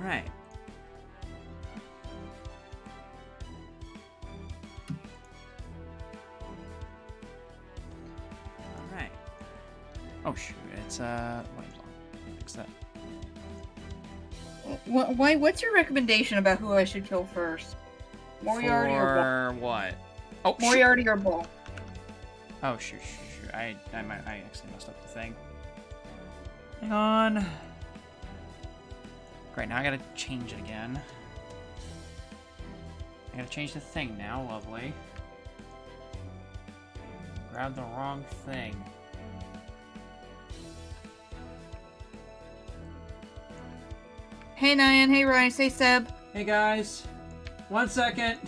Alright. Alright. Oh shoot, it's wait, fix that. What's your recommendation about who I should kill first? Moriarty or Bull? For what? Oh, Moriarty or Bull? Oh shoot. I actually messed up the thing. Hang on. Great, now I gotta change it again. I gotta change the thing now, lovely. Grab the wrong thing. Hey Nyan, hey Ryan, say Seb. Hey guys, 1 second.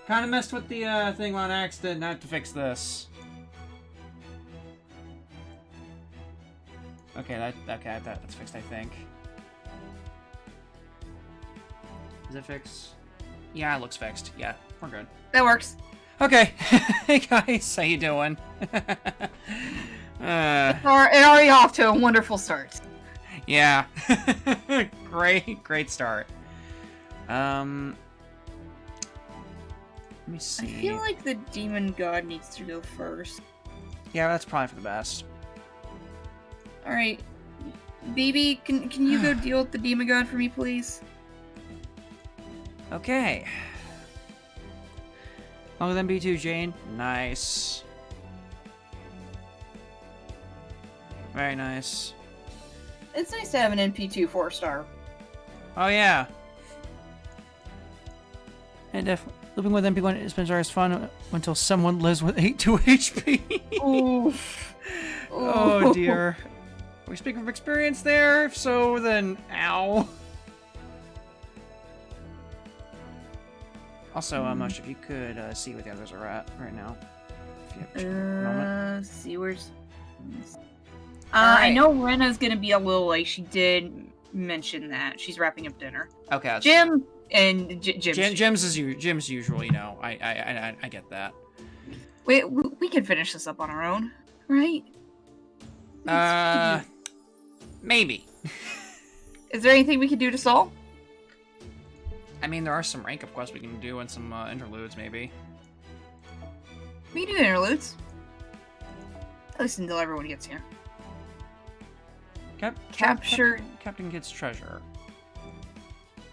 Kind of messed with the thing on accident. I have to fix this. Okay, that's fixed, I think. Is it fixed? Yeah, it looks fixed. Yeah, we're good. That works. Okay. Hey guys, how you doing? It's already off to a wonderful start. Yeah. Great start. Let me see. I feel like the demon god needs to go first. Yeah, that's probably for the best. Alright. Baby, can you go deal with the demon god for me, please? Okay. Longer than B2, Jane. Nice. Very nice. It's nice to have an NP2 4-star. Oh, yeah. And if living with NP1 is fun until someone lives with 82 HP. Oof. Oh, dear. Are we speaking from experience there? If so, then ow. Also, Mush, if you could see where the others are at right now. If you have a moment. See where's... Alright. I know Rena's gonna be a little late. She did mention that. She's wrapping up dinner. Okay. That's Jim and Jim. Jim's usual, you know. I get that. We can finish this up on our own, right? Maybe. Is there anything we can do to solve? I mean, there are some rank up quests we can do and some interludes, maybe. We can do interludes. At least until everyone gets here. Capture Captain Kidd's treasure.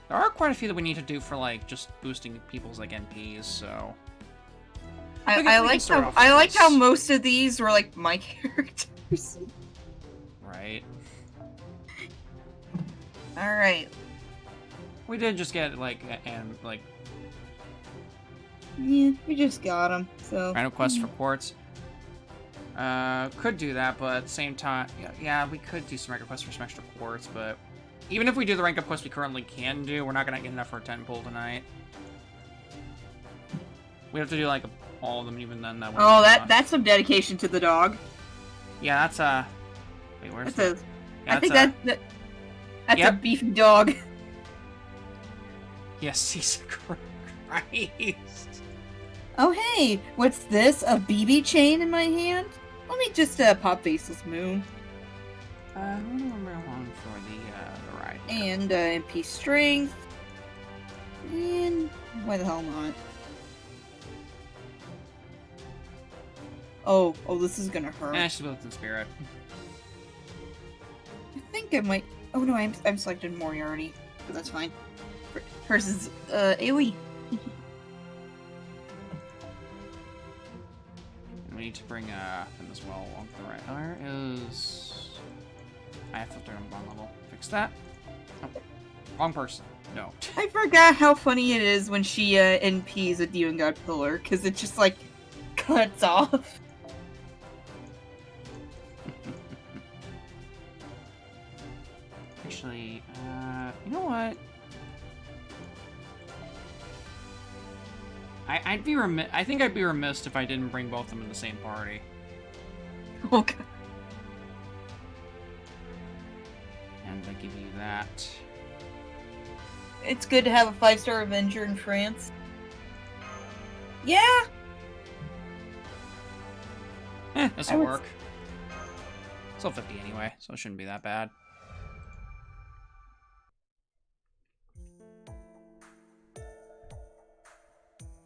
There are quite a few that we need to do for like just boosting people's like NPs. So I like how most of these were like my characters. Right. All right. We did just get like and like. Yeah, we just got them. So. Random quest for quartz. Could do that, but at the same time, yeah, we could do some rank up quests for some extra quartz, but even if we do the rank up quest we currently can do, we're not gonna get enough for a 10 pull tonight. We have to do like all of them, even then. That's some dedication to the dog. Yeah, that's wait, where's that's that? I think that's a beefy dog. Yes, he's Christ. Oh hey, what's this? A BB chain in my hand? Let me just pop Faceless Moon. Who do I remember along for the ride? And MP Strength. And why the hell not? Oh, this is gonna hurt. She's built in spirit. I think I might. Oh no, I'm selected Moriarty, but that's fine. Hers is AoE. We need to bring him as well along the right. Where is? I have to turn him wrong level. Fix that. Oh, wrong person. No. I forgot how funny it is when she NPs a Demon God Pillar, because it just like cuts off. Actually, you know what? I'd be remiss. I think I'd be remiss if I didn't bring both of them in the same party. Oh god. And I give you that. It's good to have a 5-star Avenger in France. Yeah. This will work. Still 50 anyway, so it shouldn't be that bad.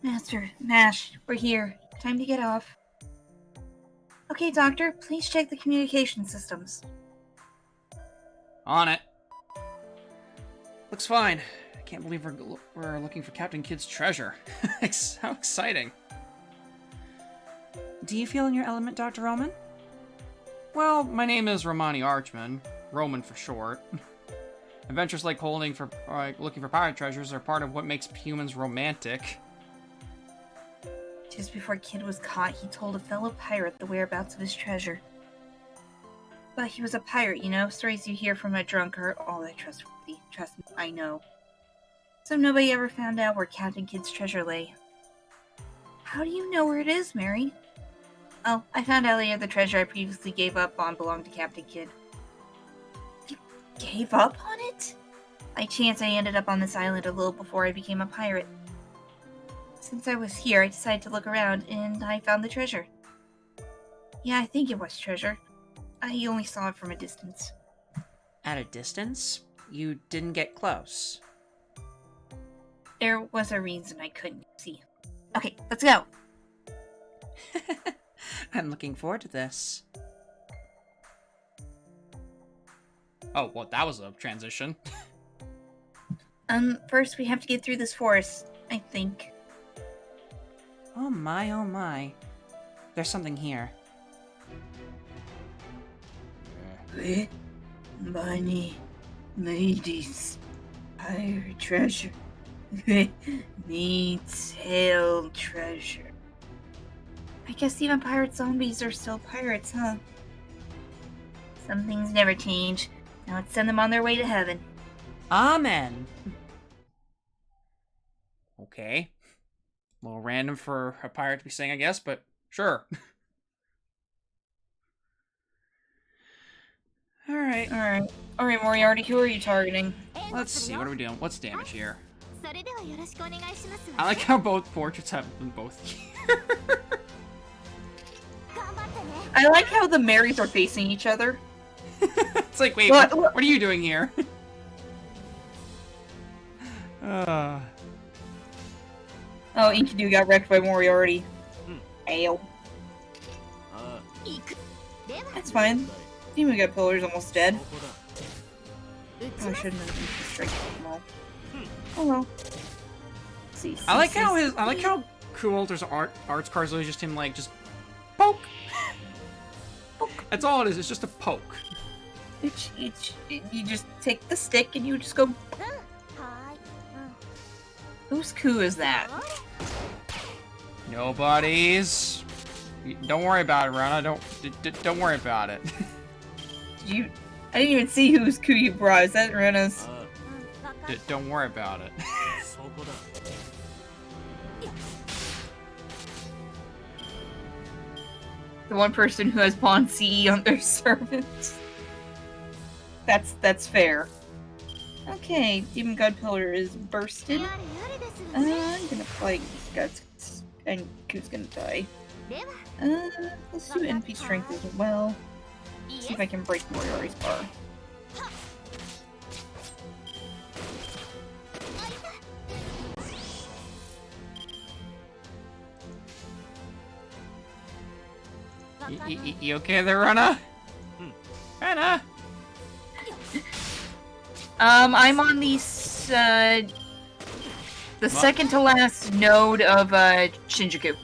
Master, Mash, we're here. Time to get off. Okay, Doctor, please check the communication systems. On it. Looks fine. I can't believe we're looking for Captain Kidd's treasure. How exciting. Do you feel in your element, Dr. Roman? Well, my name is Romani Archman. Roman for short. Adventures like looking for pirate treasures are part of what makes humans romantic. Just before Kidd was caught, he told a fellow pirate the whereabouts of his treasure. But he was a pirate, you know? Stories you hear from a drunk are all that trustworthy. Trust me, I know. So nobody ever found out where Captain Kidd's treasure lay. How do you know where it is, Mary? Oh, I found out later the treasure I previously gave up on belonged to Captain Kidd. You gave up on it? By chance, I ended up on this island a little before I became a pirate. Since I was here, I decided to look around, and I found the treasure. Yeah, I think it was treasure. I only saw it from a distance. At a distance? You didn't get close. There was a reason I couldn't see. Okay, let's go! I'm looking forward to this. Oh, well, that was a transition. First we have to get through this forest, I think. Oh my. There's something here. Money, ladies, pirate treasure. Needs hail treasure. I guess even pirate zombies are still pirates, huh? Some things never change. Now let's send them on their way to heaven. Amen. Okay. A little random for a pirate to be saying, I guess, but sure. Alright. Alright, Moriarty, who are you targeting? Let's see, what are we doing? What's damage here? I like how both portraits have them both here. I like how the Marys are facing each other. It's like, wait, what are you doing here? Oh, Enkidu got wrecked by Moriarty. Ale. That's fine. Demon gut pillar's almost dead. Oh, I shouldn't have striking them all. Oh well. See, I like how Kuolter's arts cards are just him like just poke. That's all it is. It's just a poke. You just take the stick and you just go. Whose coup is that? Nobody's. Don't worry about it, Rana. Don't worry about it. I didn't even see whose coup you brought. Is that Rena's? Don't worry about it. The one person who has pawn CE on their servants. That's fair. Okay, Demon God Pillar is bursted. I'm gonna fight Guts, and who's gonna die? Let's do NP Strength as well. See if I can break Moriarty's bar. You okay there, Rana? Rana? I'm on the second to last node of Shinjuku.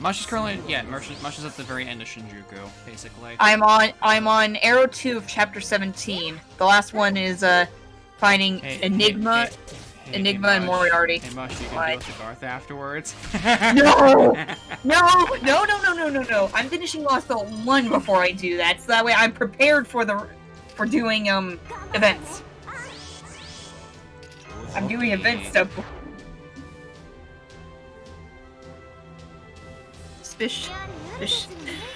Mush is currently Mush is at the very end of Shinjuku, basically. I'm on Arrow 2 of Chapter 17. The last one is finding Enigma and Moriarty. Hey Mush, you can deal with Garth afterwards. No! No! I'm finishing Lost Belt 1 before I do that, so that way I'm prepared for doing events. I'm doing event stuff. Spish. Is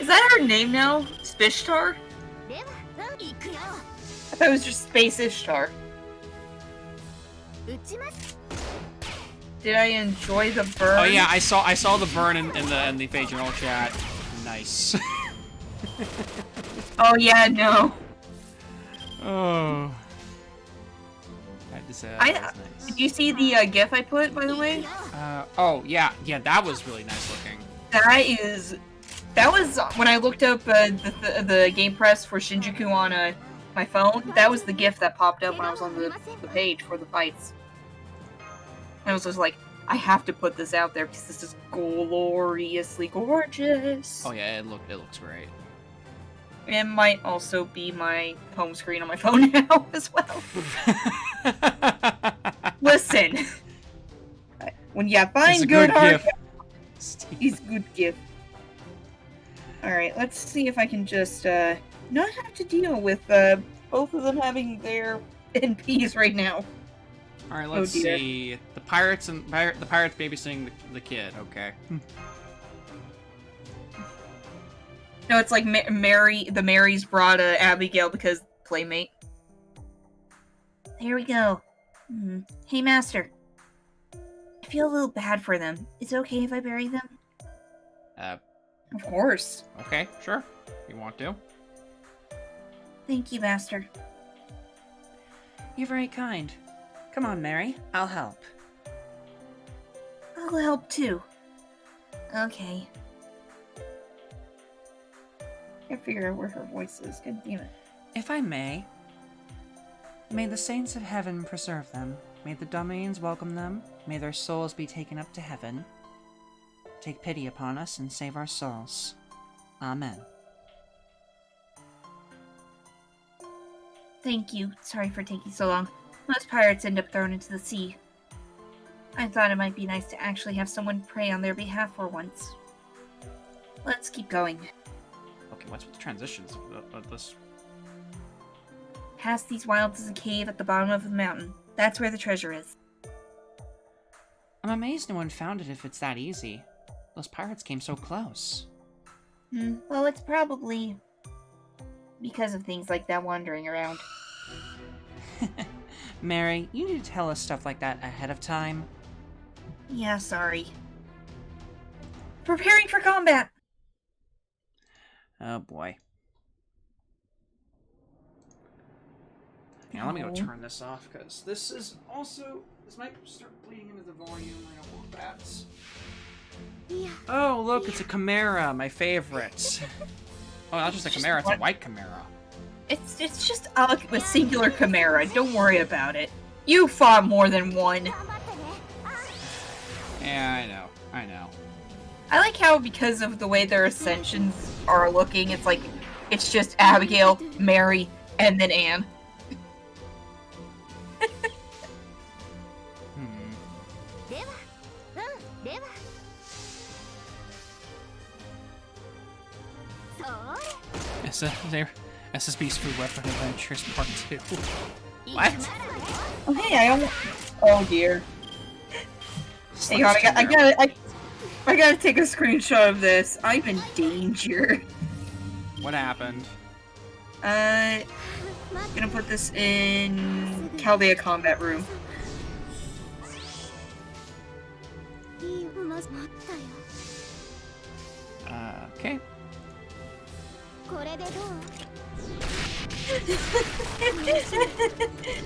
that her name now? Spishtar? I thought it was just Space Ishtar. Did I enjoy the burn? Oh yeah, I saw the burn in the Fate Journal chat. Nice. Oh yeah, no. Oh. That was nice. Did you see the GIF I put, by the way? Oh yeah, that was really nice looking. That was when I looked up the game press for Shinjuku on my phone. That was the GIF that popped up when I was on the page for the fights. And I was just like, I have to put this out there because this is gloriously gorgeous. Oh yeah, it looks great. It might also be my home screen on my phone now as well. Listen, when you find good art, it's good gift. Alright, let's see if I can just not have to deal with both of them having their NPs right now. Alright, let's see. The pirates babysitting the kid, okay. No, it's like the Marys brought Abigail because playmate. There we go. Hey, Master. I feel a little bad for them. Is it okay if I bury them? Of course. Okay, sure. You want to? Thank you, Master. You're very kind. Come on, Mary. I'll help. I'll help too. Okay. I can't figure out where her voice is. God damn it. If I may, the saints of heaven preserve them. May the domains welcome them. May their souls be taken up to heaven. Take pity upon us and save our souls. Amen. Thank you. Sorry for taking so long. Most pirates end up thrown into the sea. I thought it might be nice to actually have someone pray on their behalf for once. Let's keep going. Okay, what's with the transitions of this? Past these wilds is a cave at the bottom of the mountain. That's where the treasure is. I'm amazed no one found it if it's that easy. Those pirates came so close. Well, it's probably because of things like that wandering around. Mary, you need to tell us stuff like that ahead of time. Yeah, sorry. Preparing for combat! Oh boy. Now let me go turn this off, because this might start bleeding into the volume. I don't want that. Oh, look, it's a Chimera, my favorite. Oh, not just a Chimera, it's a white Chimera. It's just a singular Chimera, don't worry about it. You fought more than one. Yeah, I know. I like how, because of the way their ascensions are looking, it's just Abigail, Mary, and then Anne. SSB's Food Weapon Adventures Part 2. What? Oh, hey, I almost... Oh, dear. Hang on, I gotta take a screenshot of this. I'm in danger. What happened? I'm gonna put this in Chaldea Combat Room. Okay.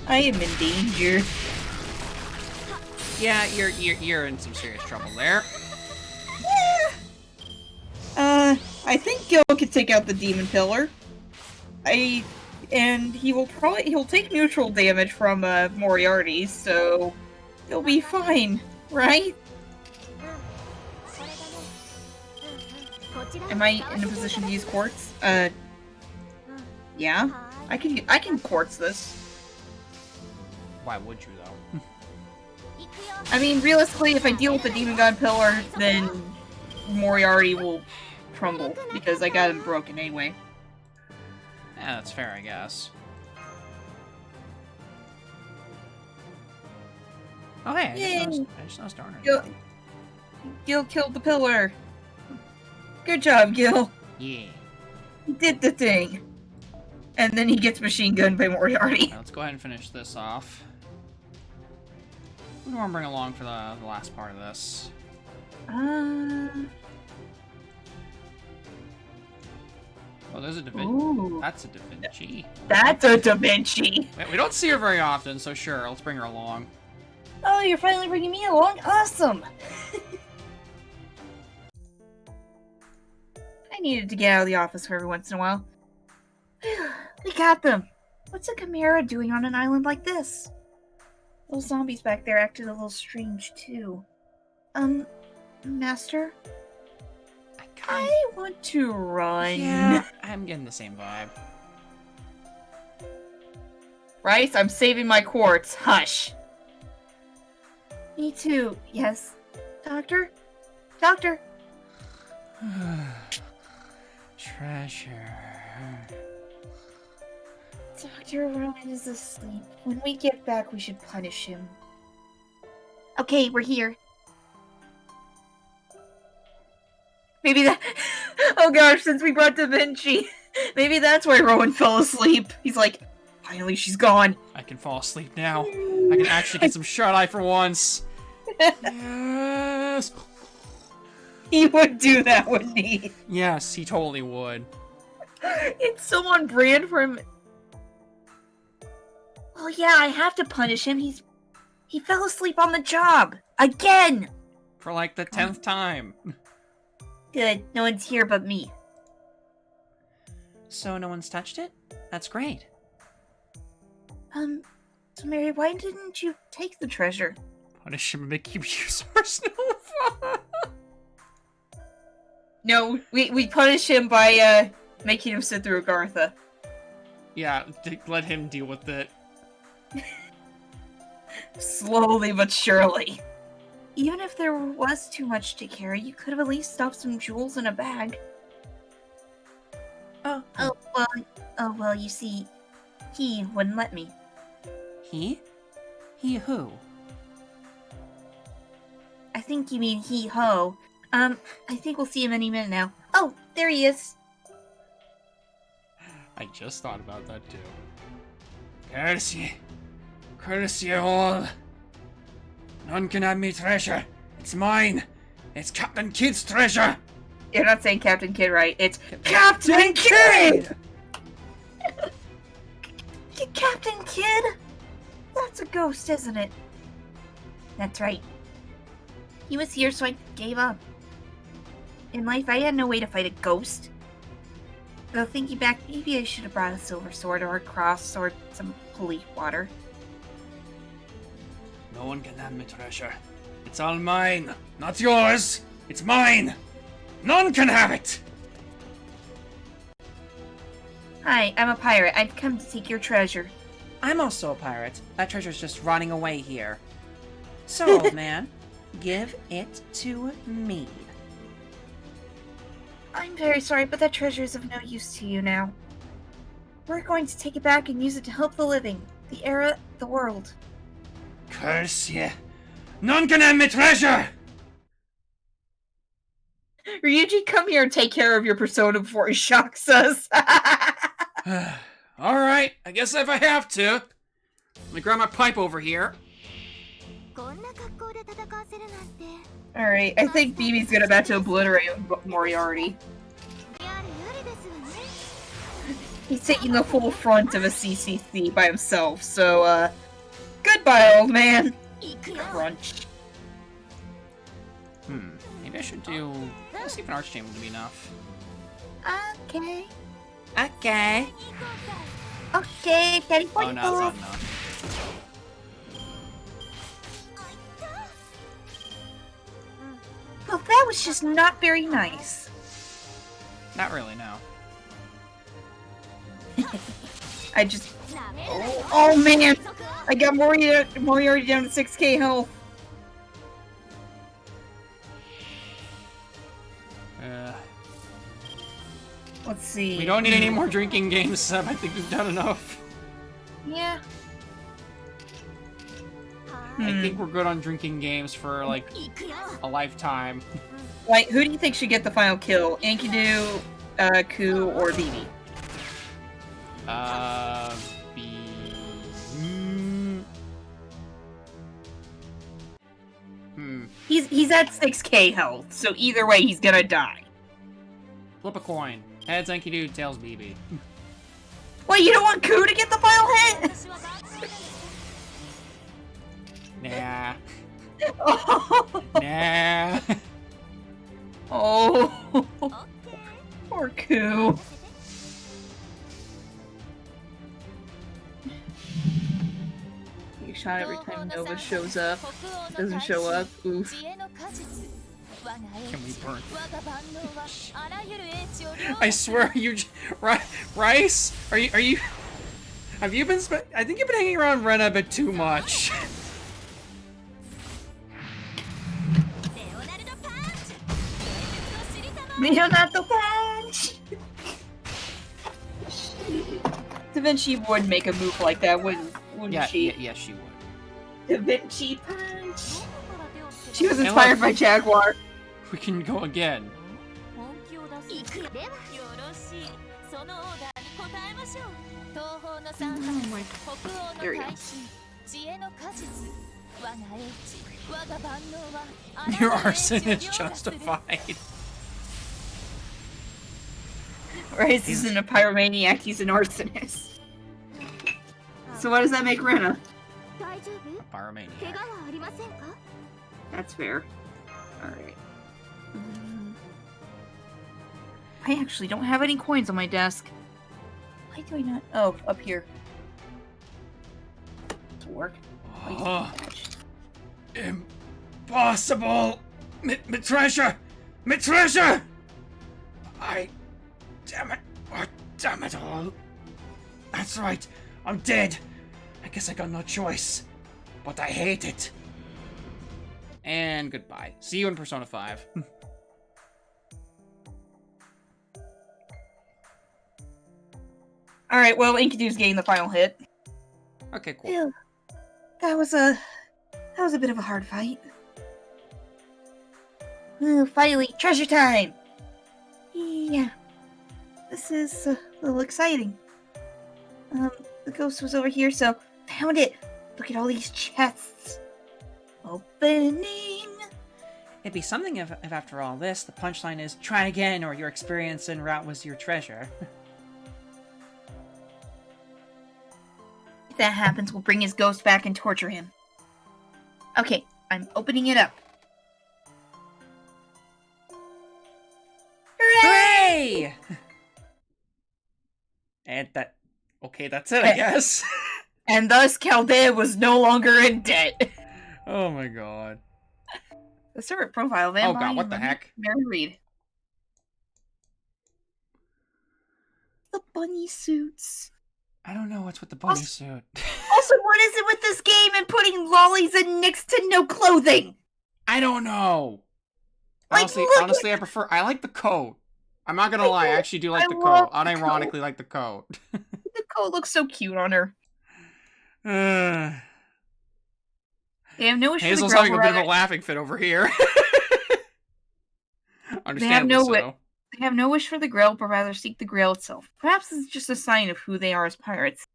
I am in danger. Yeah, you're in some serious trouble there. I think Gil could take out the demon pillar. And he'll take neutral damage from Moriarty, so he'll be fine, right? Am I in a position to use quartz? Yeah. I can quartz this. Why would you, though? I mean, realistically, if I deal with the Demon God Pillar, then Moriarty will crumble, because I got him broken anyway. Yeah, that's fair, I guess. Oh, hey, I just noticed Darner. Gil killed the pillar. Good job, Gil. Yeah. He did the thing. And then he gets machine gunned by Moriarty. Right, let's go ahead and finish this off. Who do I want to bring along for the last part of this? Oh, there's a Da Vinci. Ooh. That's a Da Vinci. That's a Da Vinci! We don't see her very often, so sure, let's bring her along. Oh, you're finally bringing me along? Awesome! I needed to get out of the office for every once in a while. We got them! What's a chimera doing on an island like this? Those zombies back there acted a little strange, too. Master? I want to run. Yeah, I'm getting the same vibe. Rice, I'm saving my quartz. Hush. Me too. Yes. Doctor? Doctor? Treasure. Dr. Roman is asleep. When we get back, we should punish him. Okay, we're here. Maybe that... Oh gosh, since we brought Da Vinci, maybe that's why Rowan fell asleep. He's like, finally she's gone. I can fall asleep now. I can actually get some shut-eye for once. Yes! He would do that, wouldn't he? Yes, he totally would. It's so on brand for him. Well, yeah, I have to punish him. He fell asleep on the job. Again! For like the 10th time. Good. No one's here but me. So no one's touched it? That's great. So Mary, why didn't you take the treasure? Punish him and make him use our snowfall. No, we punish him by, making him sit through Agartha. Yeah, let him deal with it. Slowly but surely. Even if there was too much to carry, you could have at least stuffed some jewels in a bag. Oh. Oh, well, you see, he wouldn't let me. He? He who? I think you mean he-ho. I think we'll see him any minute now. Oh, there he is. I just thought about that too. Courtesy. Courtesy all. None can have me treasure. It's mine. It's Captain Kidd's treasure. You're not saying Captain Kidd right. It's Captain Kidd! Captain Kidd? That's a ghost, isn't it? That's right. He was here, so I gave up. In life, I had no way to fight a ghost. Though thinking back, maybe I should have brought a silver sword or a cross or some holy water. No one can have my treasure. It's all mine. Not yours. It's mine. None can have it. Hi, I'm a pirate. I've come to take your treasure. I'm also a pirate. That treasure's just rotting away here. So, old man, give it to me. I'm very sorry, but that treasure is of no use to you now. We're going to take it back and use it to help the living, the era, the world. Curse ye. None can have my treasure. Ryuji, come here and take care of your persona before he shocks us. Alright, I guess if I have to. Let me grab my pipe over here. Alright, I think BB's about to obliterate Moriarty. He's taking the full front of a CCC by himself, so, goodbye, old man. Crunch. Maybe I should do... Let's see if an archchain would be enough. Okay. Okay. Okay, Daddy boy. Oh, no, it's not enough. Well, that was just not very nice. Not really, no. I just... Oh man! I got Moriarty down to 6k health. Let's see. We don't need any more drinking games, Seb. I think we've done enough. Yeah. I think we're good on drinking games for, like, a lifetime. Like, who do you think should get the final kill? Enkidu, Ku, or BB? B... He's at 6k health, so either way he's gonna die. Flip a coin. Heads Enkidu, tails BB. Wait, you don't want Ku to get the final hit? Nah. Oh. Nah. Oh. Poor Ku. You shot every time Nova shows up. Doesn't show up. Oof. Can we burn? I swear, Rice? Are you? Have you been? I think you've been hanging around Ren a bit too much. Leonardo punch. Da Vinci would make a move like that, wouldn't she? Yes, she would. Da Vinci punch. She was inspired by Jaguar. We can go again. There we go. Your arson is justified. Rice isn't a pyromaniac, he's an arsonist. So what does that make Rena? A pyromaniac. That's fair. Alright. I actually don't have any coins on my desk. Why do I not? Oh, up here. To work. Impossible! My treasure! My treasure! Damn it. Oh, damn it all. That's right. I'm dead. I guess I got no choice. But I hate it. And goodbye. See you in Persona 5. Alright, well, Enkidu's getting the final hit. Okay, cool. Ew. That was a bit of a hard fight. Ooh, finally, treasure time! Yeah. This is a little exciting. The ghost was over here, so found it. Look at all these chests. Opening. It'd be something if after all this, the punchline is try again or your experience en route was your treasure. If that happens, we'll bring his ghost back and torture him. Okay, I'm opening it up. Hooray! And that... Okay, that's it, I guess. And thus, Chaldea was no longer in debt. Oh my god. The servant profile, Van Oh god, what the heck? Mary Reed. The bunny suits. I don't know what's with the bunny suit. Also, what is it with this game and putting lollies in next to no clothing? I don't know. Like, Honestly, I like the coat. I'm not gonna lie, I actually do like the coat. Unironically like the coat. The coat looks so cute on her. They have no issue with Hazel's the girl, having a bit of a laughing fit over here. Understandably so. They have no wish for the grail, but rather seek the grail itself. Perhaps this is just a sign of who they are as pirates.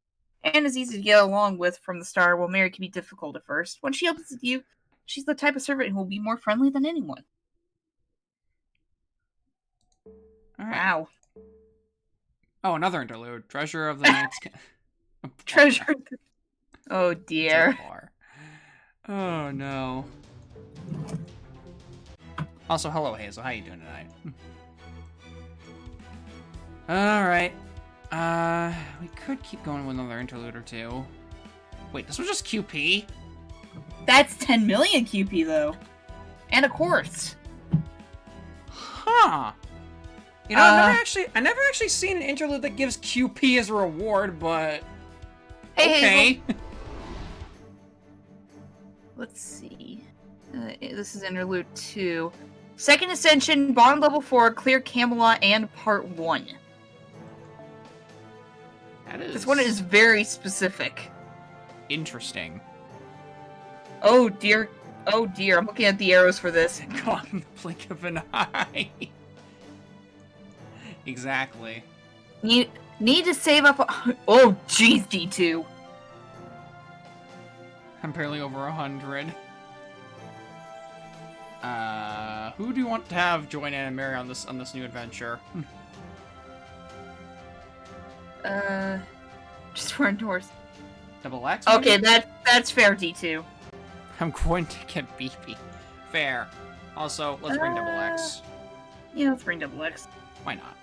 Anne is easy to get along with from the start, while Mary can be difficult at first. When she opens with you, she's the type of servant who will be more friendly than anyone. All right. Wow. Oh, another interlude. Treasure of the Night's... Treasure. Oh dear. Oh no. Also, hello Hazel. How you doing tonight? Alright. We could keep going with another interlude or two. Wait, this was just QP? That's 10 million QP though. And a course. Huh. You know, I never actually seen an interlude that gives QP as a reward, but Hey, okay. Let's see. This is interlude 2. Second Ascension, bottom level 4, clear Camelot, and part 1. This one is very specific. Interesting. Oh dear. Oh dear, I'm looking at the arrows for this. God, in the blink of an eye. Exactly. Need to save up. Oh jeez, D2. I'm barely over 100. Who do you want to have join Anna and Mary on this new adventure? Just for indoors. Double X? Okay, maybe? that's fair, D2. I'm going to get beefy. Fair. Also, let's bring Double X. Yeah, let's bring Double X. Why not?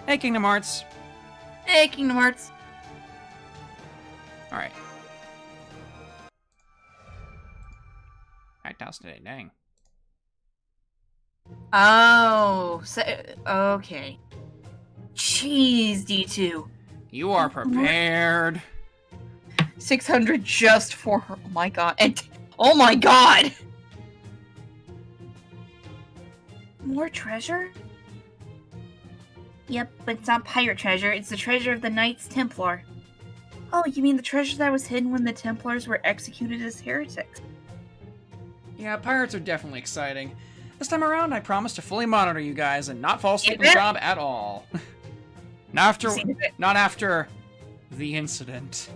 Hey, Kingdom Hearts. Hey, Kingdom Hearts. Alright. Packed house today, dang. Oh, so, okay. Jeez, D2. You are prepared. 600 just for her. Oh my god. And oh my god! More treasure? Yep, but it's not pirate treasure. It's the treasure of the Knights Templar. Oh, you mean the treasure that was hidden when the Templars were executed as heretics? Yeah, pirates are definitely exciting. This time around, I promise to fully monitor you guys and not fall asleep on the job at all. Not after the incident.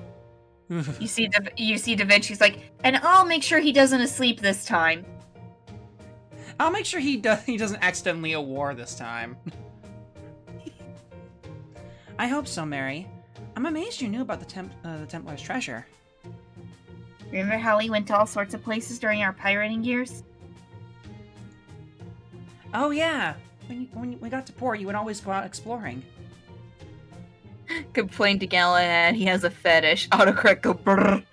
You see Da Vinci's like, and I'll make sure he doesn't asleep this time. I'll make sure he doesn't accidentally a war this time. I hope so, Mary. I'm amazed you knew about the Templar's treasure. Remember how we went to all sorts of places during our pirating years? Oh yeah, when we got to port, you would always go out exploring. Complained to Galahad, he has a fetish. Autocorrect go brrr.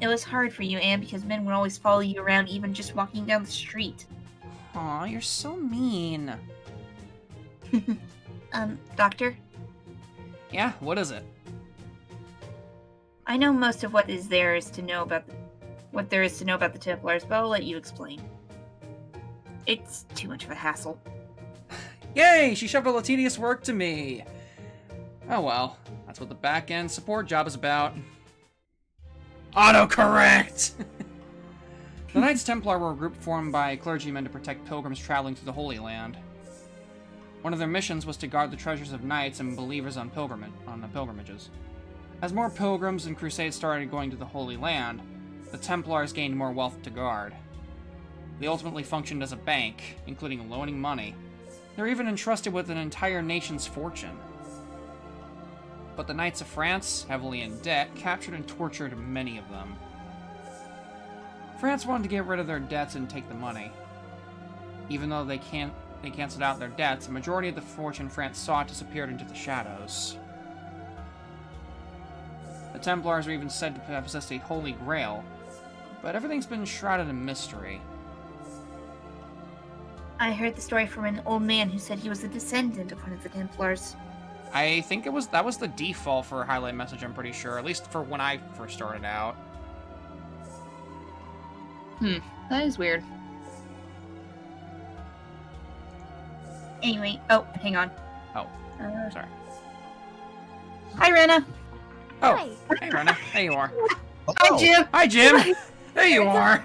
It was hard for you, Anne, because men would always follow you around even just walking down the street. Aw, you're so mean. Doctor? Yeah, what is it? I know most of what there is to know about the Templars, but I'll let you explain. It's too much of a hassle. Yay! She shoved all the tedious work to me! Oh well, that's what the back-end support job is about. Autocorrect! The Knights Templar were a group formed by clergymen to protect pilgrims traveling through the Holy Land. One of their missions was to guard the treasures of knights and believers on the pilgrimages. As more pilgrims and crusades started going to the Holy Land, the Templars gained more wealth to guard. They ultimately functioned as a bank, including loaning money. They were even entrusted with an entire nation's fortune. But the Knights of France, heavily in debt, captured and tortured many of them. France wanted to get rid of their debts and take the money. Even though they canceled out their debts, a majority of the fortune France sought disappeared into the shadows. The Templars are even said to have possessed a Holy Grail, but everything's been shrouded in mystery. I heard the story from an old man who said he was a descendant of one of the Templars. I think that was the default for a highlight message, I'm pretty sure, at least for when I first started out. That is weird. Anyway, oh, hang on. Oh, sorry. Hi, Rena. Oh, hey, Rena. There you are. Hi, Jim. Hi, Jim. There you are.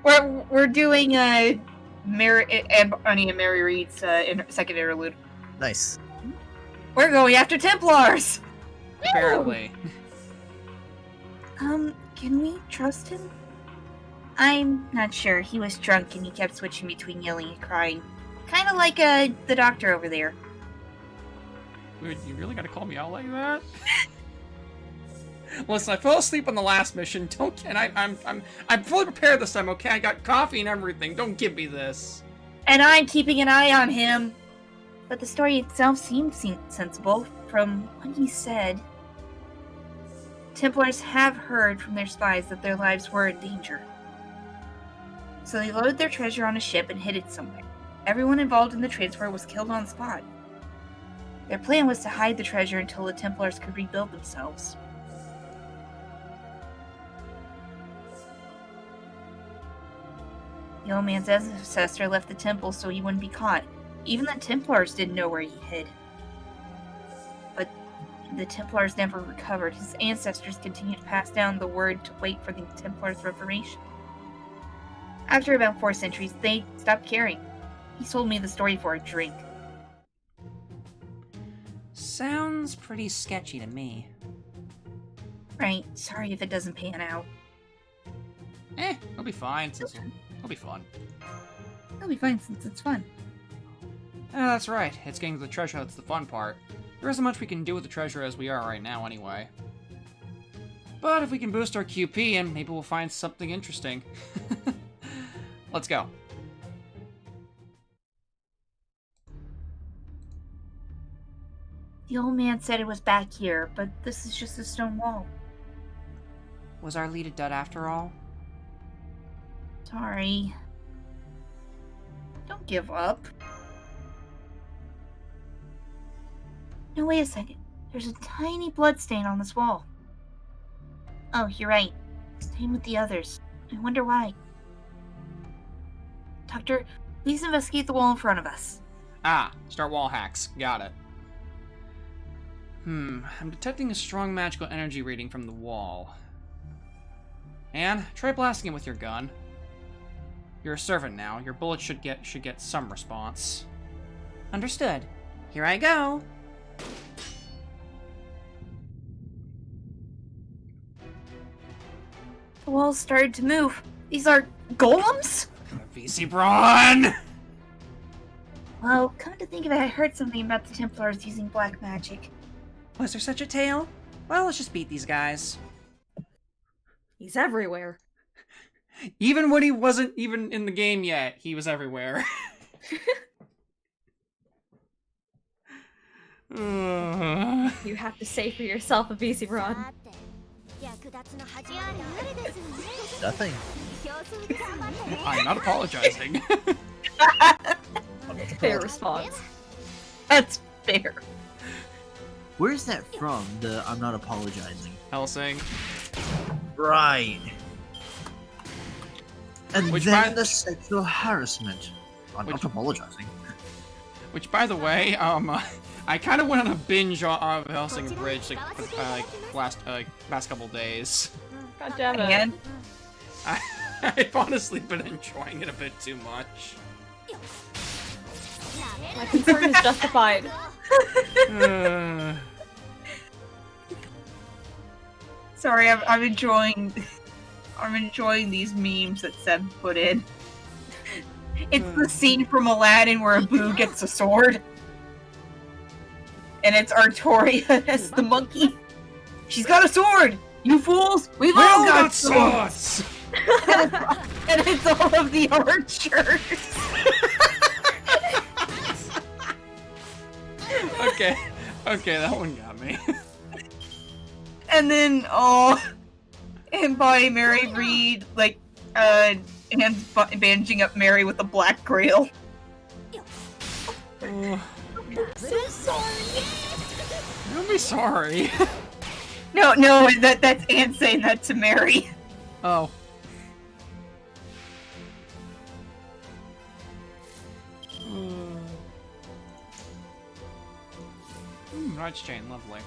We're doing Mary Reed's second interlude. Nice. We're going after Templars. Apparently. Can we trust him? I'm not sure. He was drunk and he kept switching between yelling and crying. Kind of like the doctor over there. Dude, you really gotta call me out like that? Listen, I fell asleep on the last mission. I'm fully prepared this time, okay? I got coffee and everything. Don't give me this. And I'm keeping an eye on him. But the story itself seemed sensible from what he said. Templars have heard from their spies that their lives were in danger. So they loaded their treasure on a ship and hid it somewhere. Everyone involved in the transfer was killed on the spot. Their plan was to hide the treasure until the Templars could rebuild themselves. The old man's ancestor left the temple so he wouldn't be caught. Even the Templars didn't know where he hid. But the Templars never recovered. His ancestors continued to pass down the word to wait for the Templars' reformation. After about 4 centuries, they stopped caring. He told me the story for a drink. Sounds pretty sketchy to me. Right, sorry if it doesn't pan out. It'll be fine since it'll be fun. It'll be fine since it's fun. That's right. It's getting to the treasure that's the fun part. There isn't much we can do with the treasure as we are right now anyway. But if we can boost our QP, and maybe we'll find something interesting. Let's go. The old man said it was back here, but this is just a stone wall. Was our lead a dud after all? Sorry. Don't give up. No, wait a second. There's a tiny blood stain on this wall. Oh, you're right. Same with the others. I wonder why. Doctor, please investigate the wall in front of us. Ah, start wall hacks. Got it. I'm detecting a strong magical energy reading from the wall. Anne, try blasting it with your gun. You're a servant now. Your bullet should get some response. Understood. Here I go. The walls started to move. These are golems? VC Braun! Well, come to think of it, I heard something about the Templars using black magic. Was there such a tale? Well, let's just beat these guys. He's everywhere. Even when he wasn't even in the game yet, he was everywhere. You have to say for yourself, a BC Braun. Nothing. I'm not apologizing. Fair response. That's fair. Where's that from? The I'm not apologizing. Helsing. Right. And Which then by- the sexual harassment. I'm not apologizing. Which, by the way, I kind of went on a binge of Helsing Bridge past couple days. God damn it. And I've honestly been enjoying it a bit too much. My concern is justified. sorry, I'm enjoying these memes that Seb put in. It's the scene from Aladdin where Abu gets a sword. And it's Artoria as the monkey. She's got a sword! You fools! We've all got swords! And it's all of the archers! Okay, that one got me. And then, and by Mary Reed, and bandaging up Mary with a black grail. So sorry. Don't be sorry. No, that's Anne saying that to Mary. Oh. Nudge chain, lovely.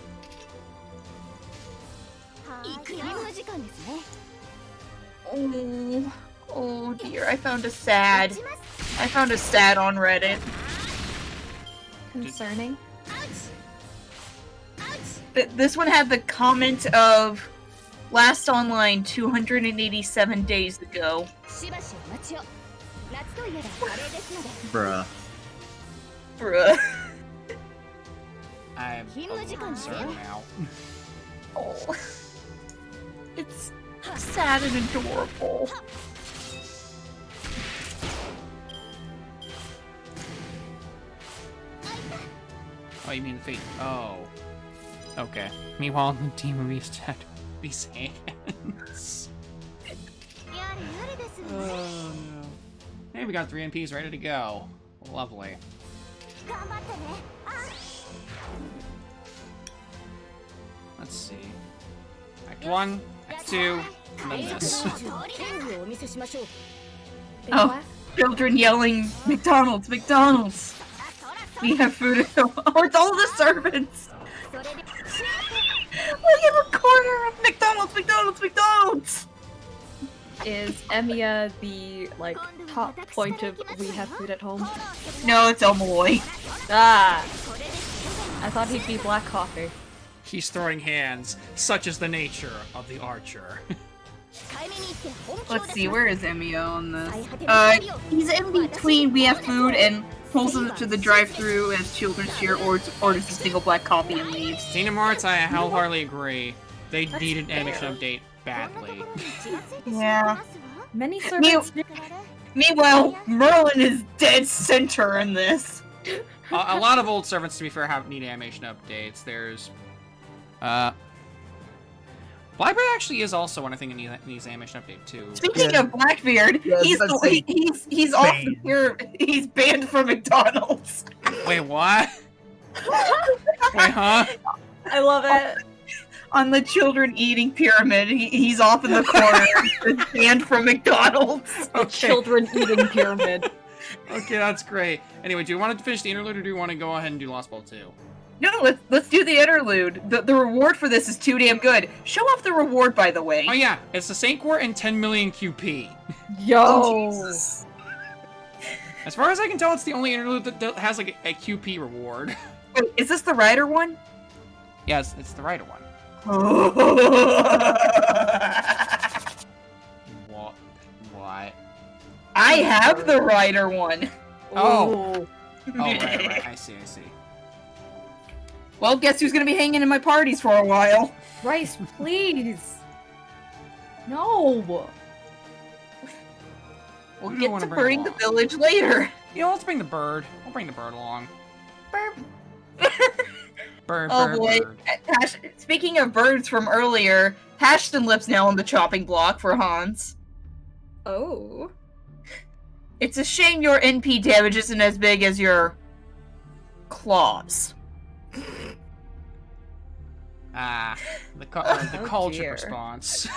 Oh dear, I found a sad on Reddit. Concerning. This one had the comment of last online 287 days ago. Bruh. Bruh. I'm concerned now. Oh. It's sad and adorable. Oh, you mean the fate? Oh. Okay. Meanwhile, the team movies had these hands. Oh no. Hey, we got 3 MPs ready to go. Lovely. Let's see. Act 1, Act 2, and then this. Oh, children yelling, McDonald's, McDonald's! We have food. Oh, it's all the servants! Look at the corner of McDonald's, McDonald's, McDonald's! Is Emiya the, top point of we have food at home? No, it's Omoy. Ah! I thought he'd be black coffee. He's throwing hands. Such is the nature of the archer. Let's see, where is Emio on this? He's in between We Have Food and pulls them to the drive-thru as children's cheer, orders a single black coffee and leaves. Kingdom Hearts, I wholeheartedly agree. They need an animation update badly. Yeah. Many servants. Meanwhile, Merlin is dead center in this. A lot of old servants, to be fair, need animation updates. There's, Blackbeard actually is also one I think it needs animation update too. Speaking of Blackbeard, he's off the here. He's banned from McDonald's. Wait, what? Wait, huh? I love it. On the children eating pyramid, he's off in the corner, banned from McDonald's. Okay. Children eating pyramid. Okay, that's great. Anyway, do you want to finish the interlude, or do you want to go ahead and do Lost Ball 2? No, let's do the interlude. The reward for this is too damn good. Show off the reward, by the way. Oh yeah, it's the Saint Court and 10 million QP. Yo! Oh, Jesus. As far as I can tell, it's the only interlude that has like a QP reward. Wait, is this the Rider one? Yes, it's the Rider one. What? I have the Rider one. Oh. Oh, right. I see. Well, guess who's gonna be hanging in my parties for a while? Rice, please! No! We'll Who do you get wanna to bring bring the along? village later. You know, let's bring the bird. We'll bring the bird along. Bird, Oh bird, boy. bird. Speaking of birds from earlier, Ashton Lip's now on the chopping block for Hans. Oh. It's a shame your NP damage isn't as big as your claws. The call chip dear. response.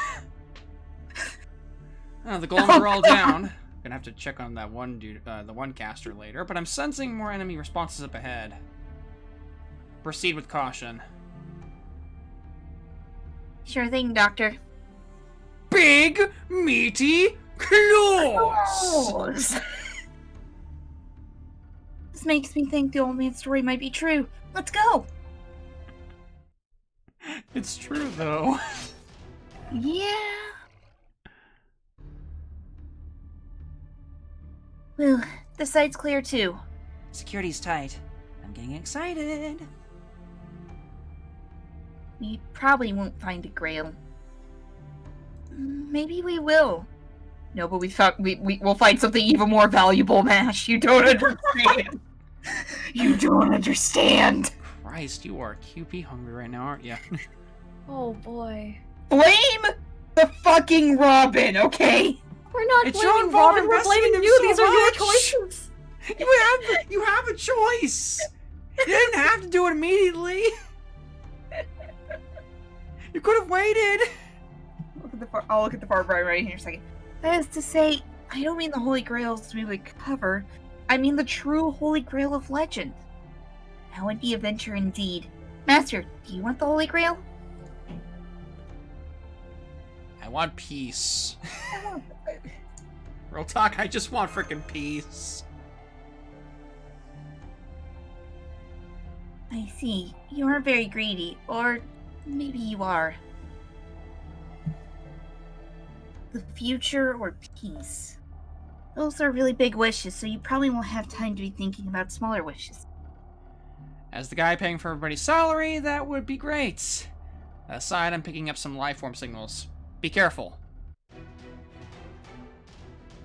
The golems are all down. Gonna have to check on that one dude, the one caster later, but I'm sensing more enemy responses up ahead. Proceed with caution. Sure thing, Doctor. Big, meaty claws! This makes me think the old man's story might be true. Let's go! It's true, though. Yeah. Well, the site's clear too. Security's tight. I'm getting excited. We probably won't find a grail. Maybe we will. No, but we'll find something even more valuable, Mash. You don't understand. You don't understand. Christ, you are QP hungry right now, aren't you? Oh boy. Blame the fucking Robin, okay? We're not It's blaming your fault Robin, we're investing in blaming him you! so These are your much. choices! You have a choice! You didn't have to do it immediately! You could have waited! I'll look at the far right here in a second. That is to say, I don't mean the Holy Grails to be like cover. I mean the true Holy Grail of legend. That would be a venture indeed. Master, do you want the Holy Grail? I want peace. Real talk, I just want frickin' peace. I see. You aren't very greedy. Or maybe you are. The future or peace? Those are really big wishes, so you probably won't have time to be thinking about smaller wishes. As the guy paying for everybody's salary, that would be great. Aside, I'm picking up some life form signals. Be careful.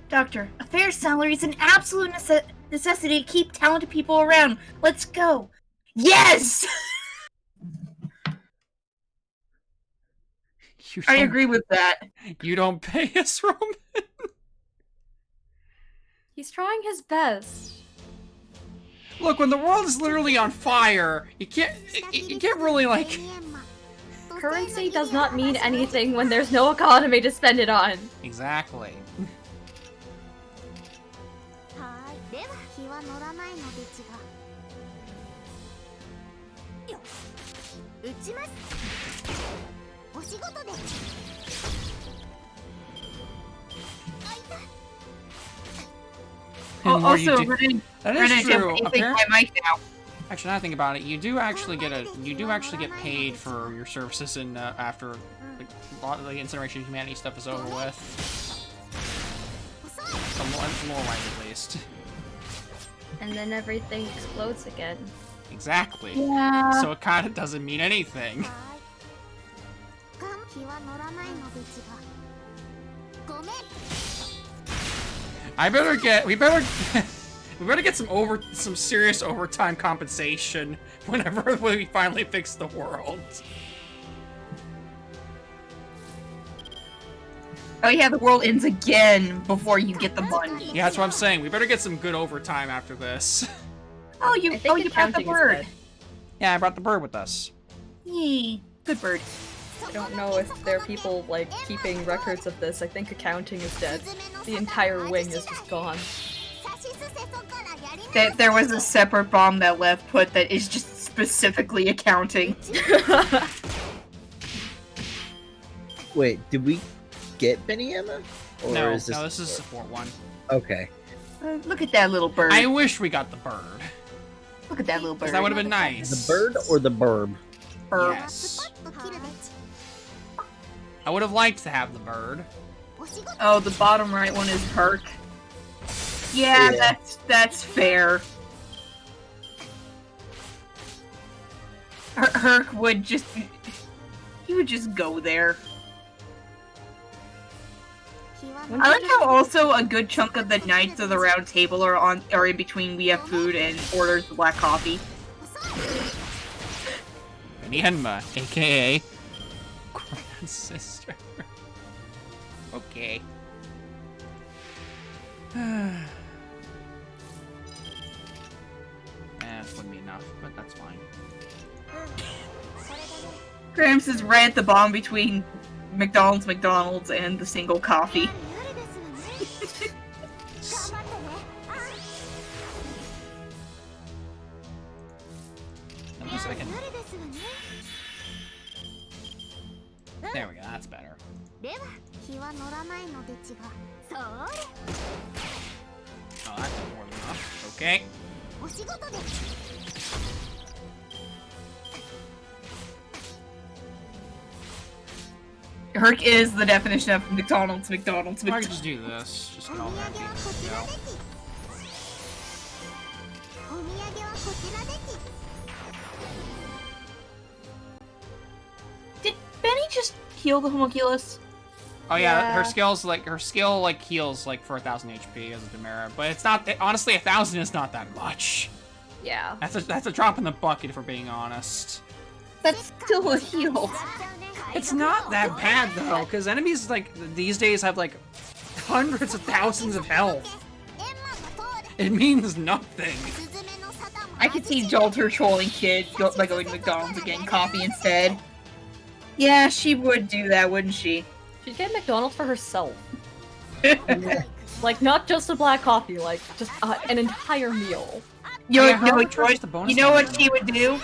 Doctor, a fair salary is an absolute necessity to keep talented people around. Let's go. Yes! I agree with that. You don't pay us, Roman? He's trying his best. Look, when the world is literally on fire, you can't really, like... Currency does not mean anything when there's no economy to spend it on. Exactly. And more you Also, do- we're gonna that is true. take my mic now. Actually, now I think about it, you do actually get paid for your services in after like, a lot of the Incineration of Humanity stuff is over with. Lore-wise, at least. And then everything explodes again. Exactly. Yeah. So it kind of doesn't mean anything. We better get some serious overtime compensation whenever we finally fix the world. Oh yeah, the world ends again before you get the money. Yeah, that's what I'm saying. We better get some good overtime after this. Oh, you I think you brought the accounting is bird. dead. Yeah, I brought the bird with us. Yee, good bird. I don't know if there are people, like, keeping records of this. I think accounting is dead. The entire wing is just gone. There was a separate bomb that left put that is just specifically accounting. Wait, did we get Benny-Emma? Or No, is this... no, this is a support one. Okay. Look at that little bird. I wish we got the bird. Look at that little bird. That would have been nice. The bird or the burb? Bird. Yes. I would have liked to have the bird. Oh, the bottom right one is Herc. Yeah, Yeah. that's fair. Herc would just... He would just go there. I like how also a good chunk of the Knights of the Round Table are in between We Have Food and orders the black coffee. Benny-Enma, aka sister. Okay. Wouldn't be enough, but that's fine. Gramps is right at the bottom between McDonald's and the single coffee. Give me a second. There we go, that's better. Oh, that's more than enough. Okay. Herc is the definition of McDonald's. I could just do this. Just get all the empties. Go. Did Benny just heal the homunculus? Oh yeah, Yeah. her skill like heals like for 1,000 HP as a demerit, but it's not. Honestly, 1,000 is not that much. Yeah. That's a drop in the bucket if we're being honest. That's still a heal. It's not that bad though, because enemies like these days have like hundreds of thousands of health. It means nothing. I could see Jolter trolling kids by going to McDonald's and getting coffee instead. Yeah, she would do that, wouldn't she? She'd get McDonald's for herself. Like, not just a black coffee, like, just an entire meal. You Oh, know, yeah, her you know, returns the bonus you know what damage. she would do?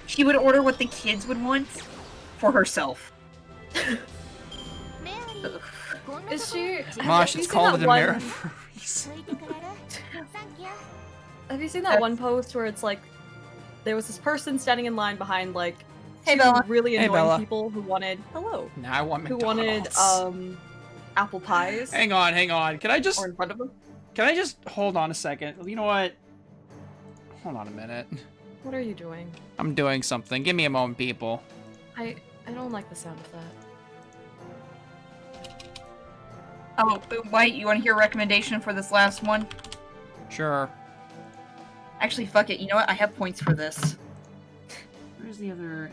She would order what the kids would want for herself. Is she... Mosh, have you it's seen called a that one- demerit for a reason. Have you seen that one post where it's like, there was this person standing in line behind, like, Hey, two Bella. really Hey, annoying Bella. people who wanted... Hello. Now I want Who McDonald's. wanted, apple pies. Hang on. Can I just Or in front of them. hold on a second? You know what? Hold on a minute. What are you doing? I'm doing something. Give me a moment, people. I don't like the sound of that. Oh, wait, you want to hear a recommendation for this last one? Sure. Actually, fuck it. You know what? I have points for this. Where's the other?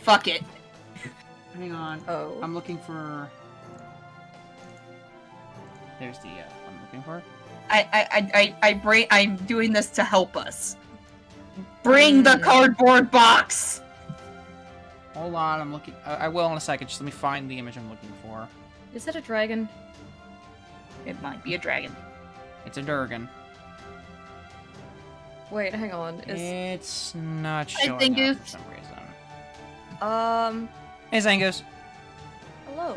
Fuck it. Hang on. Oh. I'm looking for. There's the I'm looking for. I'm doing this to help us. Bring the cardboard box! Hold on, I'm looking. I will in a second. Just let me find the image I'm looking for. Is it a dragon? It might be a dragon. It's a Durgan. Wait, hang on. Is It's not Hi, showing up Zangoose. for some reason. Hey, Zangoose. Hello.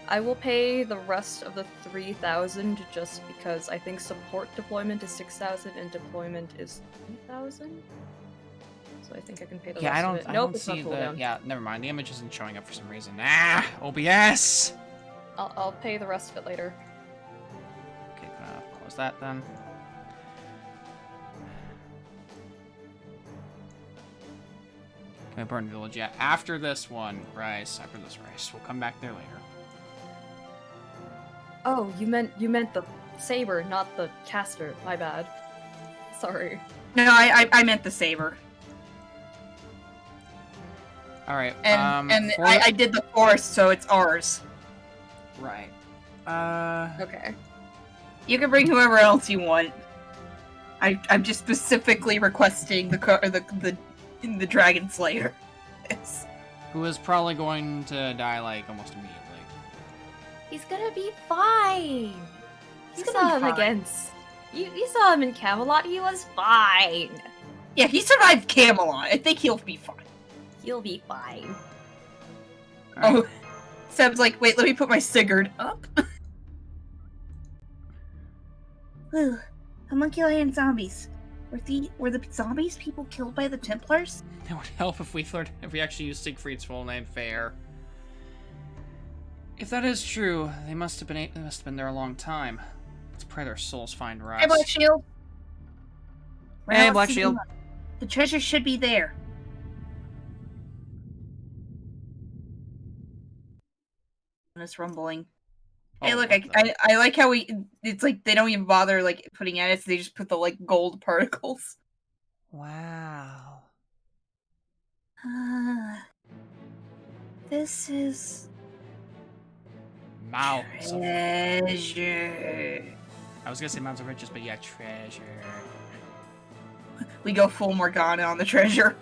I will pay the rest of the 3,000 just because I think support deployment is 6,000 and deployment is 3,000. So I think I can pay the Yeah, rest I don't. of it. I Nope, don't it's see not the. cooldown. Yeah, never mind. The image isn't showing up for some reason. OBS. I'll pay the rest of it later. Okay, was that then? Can I burn village? Yeah, after this one, Rice. After this race, we'll come back there later. Oh, you meant the saber, not the caster. My bad. Sorry. No, I meant the saber. All right. And for I did the forest, so it's ours. right. Okay. You can bring whoever else you want. I'm just specifically requesting the Dragon Slayer. Yes. Who is probably going to die like almost immediately. He's gonna be fine. He's You gonna saw be him fine. against. You saw him in Camelot. He was fine. Yeah, he survived Camelot. I think he'll be fine. He'll be fine. All right. Oh, Seb's like, wait, let me put my Sigurd up. Ooh, homunculi and zombies. Were the zombies people killed by the Templars? It would help if we actually used Siegfried's full name, Fair. If that is true, they must have been there a long time. Let's pray their souls find rest. Hey, Black Shield. Hey, Well, Black let's see Shield. the treasure should be there. This rumbling. Hey, Oh, look, what the- I like how it's like they don't even bother like putting edits, they just put the like gold particles. Wow. This is Mouths of... treasure. I was gonna say Mounds of Riches, but yeah, treasure. We go full Morgana on the treasure.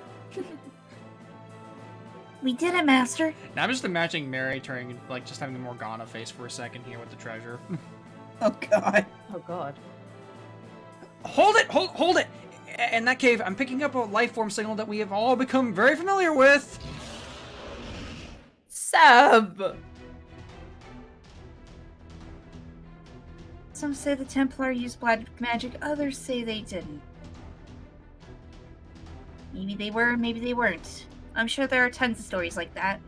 We did it, Master. Now I'm just imagining Mary turning, like, just having the Morgana face for a second here with the treasure. Oh god. Oh god. Hold it! Hold it! In that cave, I'm picking up a life form signal that we have all become very familiar with! Seb! Some say the Templar used black magic, others say they didn't. Maybe they were, maybe they weren't. I'm sure there are tons of stories like that.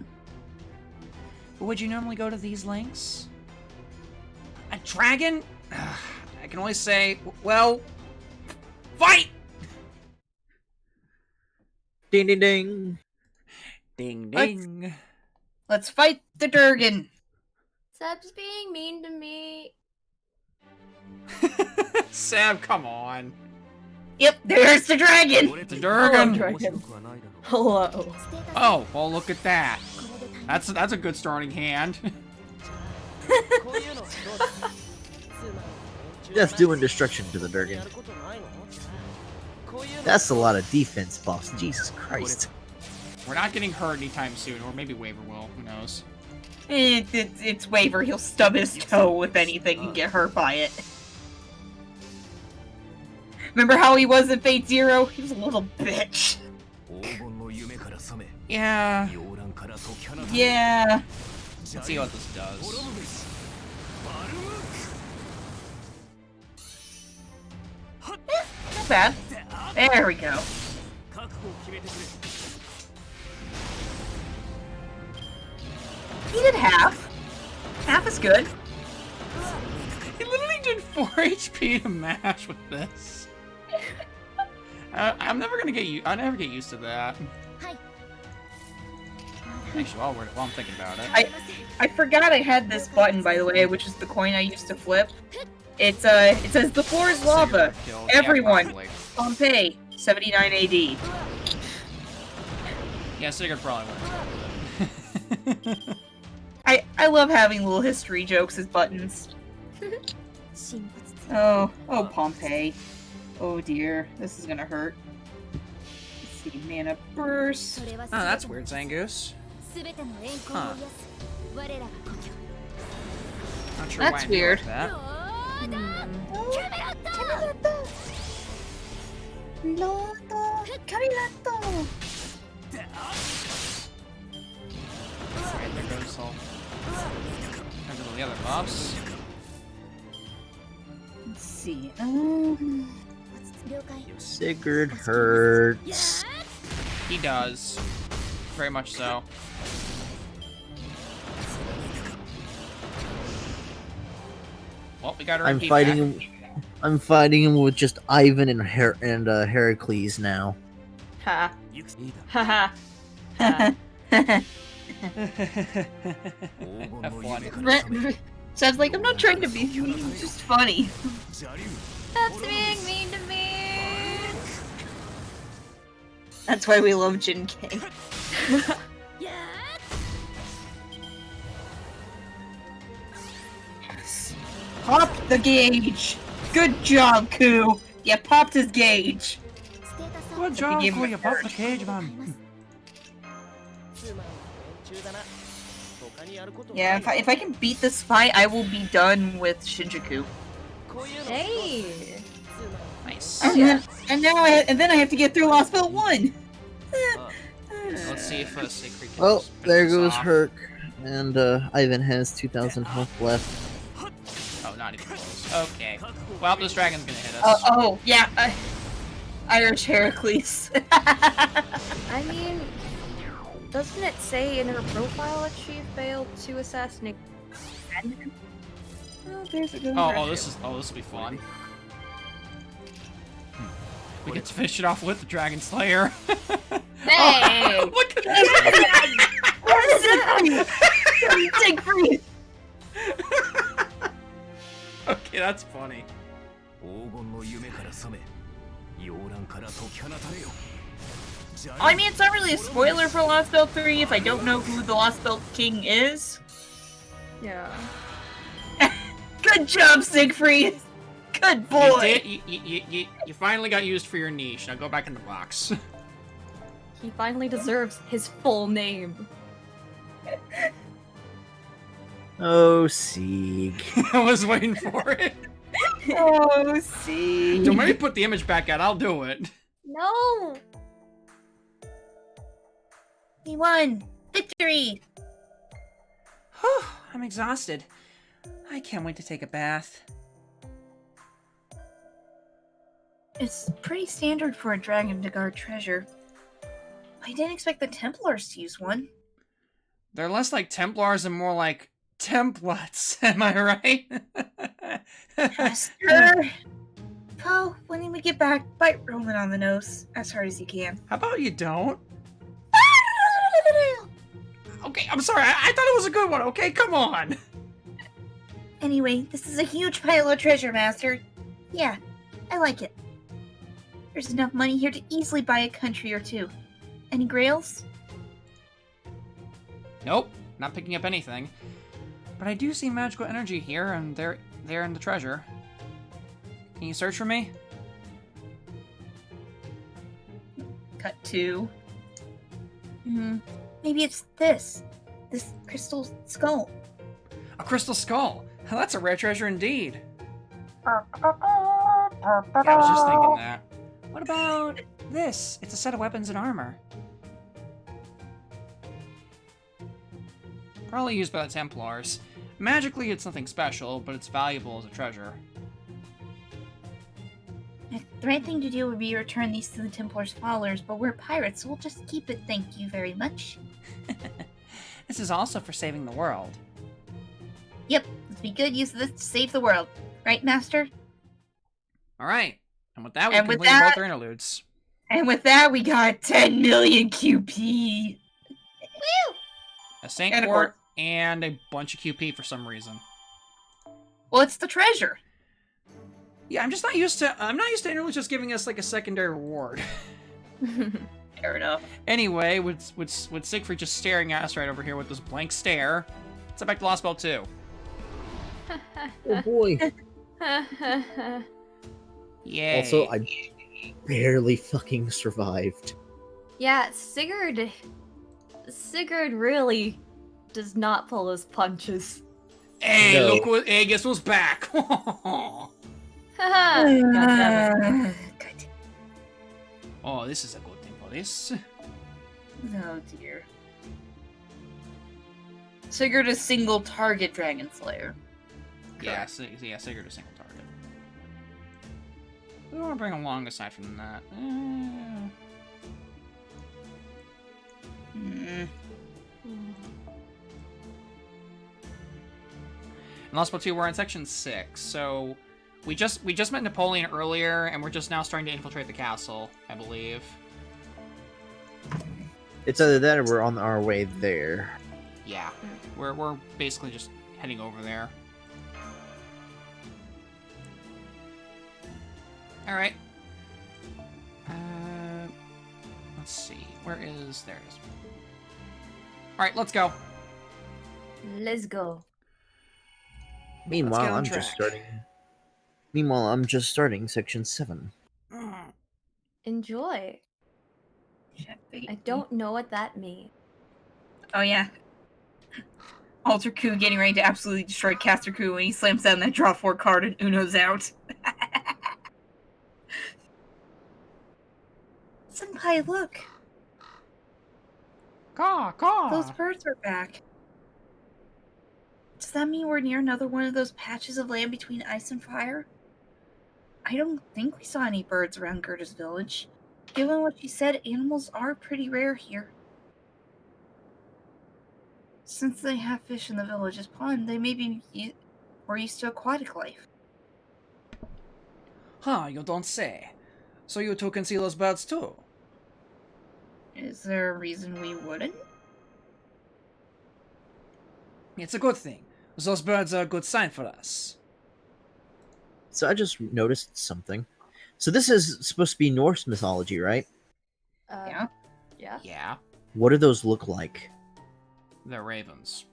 But would you normally go to these lengths? A dragon? I can only say, well, fight! Ding ding ding. Ding Let's- ding. Let's fight the Durgan. Seb's being mean to me. Sam, come on. Yep, there's the dragon. The Durgan. Dragon. Hello. Oh, well, look at that. That's a good starting hand. Death, doom, and destruction to the Durgan. That's a lot of defense buffs. Jesus Christ. We're not getting hurt anytime soon, or maybe Waver will. Who knows? It's Waver. He'll stub his toe, if anything, and get hurt by it. Remember how he was in Fate Zero? He was a little bitch. Yeah. Yeah. Let's see what this does. Not bad. There we go. He did half. Half is good. He literally did 4 HP to mash with this. I'm never gonna get I never get used to that. Actually, while I'm thinking about it, I forgot I had this button, by the way, which is the coin I used to flip. It says the floor is lava. Killed. Everyone. Yeah, probably. Pompeii, 79 AD. Yeah, Sigurd probably wins. I love having little history jokes as buttons. Oh Pompeii. Oh dear, this is gonna hurt. Let's see, mana burst. Oh, that's weird, Zangoose. Huh. Not sure That's why I weird. Like that. Alright, there goes all. There go the other buffs. Let's see. Sigurd hurts. He does. Very much so. Well, we got our I'm MP fighting back. I'm fighting him with just Ivan and Heracles now. Ha. Ha ha. Ha. Have funny. Sounds like I'm not trying to be mean, it's just funny. That's being mean to me. That's why we love Jin K. Pop the gauge! Good job, Ku! You popped his gauge! Good job, give him Ku, a you popped the bird. cage, man. Yeah, if I can beat this fight, I will be done with Shinjuku. Hey. Nice. And then I have to get through Lost Belt 1! Let's see if Siegfried can Well, just finish there this goes off. Herc, and Ivan has 2,000 health left. Oh, not even close. Okay. Well, this dragon's gonna hit us. Yeah, Irish Heracles. I mean, doesn't it say in her profile that she failed to assassinate? There's a good This will be fun. We get to finish it off with the Dragon Slayer. Hey! Look at that! Siegfried! Okay, that's funny. I mean, it's not really a spoiler for Lost Belt 3 if I don't know who the Lost Belt King is. Yeah. Good job, Siegfried! Good boy! You finally got used for your niche. Now go back in the box. He finally deserves his full name. Oh, Sieg. I was waiting for it. Oh, see. Don't make me put the image back out. I'll do it. No! He won! Victory! Whew, I'm exhausted. I can't wait to take a bath. It's pretty standard for a dragon to guard treasure. I didn't expect the Templars to use one. They're less like Templars and more like templates. Am I right? Master! Poe, when we get back, bite Roman on the nose as hard as you can. How about you don't? Okay, I'm sorry. I thought it was a good one. Okay, come on. Anyway, this is a huge pile of treasure, Master. Yeah, I like it. There's enough money here to easily buy a country or two. Any grails? Nope, not picking up anything. But I do see magical energy here, and they're in the treasure. Can you search for me? Cut to. Maybe it's this. This crystal skull. A crystal skull. That's a rare treasure indeed. Yeah, I was just thinking that. What about this? It's a set of weapons and armor. Probably used by the Templars. Magically, it's nothing special, but it's valuable as a treasure. The right thing to do would be return these to the Templar's followers, but we're pirates, so we'll just keep it, thank you very much. This is also for saving the world. Yep, let's be good use of this to save the world. Right, Master? Alright, and with that, we And with completed that- both our interludes. And with that, we got 10 million QP. Woo! A Saint And a Court court. and a bunch of QP for some reason. Well, it's the treasure. Yeah, I'm not used to interludes just giving us like a secondary reward. Fair enough. Anyway, with Siegfried just staring at us right over here with this blank stare, let's head back to Lost Belt 2. Oh boy. Yay. Also, I barely fucking survived. Yeah, Sigurd really does not pull his punches. Hey, No. look what Aegis was back. Haha. God damn it. Good. Oh, this is a good thing for this. Oh dear. Sigurd is single target Dragon Slayer. Yeah, Sigurd is single target. We don't want to bring along aside from that. In Lost Belt 2, we're in section 6, so We just met Napoleon earlier, and we're just now starting to infiltrate the castle, I believe. It's either that or we're on our way there. Yeah, we're basically just heading over there. All right. Let's see. Where is... There it is. All right, let's go. Let's go. Meanwhile, on I'm track. just starting. Meanwhile, I'm just starting section 7. Enjoy. Shit, baby. I don't know what that means. Oh yeah. Alter Coup getting ready to absolutely destroy Caster Coup when he slams down that draw 4 card and Uno's out. Senpai, look! Caw. Those birds are back. Does that mean we're near another one of those patches of land between ice and fire? I don't think we saw any birds around Gerda's village. Given what you said, animals are pretty rare here. Since they have fish in the village's pond, they may be more used to aquatic life. Huh, you don't say. So you two can see those birds too? Is there a reason we wouldn't? It's a good thing. Those birds are a good sign for us. So I just noticed something. So this is supposed to be Norse mythology, right? Yeah. Yeah. Yeah, What do those look like? they're ravens.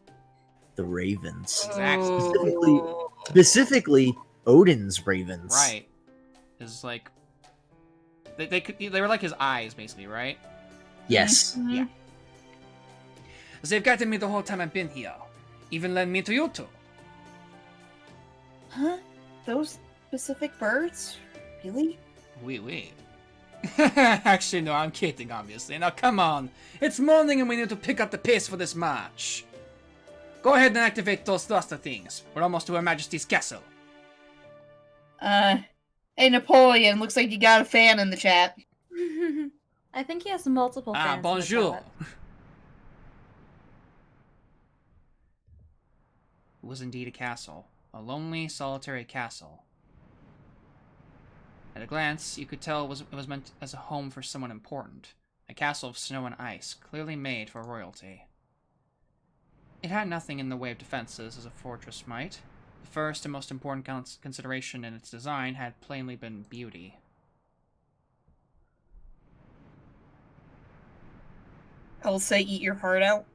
The ravens. Exactly. Specifically, Odin's ravens. Right. Is like... They were like his eyes, basically, right? Yes. Mhm. Yeah. They've guided me the whole time I've been here. Even led me to you two. Huh? Those specific birds? Really? Wait. Actually, no, I'm kidding, obviously. Now, come on. It's morning and we need to pick up the pace for this march. Go ahead and activate those thruster things. We're almost to Her Majesty's castle. Hey Napoleon, looks like you got a fan in the chat. I think he has multiple fans. in the Bonjour. chat. It was indeed a castle. A lonely, solitary castle. At a glance, you could tell it was meant as a home for someone important. A castle of snow and ice, clearly made for royalty. It had nothing in the way of defenses as a fortress might. The first and most important consideration in its design had plainly been beauty. I'll say eat your heart out.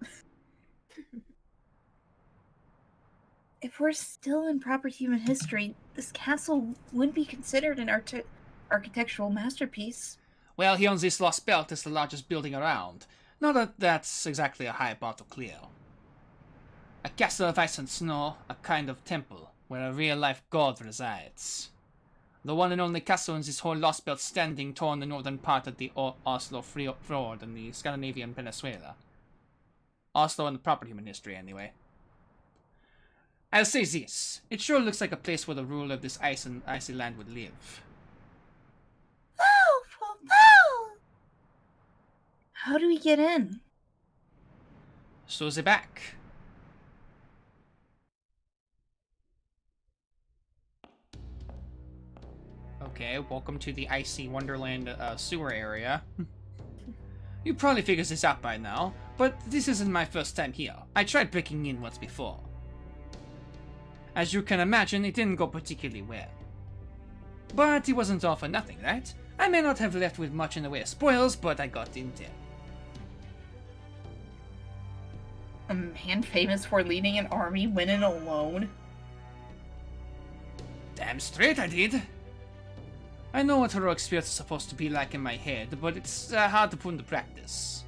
If we're still in proper human history, this castle wouldn't be considered an architectural masterpiece. Well, here on this lost belt is the largest building around. Not that that's exactly a high bar to clear. A castle of ice and snow, a kind of temple, where a real-life god resides. The one and only castle in this whole lost belt standing toward the northern part of the Oslo Fjord in the Scandinavian peninsula. Oslo in the proper human history, anyway. I'll say this. It sure looks like a place where the ruler of this icy land would live. How do we get in? So they back. Okay, welcome to the icy wonderland sewer area. You probably figured this out by now, but this isn't my first time here. I tried breaking in once before. As you can imagine, it didn't go particularly well. But it wasn't all for nothing, right? I may not have left with much in the way of spoils, but I got in there. A man famous for leading an army went in alone? Damn straight I did. I know what heroic spirits are supposed to be like in my head, but it's hard to put into practice.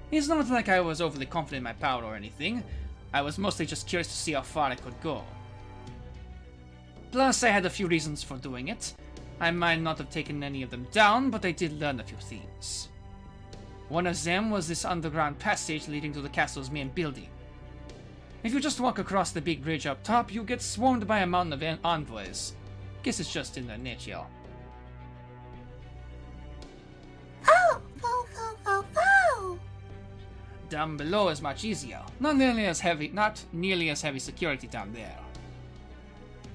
It's not like I was overly confident in my power or anything. I was mostly just curious to see how far I could go. Plus, I had a few reasons for doing it. I might not have taken any of them down, but I did learn a few things. One of them was this underground passage leading to the castle's main building. If you just walk across the big bridge up top, you get swarmed by a mountain of envoys. Guess it's just in their nature. Down below is much easier. Not nearly as heavy security down there.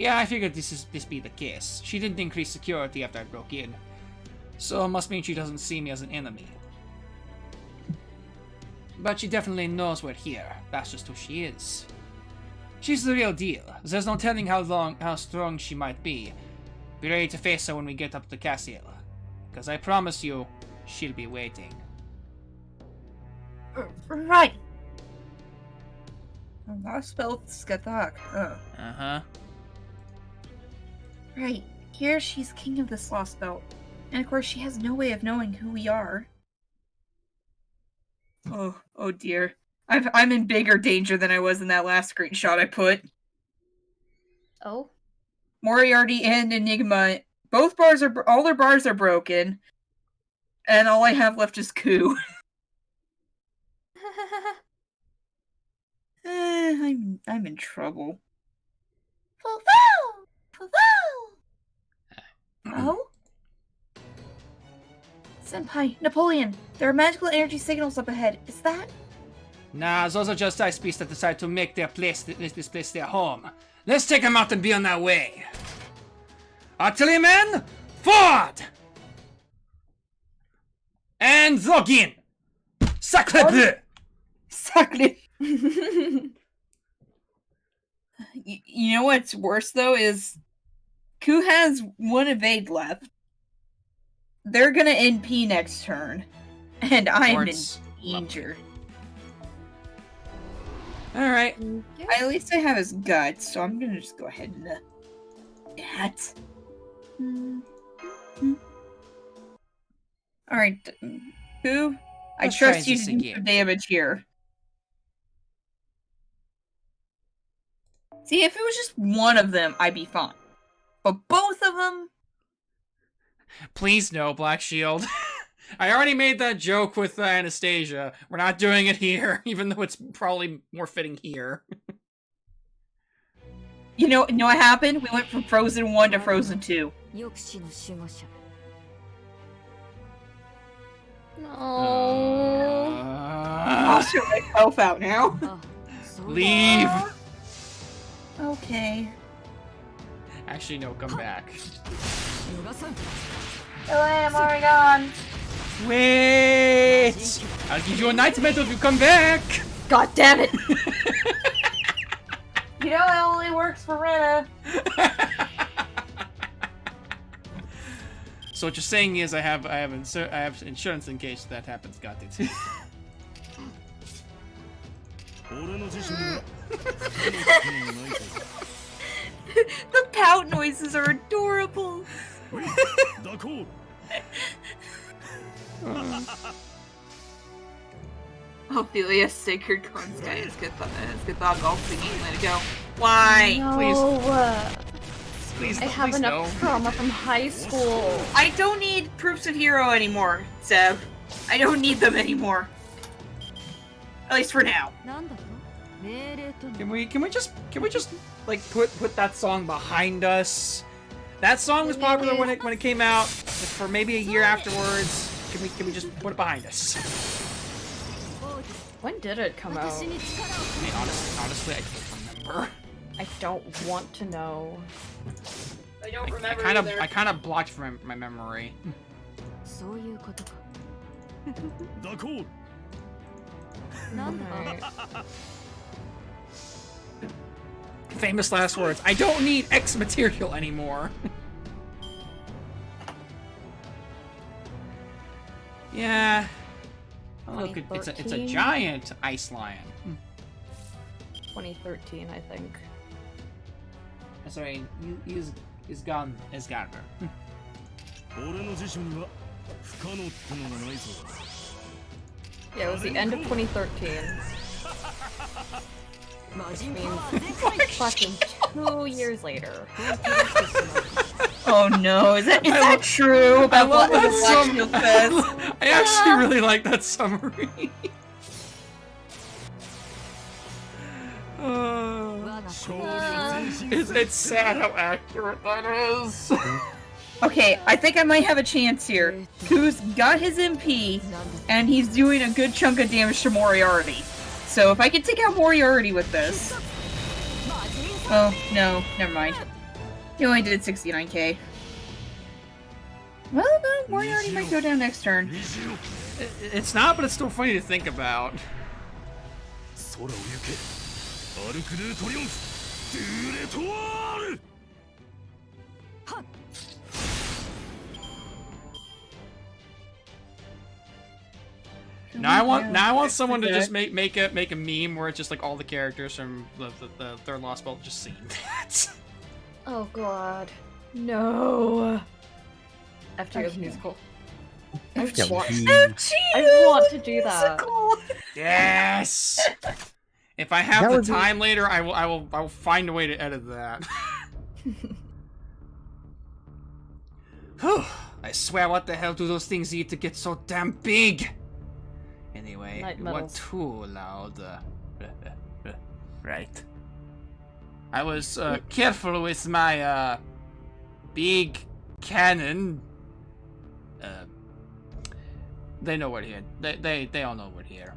Yeah, I figured this be the case. She didn't increase security after I broke in. So it must mean she doesn't see me as an enemy. But she definitely knows we're here. That's just who she is. She's the real deal. There's no telling how strong she might be. Be ready to face her when we get up to Cassiel. Because I promise you, she'll be waiting. Right. Last spell Skathak. Oh. Uh-huh. Right. Here she's king of this lost belt. And of course she has no way of knowing who we are. Oh dear. I'm in bigger danger than I was in that last screenshot I put. Oh? Moriarty and Enigma, all their bars are broken. And all I have left is Ku. I'm in trouble. Oh? Senpai, Napoleon, there are magical energy signals up ahead. Is that? Nah, those are just ice beasts that decide to make this place their home. Let's take them out and be on our way. Artillerymen, forward! And log in! Sacre bleu! Sacre. You know what's worse though is Ku has one evade left. They're gonna NP next turn. And I'm in danger. Alright. At least I have his guts, so I'm gonna just go ahead and that. Alright, Ku, I Let's try trust you this to do again. some damage here. See, if it was just one of them, I'd be fine. But both of them? Please no, Black Shield. I already made that joke with Anastasia. We're not doing it here, even though it's probably more fitting here. You know what happened? We went from Frozen 1 to Frozen 2. No. I'll show myself out now. Leave! Okay. Actually, no, come back. Oh, I'm already gone. Wait! I'll give you a nightmare if you come back! God damn it! You know it only works for Rena. So what you're saying is I have insurance in case that happens. Got it. The pout noises are adorable. Ophelia, sacred corn sky is good thought golf singing. Let it go. Why? No. Please, I have please enough no. trauma from high school. I don't need proofs of hero anymore, Seb. I don't need them anymore. At least for now. Can we just like put that song behind us? That song was popular when it came out. For maybe a year afterwards. Can we just put it behind us? When did it come out? I mean, honestly, I don't remember. I don't want to know. I don't remember I kind of blocked from my memory. Alright. Famous last words. I don't need X material anymore. Yeah. Oh, look, it's a 2013? giant ice lion. 2013, I think. Sorry, he's gone as Garber. Yeah, it was the end of 2013. Which means fucking 2 years later. Oh no, is that true about what the Black Shield says? I actually really like that summary. It's sad how accurate that is. Okay, I think I might have a chance here. Ku's got his MP, and he's doing a good chunk of damage to Moriarty. So if I can take out Moriarty with this... Oh, no, never mind. You only did 69k. Well, no, Moriarty might go down next turn. It's not, but it's still funny to think about. 空を行けアルク・ドゥ・トリオンフドゥ・レトワール Now I want someone to just make a meme where it's just like all the characters from the Third Lost Belt just saying that. Oh god. No. FGO's Okay. musical. FGO. I want to do that. Yes. If I have That the would be- time later, I will find a way to edit that. Whew. I swear, what the hell do those things eat to get so damn big? Anyway, Night you weren't metals. too loud. Right. I was careful with my big cannon. They know we're here. They all know we're here.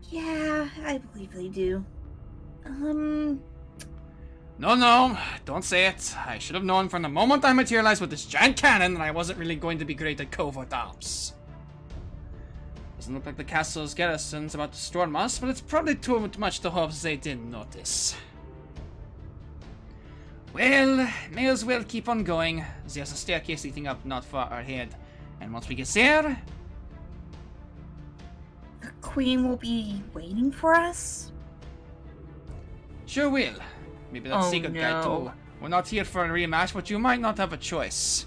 Yeah, I believe they do. No, don't say it. I should have known from the moment I materialized with this giant cannon that I wasn't really going to be great at covert ops. Doesn't look like the castle's garrison's about to storm us, but it's probably too much to hope they didn't notice. Well, may as well keep on going. There's a staircase leading up not far ahead, and once we get there, The Queen will be waiting for us? sure will. Maybe that's Oh, secret guy too. no. We're not here for a rematch, but you might not have a choice.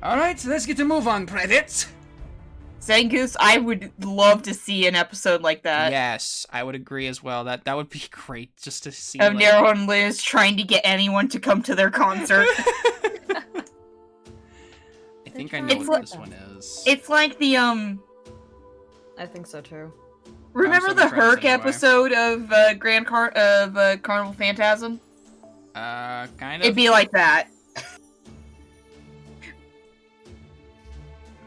Alright, let's get a move on, Private! Zangoose, I would love to see an episode like that. Yes, I would agree as well. That would be great just to see. Of like- Nero and Liz trying to get anyone to come to their concert. I think I know It's what like- this one is. It's like the, I think so too. remember so the impressed Herc anyway. episode of Carnival Phantasm? Kind of. It'd be like that.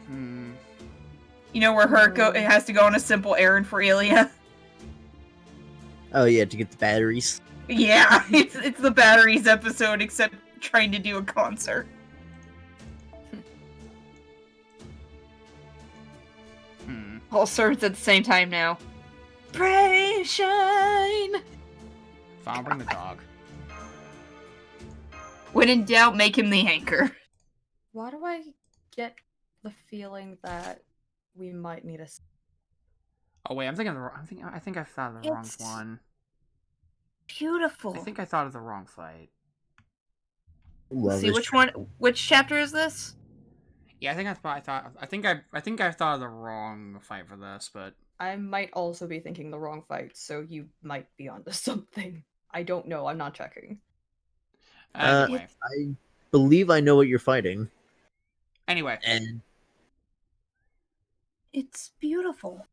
Hmm. You know, where Herc has to go on a simple errand for Ilya? Oh yeah, to get the batteries. Yeah, it's the Batteries episode, except trying to do a concert. Hmm. All serves at the same time now. Pray shine! Fine, bring the dog. When in doubt, make him the anchor. Why do I get the feeling that we might need a Oh wait, I'm thinking. I think I thought of the wrong It's- one. Beautiful. I think I thought of the wrong fight. Love See this which shit. one? Which chapter is this? Yeah, I think I thought of the wrong fight for this, but I might also be thinking the wrong fight, so you might be onto something. I don't know, I'm not checking. anyway. I believe I know what you're fighting, Anyway, and It's beautiful.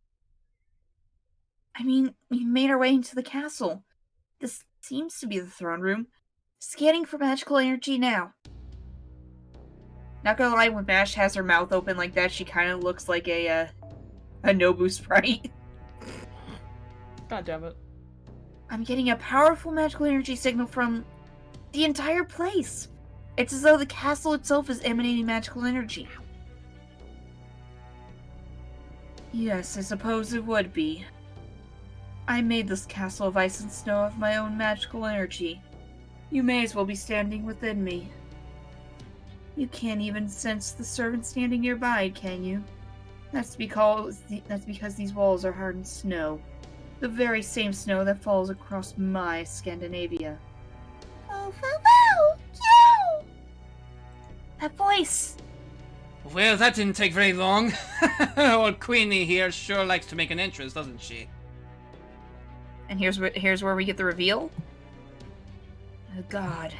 I mean, we made our way into the castle. This seems to be the throne room. Scanning for magical energy now. Not gonna lie, when Bash has her mouth open like that, she kind of looks like a Nobu sprite. God damn it. I'm getting a powerful magical energy signal from the entire place. It's as though the castle itself is emanating magical energy. Yes, I suppose it would be. I made this castle of ice and snow of my own magical energy. You may as well be standing within me. You can't even sense the servant standing nearby, can you? That's because these walls are hardened snow. The very same snow that falls across my Scandinavia. Oh, that voice! well, that didn't take very long. Old Queenie here sure likes to make an entrance, doesn't she? And here's where we get the reveal. A god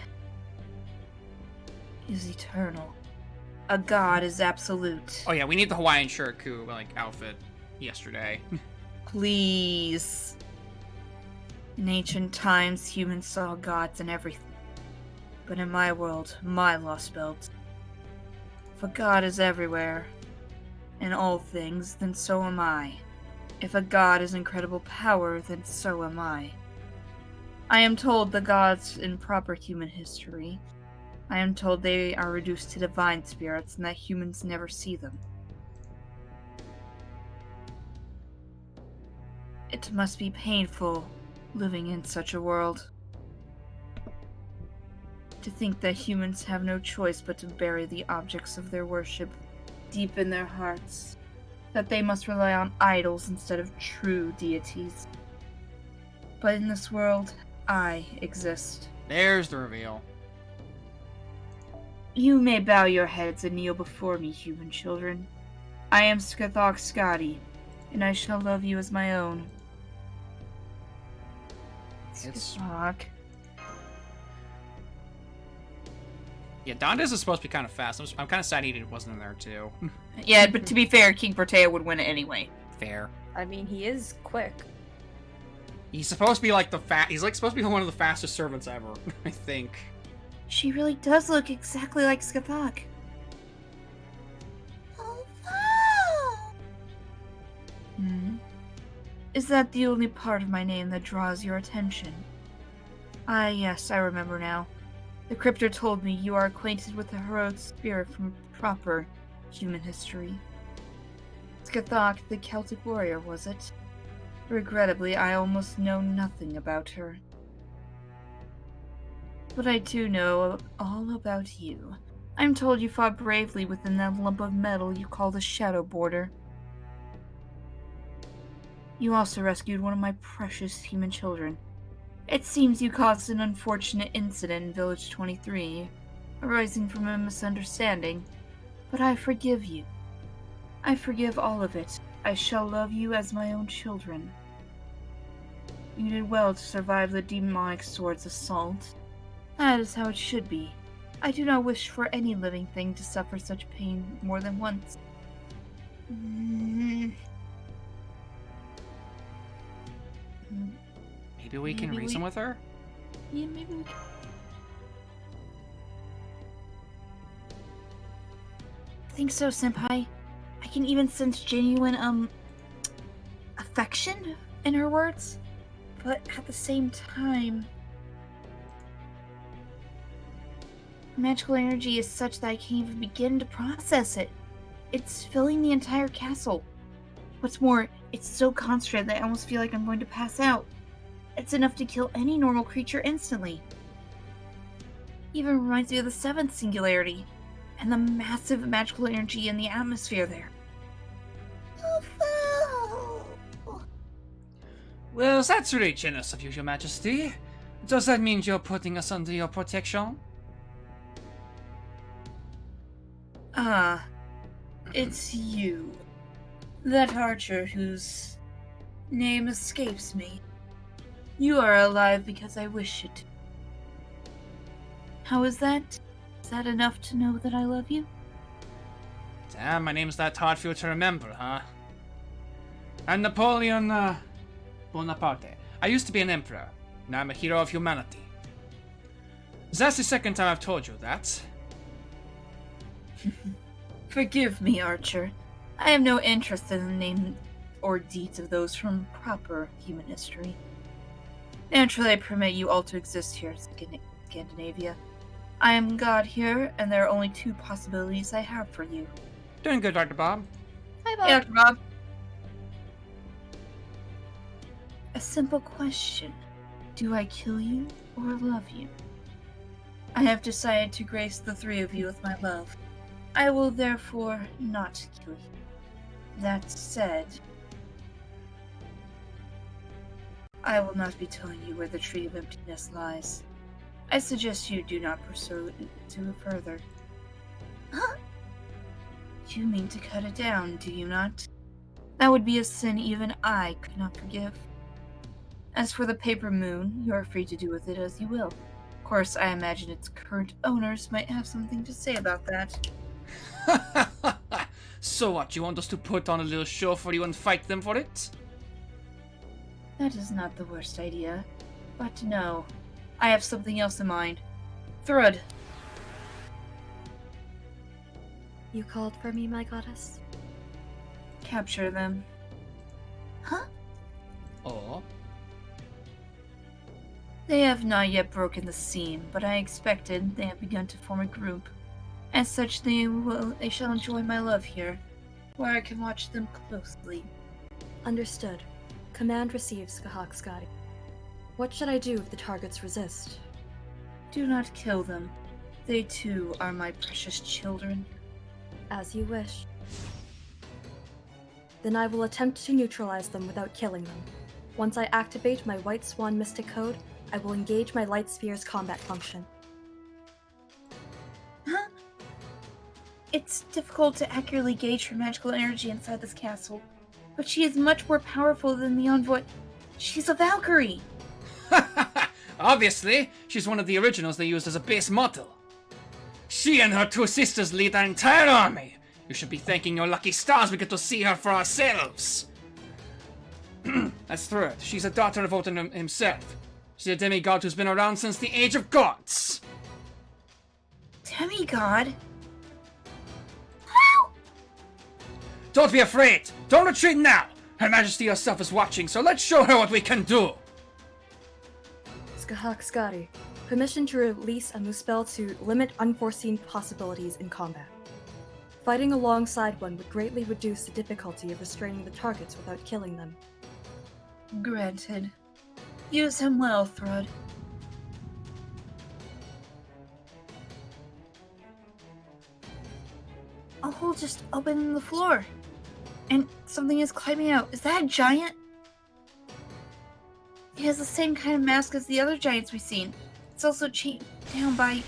is eternal. A god is absolute. Oh yeah, we need the Hawaiian shirt outfit yesterday. Please. In ancient times, humans saw gods in everything. But in my world, my lost belt, if a god is everywhere, in all things, then so am I. If a god is incredible power, then so am I. I am told the gods in proper human history. I am told they are reduced to divine spirits and that humans never see them. It must be painful living in such a world. To think that humans have no choice but to bury the objects of their worship deep in their hearts. That they must rely on idols instead of true deities. But in this world, I exist. There's the reveal. You may bow your heads and kneel before me, human children. I am Skathok Skadi, and I shall love you as my own. It's- Skathok. Yeah, Dantes is supposed to be kind of fast. I'm kind of sad he wasn't in there, too. Yeah, but to be fair, King Protea would win it anyway. Fair. I mean, he is quick. He's supposed to be like he's like supposed to be one of the fastest servants ever, I think. She really does look exactly like Skathok. Hmm. Is that the only part of my name that draws your attention? Ah, yes, I remember now. The crypter told me you are acquainted with the heroic spirit from proper human history. Skathok, the Celtic warrior, was it? Regrettably, I almost know nothing about her. But I do know all about you. I'm told you fought bravely within that lump of metal you call the Shadow Border. You also rescued one of my precious human children. It seems you caused an unfortunate incident in Village 23, arising from a misunderstanding, but I forgive you. I forgive all of it. I shall love you as my own children. You did well to survive the demonic sword's assault. That is how it should be. I do not wish for any living thing to suffer such pain more than once. Maybe we can Maybe reason we- with her? Yeah, maybe we can. I think so, Senpai. I can even sense genuine, affection in her words. But at the same time, her magical energy is such that I can't even begin to process it. It's filling the entire castle. What's more, it's so concentrated that I almost feel like I'm going to pass out. It's enough to kill any normal creature instantly. Even reminds me of the seventh singularity, and the massive magical energy in the atmosphere there. Well, that's really generous of you, Your Majesty. Does that mean you're putting us under your protection? Ah, it's you. That archer whose name escapes me. You are alive because I wish it. How is that? Is that enough to know that I love you? Damn, my name's that hard for you to remember, huh? I'm Napoleon, Bonaparte. I used to be an emperor. Now I'm a hero of humanity. That's the second time I've told you that. Forgive me, Archer. I have no interest in the name or deeds of those from proper human history. Naturally, I permit you all to exist here in Scandinavia. I am God here, and there are only two possibilities I have for you. Doing good, Dr. Bob. Hi, Bob. Hey, Dr. Bob. A simple question. Do I kill you or love you? I have decided to grace the three of you with my love. I will therefore not kill you. That said, I will not be telling you where the Tree of Emptiness lies. I suggest you do not pursue it to further. Huh? You mean to cut it down, do you not? That would be a sin even I could not forgive. As for the paper moon, you are free to do with it as you will. Of course, I imagine its current owners might have something to say about that. So what, you want us to put on a little show for you and fight them for it? That is not the worst idea. But no, I have something else in mind. Thrud. You called for me, my goddess? Capture them. Huh? Or They have not yet broken the seam, but I expected they have begun to form a group. As such, they shall enjoy my love here, where I can watch them closely. Understood. Command received, Skahak. What should I do if the targets resist? Do not kill them. They too are my precious children. As you wish. Then I will attempt to neutralize them without killing them. Once I activate my White Swan Mystic Code, I will engage my Light Sphere's combat function. Huh? It's difficult to accurately gauge her magical energy inside this castle, but she is much more powerful than the envoy. She's a Valkyrie! Obviously, she's one of the originals they used as a base model. She and her two sisters lead our entire army. You should be thanking your lucky stars we get to see her for ourselves. That's third. She's a daughter of Odin himself. She's a demigod who's been around since the Age of Gods. Demigod? Don't be afraid. Don't retreat now. Her Majesty herself is watching, so let's show her what we can do. Skahak, permission to release a Muspel to limit unforeseen possibilities in combat. Fighting alongside one would greatly reduce the difficulty of restraining the targets without killing them. Granted. Use him well, Thrud. A hole just opened in the floor. And something is climbing out. Is that a giant? It has the same kind of mask as the other giants we've seen. It's also chained down by...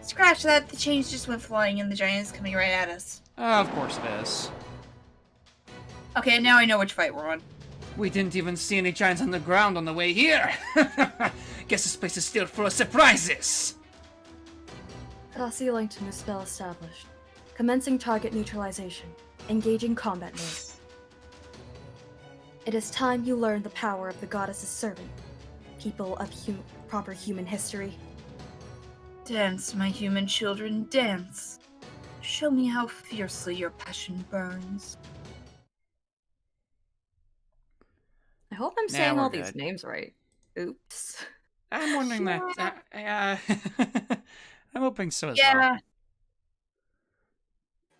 Scratch that, the chains just went flying and the giant is coming right at us. Of course it is. Okay, now I know which fight we're on. We didn't even see any giants on the ground on the way here. Guess this place is still full of surprises. Crossy link to Muspel established. Commencing target neutralization. Engaging combat mode. It is time you learn the power of the goddess's servant. People of proper human history. Dance, my human children, dance. Show me how fiercely your passion burns. I hope I'm Nah, saying we're all good. these names right. Oops. I'm wondering that. I'm hoping so as Yeah. well.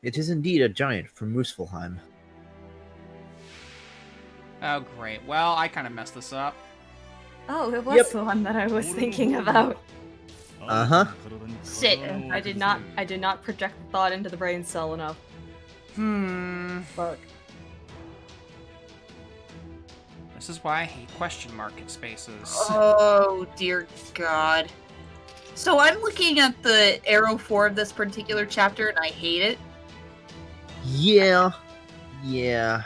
It is indeed a giant from Muspelheim. Oh, great. Well, I kind of messed this up. Oh, it was Yep. the one that I was thinking about. Uh-huh. Sit. I did not project the thought into the brain cell enough. Fuck. This is why I hate question mark in spaces. Oh, dear God. So I'm looking at the arrow 4 of this particular chapter and I hate it. Yeah. Yeah.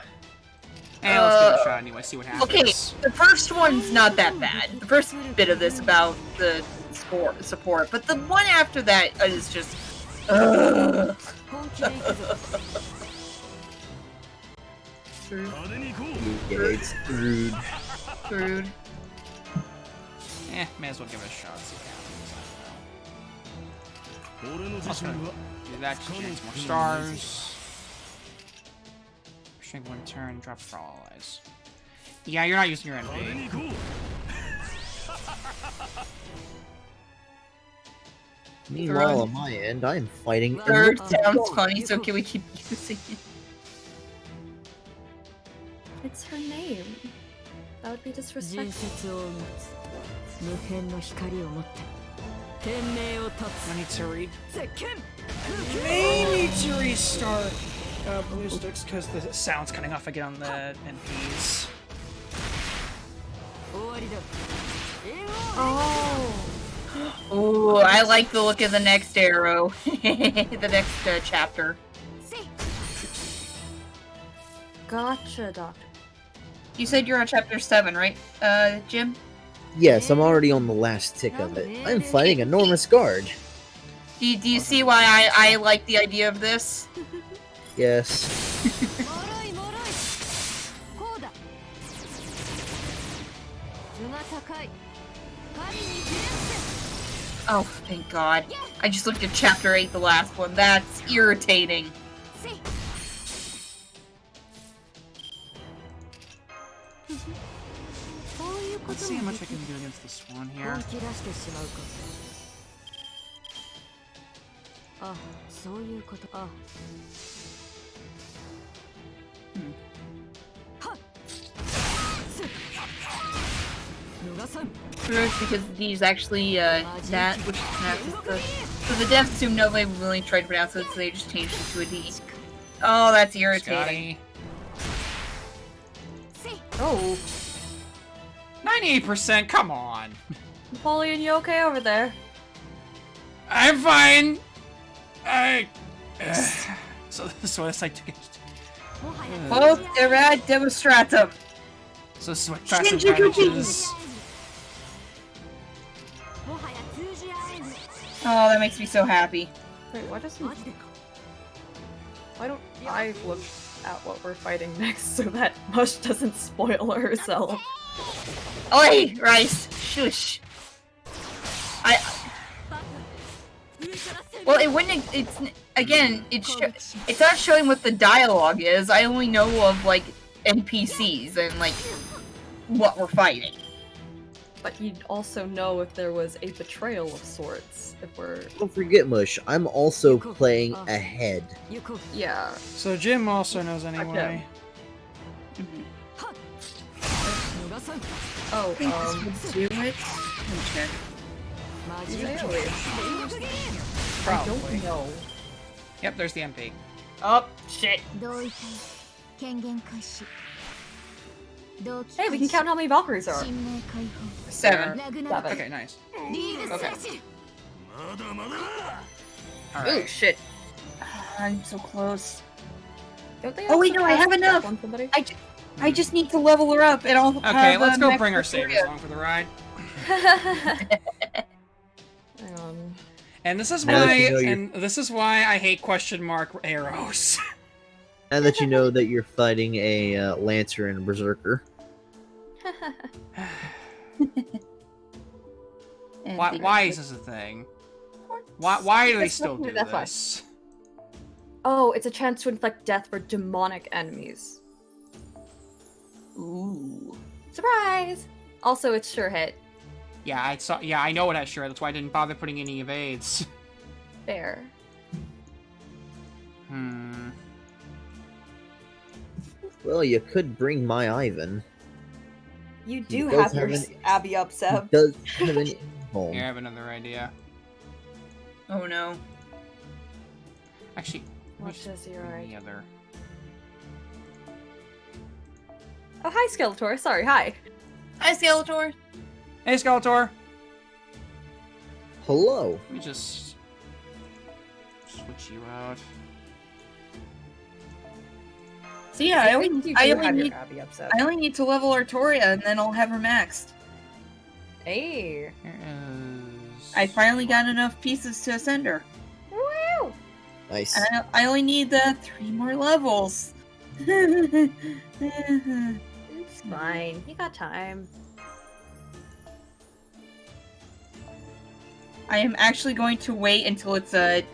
And let's give it a shot anyway, see what happens. Okay, the first one's not that bad. The first bit of this about the support, but the one after that is just... Ugh. Yeah, it's rude. Rude. May as well give it a shot, see what happens. Also gonna do that to generate more stars. Shrink one turn, drop for all allies. Yeah, you're not using your NP. Meanwhile, on my end, I am fighting. a Third Muspel. sounds funny, so can we keep using it? It's her name. That would be disrespectful. 人説を持つ無辺の光を持って天命を立 I need to read. つ絶剣 May need to restart ballistics because the sound's cutting off again on the NPs. 終わりだ Ooh, I like the look of the next arrow. The next chapter. Gotcha, Doctor. You said you're on chapter 7, right, Jim? Yes, I'm already on the last tick of it. I'm fighting enormous guard. Do you see why I like the idea of this? Yes. 脆い脆いこうだ図が高い狩りに切れ伏せ Oh, thank God. I just looked at chapter 8, the last one. That's irritating. せい Let's see how much I can do against the swan here. 本気出してしまうか。あ、そういうこと。あ。逃さん。 First, because these actually, that, which pronounces the... So the devs assume nobody really tried to pronounce it, so they just changed it to a D. Oh, that's irritating. Scotty. Oh, 98%, come on. Napoleon, you okay over there? I'm fine. So this I took it. Both erat demonstratum. So this is what passive Shinjuku damage is. Oh, that makes me so happy. Wait, why don't I look at what we're fighting next so that Mush doesn't spoil herself? Oi, Rice! Shush! Well, it wouldn't. It's again. It's not showing what the dialogue is. I only know of like NPCs and like what we're fighting. But you'd also know if there was a betrayal of sorts. If we're Don't forget, Mush, I'm also playing ahead. yeah. So Jim also knows anyway. Oh, I think this would do it. Let me check. I don't know. Yep, there's the MP. Oh shit! Hey, we can count how many Valkyries there are. 7. Okay, nice. Okay. まだまだ Oh Alright. shit! I'm so close. Don't they Oh, wait, also no, I have cast enough. one somebody? I just need to level her up, and I'll Okay, have, let's go max bring our Victoria. sabers along for the ride. Hang on. And this is Now that why, you know and this is why I hate question mark arrows. Now that you know that you're fighting a Lancer and a Berserker. And why is this a thing? Why do they still do That's why. this? Oh, it's a chance to inflict death for demonic enemies. Ooh. Surprise! Also, it's sure hit. Yeah, I saw. Yeah, I know it has sure. That's why I didn't bother putting any evades. Fair. Well, you could bring my Ivan. You He do does have your have an- Abby up, He Seb. does have an home. Here, I have another idea. Oh no. Actually, let me What just does your bring idea? the other. Oh, hi, Skeletor. Sorry, hi. Hi, Skeletor. Hey, Skeletor. Hello. Let me just switch you out. So yeah, I only have need your Abby up, Seb. I only need to level Artoria, and then I'll have her maxed. Hey. Here is. I finally got enough pieces to ascend her. Woo! Nice. And I only need 3 more levels. It's fine. You got time. I am actually going to wait until it's a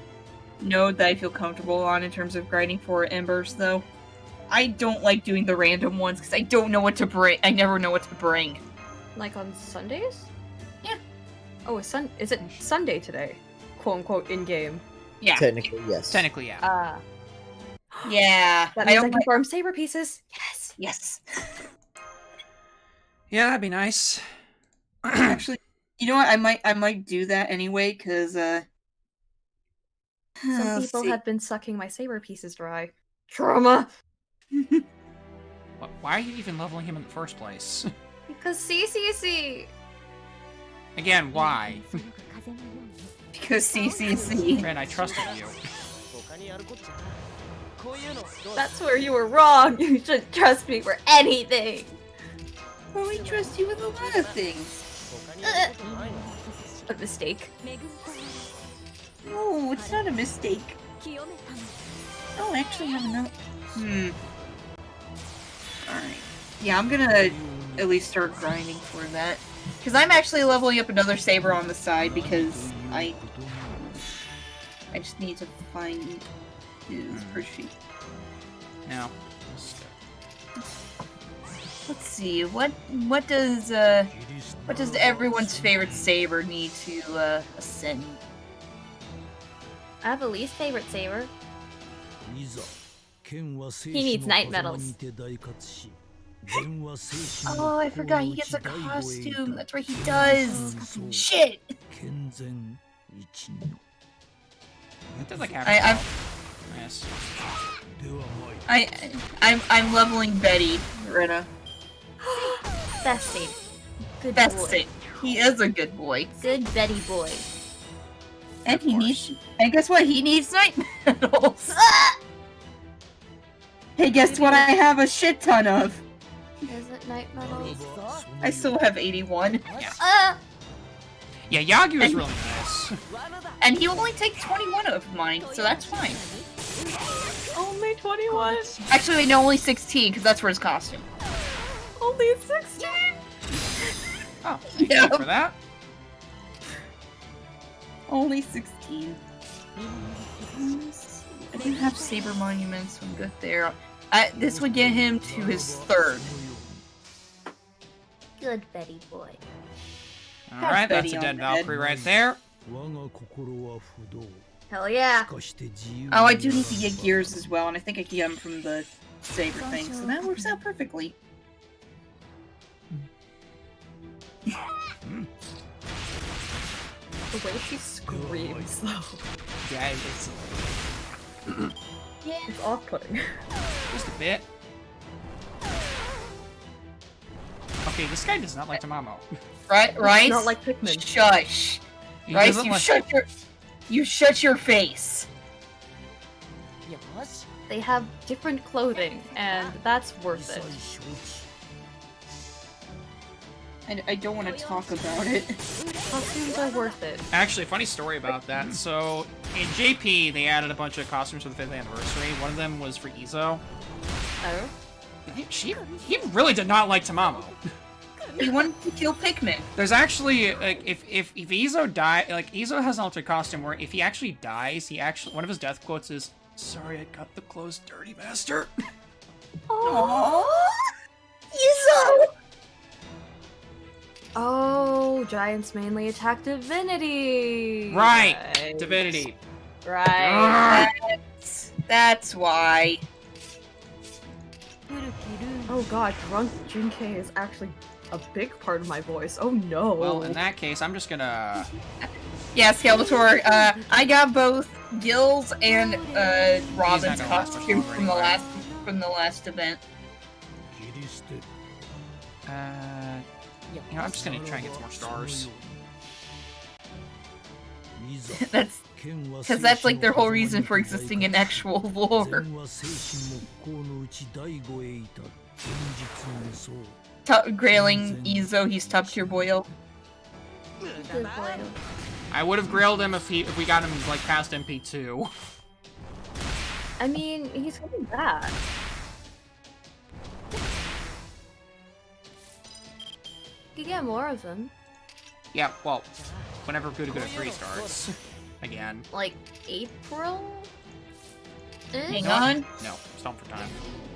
node that I feel comfortable on in terms of grinding for embers, though. I don't like doing the random ones because I don't know what to bring. I never know what to bring. Like on Sundays? Yeah. Oh, is it Sunday today? Quote unquote in game. Yeah. Technically, yes. Technically, yeah. Yeah. That I means I don't can farm saber pieces. Yes. Yes. Yeah, that'd be nice. Actually, you know what? I might do that anyway because Some let's people see. have been sucking my saber pieces dry. Trauma. Why are you even leveling him in the first place? Because CCC. Again, why? Because CCC. Man, I trusted you. 他にやるこっちゃなこういうのどう That's where you were wrong. You should trust me for anything. Well, we trust you with a lot of things. 他にやることないの A mistake. No, it's not a mistake. Oh, actually, I have enough. Alright. Yeah, I'm gonna at least start grinding for that. Because I'm actually leveling up another saber on the side because I just need to find his per sheet. No. Let's see. What does everyone's favorite saber need to ascend? I have a least favorite saber. He needs night metals. Oh, I forgot he gets a costume. That's right, he does. Shit. That does like half. Yes. I'm leveling Betty, Rena. Best saber. Good That's boy. it. He is a good boy. Good Betty boy. And he needs. And guess what? He needs night medals. Hey, guess what? I have a shit ton of. Is it night metals? I still have 81. Yeah, Yagu is really nice. And he only takes 21 of mine, so that's fine. Only 21? Actually, wait, no, only 16, because that's for his costume. Only 16? Oh, thank Yeah. you for that. Only 16. I do have Saber Monuments, so I'm good there. This would get him to his 3rd. Good Betty boy. Alright, that's Betty a on dead the Valkyrie head. right there. Hell yeah. Oh, I do need to get gears as well, and I think I get them from the Saber thing, so that works out perfectly. The way she screams, though. Yeah, it's It's off-putting. just a bit. Okay, this guy does not like Tamamo. Right? Right? Not like Pikmin. Shush. He Right? doesn't like- You shut your face. They have different clothing, and that's worth it. I don't want to talk about it. Costumes are worth it. Actually, funny story about that. So, in JP, they added a bunch of costumes for the 5th anniversary. One of them was for Izo. Oh? He really did not like Tamamo. He wanted to kill Pikmin. There's actually, like, if Izo like, Izo has an alternate costume where if he actually dies, one of his death quotes is, "Sorry, I got the clothes dirty, master." Aww. Izo! Oh, giants mainly attack divinity. Right, Divinity. Right. That's why. Oh god, drunk Jinkei is actually a big part of my voice. Oh no. Well, in that case, I'm just gonna... Yeah, Skeletor, I got both Gil's and Robin's not gonna last costume much from the longer last event. You know, I'm just gonna try and get some more stars. That's because that's like their whole reason for existing in actual lore. Grailing Izo, he's top tier boyo. Good boy. I would have grailed him if we got him, like, past MP2. I mean, he's coming back. You get more of them. Yeah, well, whenever Good 3 starts. Again. Like April? Hang on. No, stop for time.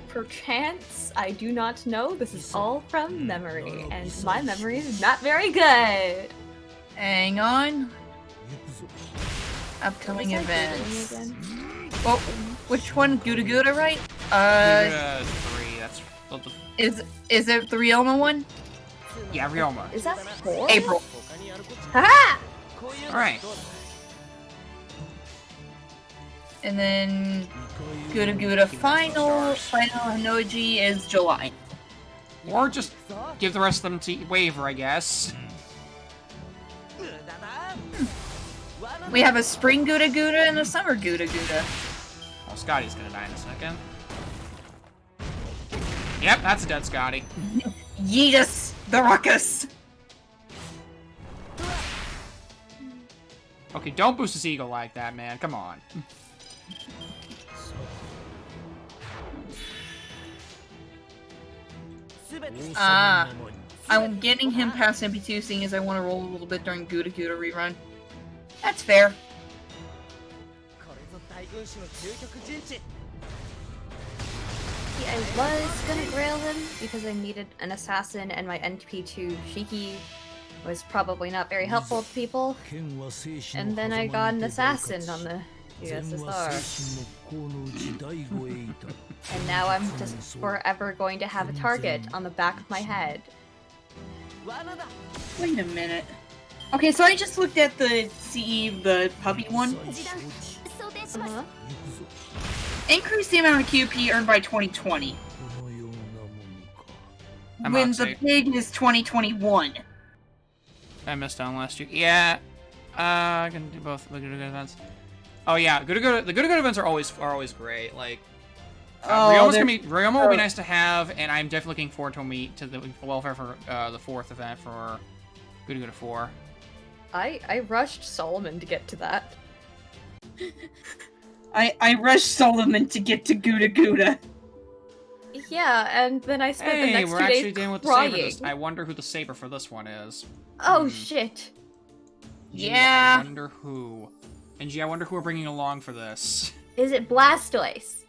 Perchance, I do not know. This is all from memory, and my memory is not very good. Hang on. Upcoming Was I events. doing again? Oh, which one? Guda, right? 3, that's... Is it the Ryoma one? Yeah, Ryoma. Is that 4? April. Haha! Alright. And then Guda final Hanoji is July. Or just give the rest of them to Waver, I guess. We have a spring Guda and a summer Guda. Well, Scotty's gonna die in a second. Yep, that's a dead Scotty. Yeetus the ruckus. Okay, don't boost his ego like that, man. Come on. I'm getting him past MP2 seeing as I want to roll a little bit during Guda rerun. That's fair. I was gonna grail him because I needed an assassin and my NP2 Shiki was probably not very helpful to people. And then I got an assassin on the USSR. And now I'm just forever going to have a target on the back of my head. Wait a minute. Okay, so I just looked at the CE, the puppy one. Uh-huh. Increase the amount of QP earned by 2020. When the pig is 2021. I missed out on last year. Yeah. I can do both the good events. Oh yeah, the good events are always great. Like Ryoma will be nice to have, and I'm definitely looking forward to the welfare for the 4th event for Good 4. I rushed Solomon to get to that. I rushed Solomon to get to Gouda Gouda. Yeah, and then I spent the next 2 we're days actually dealing with crying. the saber. I wonder who the saber for this one is. Oh shit. Yeah. I wonder who. And I wonder who we're bringing along for this. Is it Blastoise?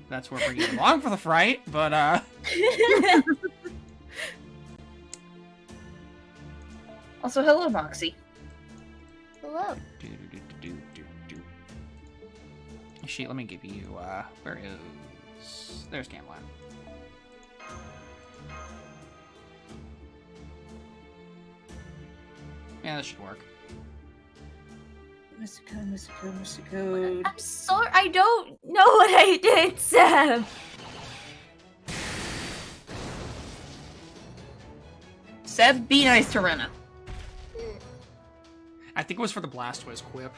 That's who we're bringing along for the fright, but Also, hello, Moxie. Hello. Let me give you, where is... There's Camelot. Yeah, this should work. Misako. I'm sorry, I don't know what I did, Sam. Seb, be nice to Rena. I think it was for the Blastoise quip.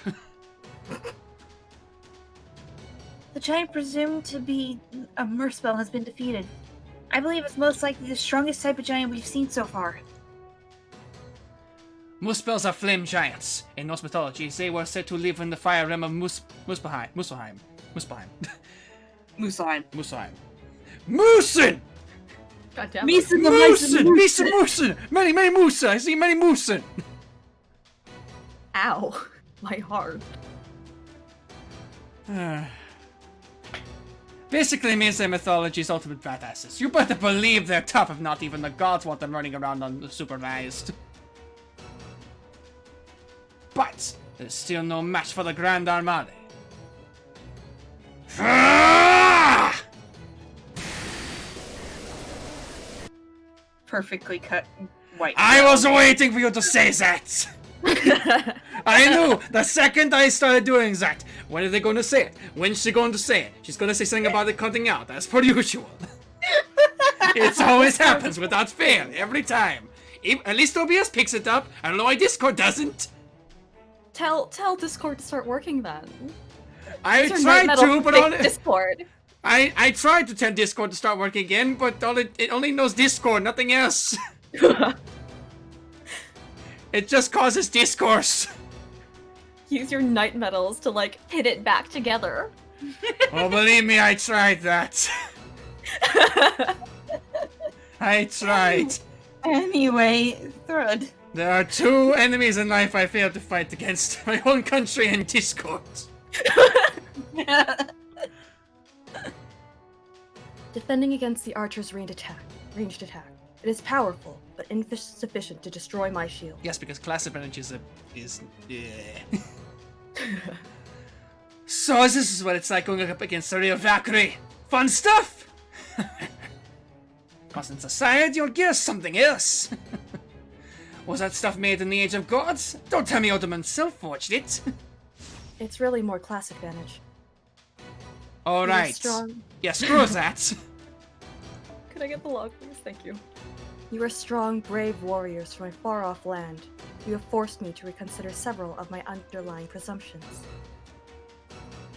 The giant presumed to be a Merspell has been defeated. I believe it's most likely the strongest type of giant we've seen so far. Muspels are flame giants. In Norse mythology, they were said to live in the fire realm of Muspelheim. Moosin! God damn it. Moosin! Many Moosin! I see many Moosin! Ow. My heart. Basically means their mythology's ultimate badasses. You better believe they're tough if not even the gods want them running around unsupervised. But there's still no match for the Grand Armada. Perfectly cut white. I was waiting for you to say that! I knew the second I started doing that. When are they going to say it? When's she going to say it? She's going to say something about it cutting out, as per usual. It always happens without fail, every time. At least OBS picks it up. I don't know why Discord doesn't. Tell Discord to start working then. I tried to, but only... Discord. I tried to tell Discord to start working again, but it only knows Discord, nothing else. It just causes discourse. Use your night metals to, like, pin it back together. Oh, believe me, I tried that. I tried. Anyway, Thrud. There are 2 enemies in life I failed to fight against. My own country and Discord. Defending against the archer's ranged attack. It is powerful, but insufficient to destroy my shield. Yes, because class advantage is So this is what it's like going up against a real Valkyrie. Fun stuff! Cause in society you'll get something else. Was that stuff made in the Age of Gods? Don't tell me Odin himself forged it. It's really more class advantage. Alright. Strong. Yeah, screw that. Could I get the log, please? Thank you. You are strong, brave warriors from a far-off land. You have forced me to reconsider several of my underlying presumptions.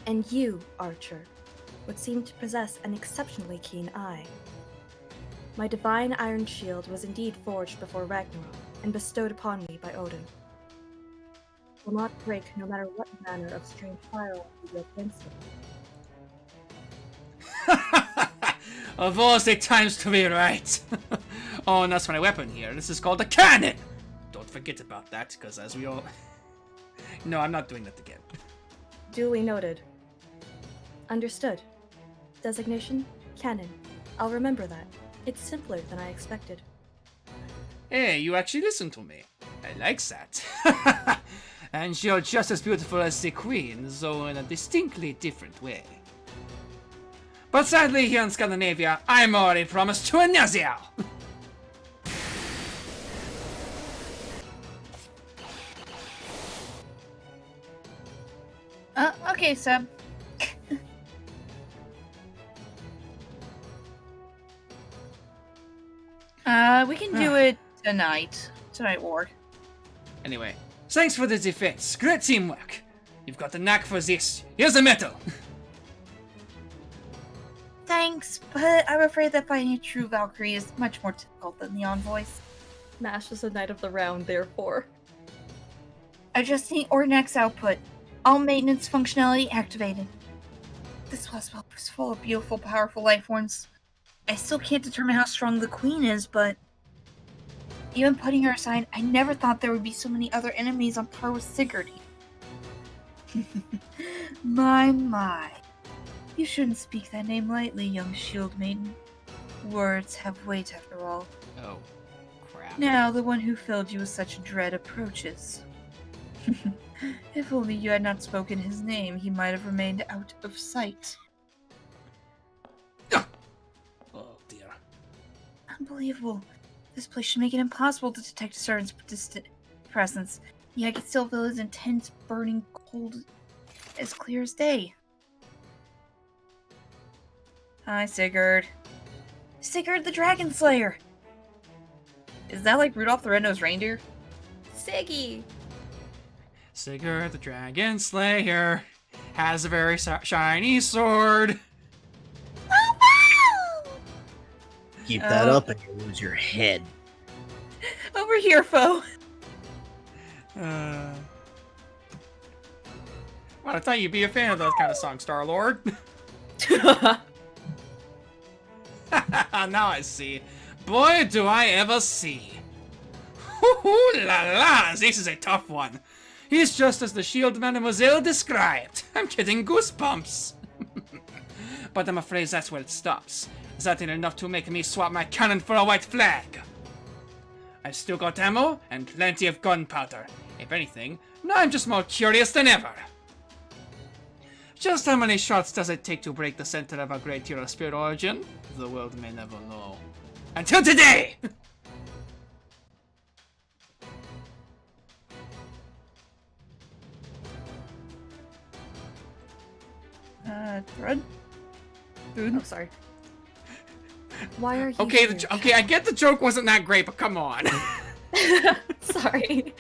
And you, Archer, would seem to possess an exceptionally keen eye. My divine iron shield was indeed forged before Ragnarok, and bestowed upon me by Odin. It will not break no matter what manner of strange fire you wield against it. Of all the times to be right. Oh, and that's my weapon here. This is called a cannon! Don't forget about that, because as we all... No, I'm not doing that again. Duly noted. Understood. Designation? Canon. I'll remember that. It's simpler than I expected. Hey, you actually listen to me. I like that. And you're just as beautiful as the queen, though in a distinctly different way. But sadly, here in Scandinavia, I'm already promised to a Naziel. Okay, Seb. We can do it tonight. Tonight, Ward. Anyway, thanks for the defense. Great teamwork. You've got the knack for this. Here's the medal. Thanks, but I'm afraid that finding a true Valkyrie is much more difficult than the envoys. Mash is a knight of the round, therefore. Adjusting Ordinax output. All maintenance functionality activated. This Westworld is full of beautiful, powerful life forms. I still can't determine how strong the Queen is, but even putting her aside, I never thought there would be so many other enemies on par with Sigurd. My. You shouldn't speak that name lightly, young shield maiden. Words have weight after all. Oh, crap. Now, the one who filled you with such dread approaches. If only you had not spoken his name, he might have remained out of sight. Oh, dear. Unbelievable. This place should make it impossible to detect a servant's distant presence. Yet I can still feel his intense, burning cold as clear as day. Hi, Sigurd. Sigurd the Dragon Slayer! Is that like Rudolph the Red-Nosed Reindeer? Siggy! Sigurd the Dragon Slayer has a very shiny sword. Keep that up and you lose your head. Over here, foe! Well, I thought you'd be a fan of those kind of songs, Star-Lord. Now I see. Boy, do I ever see. Hoo-hoo la la, this is a tough one. He's just as the shield mademoiselle described. I'm getting goosebumps. But I'm afraid that's where it stops. That ain't enough to make me swap my cannon for a white flag. I've still got ammo and plenty of gunpowder. If anything, now I'm just more curious than ever. Just how many shots does it take to break the center of a great hero's spirit origin? The world may never know. Until today! Thread? Food? Oh, sorry. Why are you Okay, here? okay, I get the joke wasn't that great, but come on. Sorry.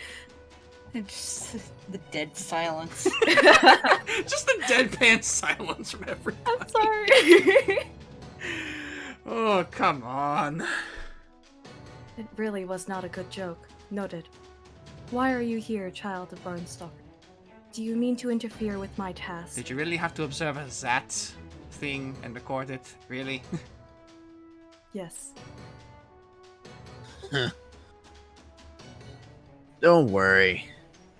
It's just the dead silence. Just the deadpan silence from everybody. I'm sorry. Oh, come on. It really was not a good joke. Noted. Why are you here, child of Barnstalker? Do you mean to interfere with my task? Did you really have to observe that thing and record it? Really? Yes. Don't worry.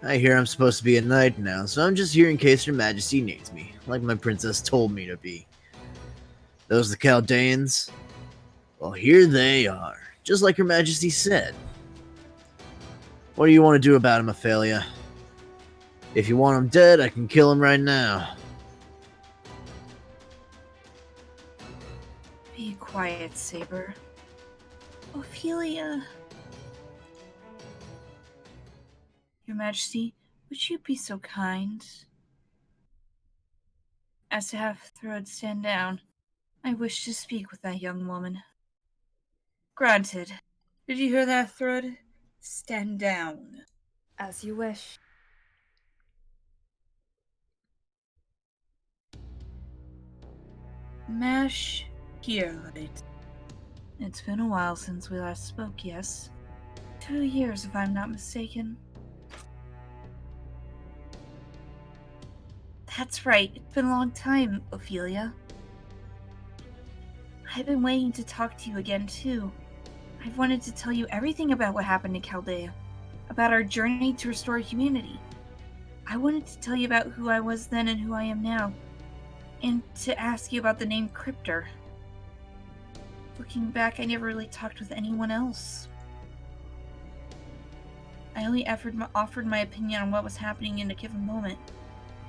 I hear I'm supposed to be a knight now, so I'm just here in case Your Majesty needs me, like my princess told me to be. Those the Chaldeans? Well, here they are, just like Her Majesty said. What do you want to do about him, Ophelia? If you want him dead, I can kill him right now. Be quiet, Saber. Ophelia. Your Majesty, would you be so kind as to have Thrud stand down? I wish to speak with that young woman. Granted. Did you hear that, Thrud? Stand down. As you wish. Mash here, right? It's been a while since we last spoke, yes? 2 years, if I'm not mistaken. That's right, it's been a long time, Ophelia. I've been waiting to talk to you again, too. I've wanted to tell you everything about what happened in Chaldea, about our journey to restore humanity. I wanted to tell you about who I was then and who I am now. and to ask you about the name Cryptor. Looking back, I never really talked with anyone else. I only offered my opinion on what was happening in a given moment.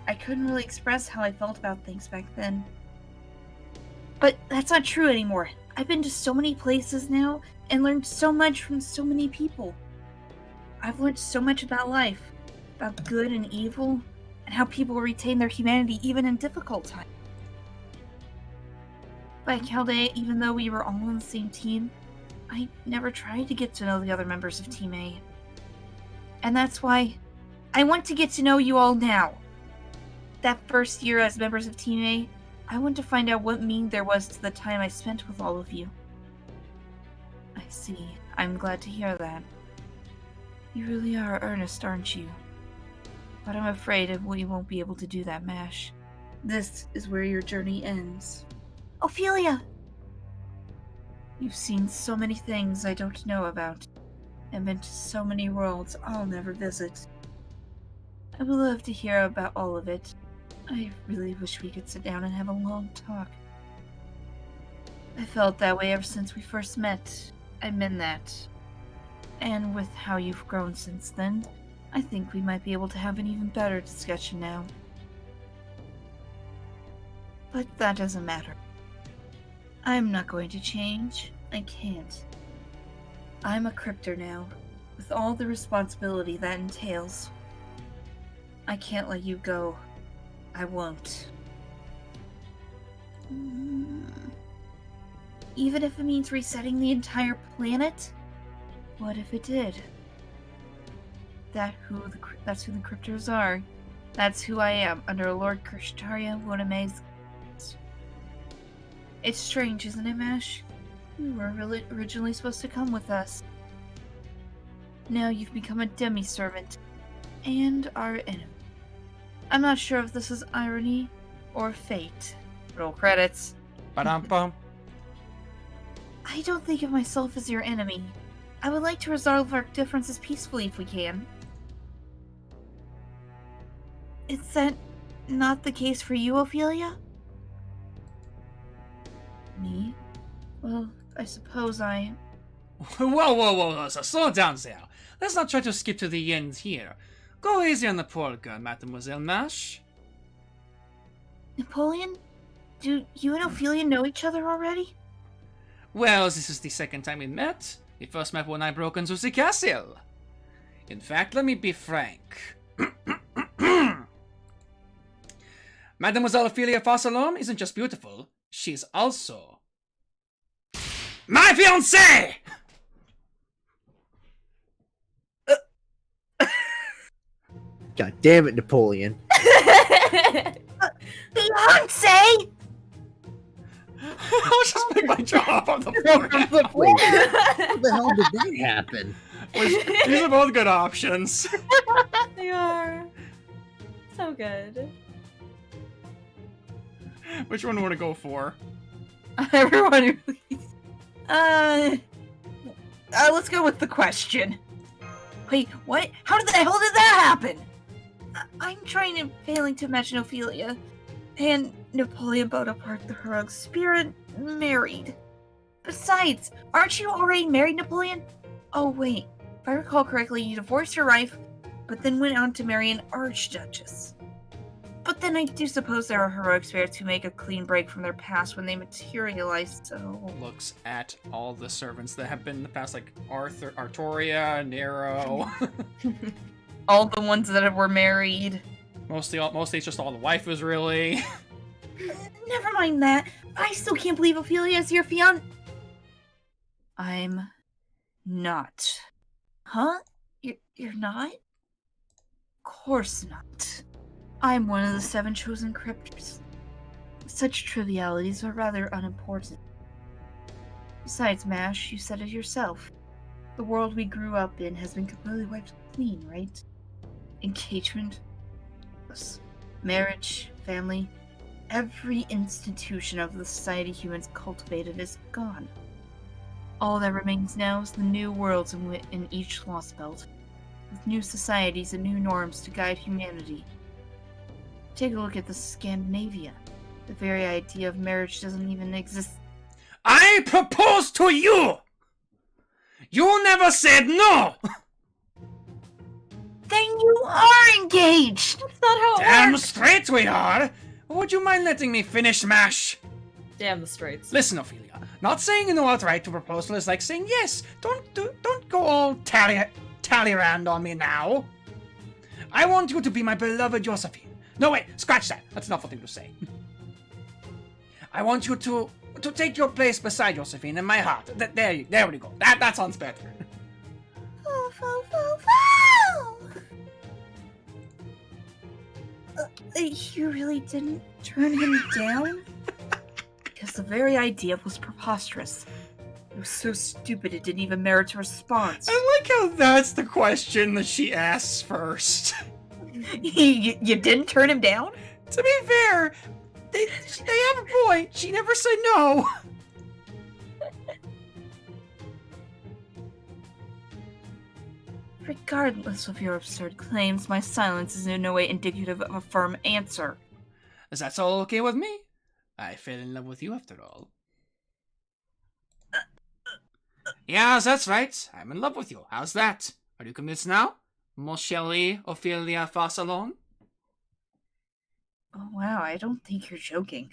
I couldn't really express how I felt about things back then. But that's not true anymore. I've been to so many places now and learned so much from so many people. I've learned so much about life, about good and evil, and how people retain their humanity even in difficult times. By Chaldea, even though we were all on the same team, I never tried to get to know the other members of Team A. And that's why I want to get to know you all now. That first year as members of Team A, I want to find out what meaning there was to the time I spent with all of you. I see. I'm glad to hear that. You really are earnest, aren't you? But I'm afraid we won't be able to do that, Mash. This is where your journey ends. Ophelia! You've seen so many things I don't know about, and been to so many worlds I'll never visit. I would love to hear about all of it. I really wish we could sit down and have a long talk. I felt that way ever since we first met. I mean that. And with how you've grown since then, I think we might be able to have an even better discussion now. But that doesn't matter. I'm not going to change. I can't. I'm a Cryptor now, with all the responsibility that entails. I can't let you go. I won't. Even if it means resetting the entire planet? What if it did? That's who the Cryptors are. That's who I am, under Lord Kirshtaria Woname's. It's strange, isn't it, Mash? You were originally supposed to come with us. Now you've become a demi-servant, and our enemy. I'm not sure if this is irony or fate. Roll credits. Ba-dum-bum. I don't think of myself as your enemy. I would like to resolve our differences peacefully if we can. Is that not the case for you, Ophelia? Me? Well, I suppose I... Whoa, so slow down there. Let's not try to skip to the end here. Go easy on the poor girl, Mademoiselle Mash. Napoleon? Do you and Ophelia know each other already? Well, this is the second time we met. We first met when I broke into the castle. In fact, let me be frank. Mademoiselle Ophelia Fossalom isn't just beautiful, she's also... my fiancée! God damn it, Napoleon. Beyonce! I'll just make my job on the floor. Wait, how the hell did that happen? These are both good options. They are. So good. Which one do you want to go for? Everyone really... let's go with the question. Wait, what? How did the hell did that happen? I'm failing to imagine Ophelia and Napoleon Bonaparte, the heroic spirit, married. Besides, aren't you already married, Napoleon? Oh, wait. If I recall correctly, you divorced your wife, but then went on to marry an archduchess. But then I do suppose there are heroic spirits who make a clean break from their past when they materialize, so... Looks at all the servants that have been in the past, like Artoria, Nero. All the ones that were married. Mostly it's just all the waifus, really. Never mind that. I still can't believe Ophelia is your fiancé. I'm not. Huh? You're not? Of course not. I'm one of the 7 chosen cryptors. Such trivialities are rather unimportant. Besides, Mash, you said it yourself. The world we grew up in has been completely wiped clean, right? Engagement, marriage, family, every institution of the society humans cultivated is gone. All that remains now is the new worlds in each lost belt, with new societies and new norms to guide humanity. Take a look at the Scandinavia. The very idea of marriage doesn't even exist. I propose to you! You never said no! Then you are engaged! That's not how it Damn works! straight we are! Would you mind letting me finish, Mash? Damn the straights. Listen, Ophelia. Not saying a no outright to a proposal is like saying yes. Don't go all Talleyrand on me now. I want you to be my beloved Josephine. No, wait, scratch that. That's not a thing to say. I want you to take your place beside Josephine in my heart. There we go. That sounds better. You really didn't turn him down? Because the very idea was preposterous. It was so stupid it didn't even merit a response. I like how that's the question that she asks first. You didn't turn him down? To be fair, they have a point. She never said no. Regardless of your absurd claims, my silence is in no way indicative of a firm answer. Is that all okay with me? I fell in love with you after all. Yes, that's right. I'm in love with you. How's that? Are you convinced now? Mon chéri, Ophelia Fassalon? Oh wow, I don't think you're joking.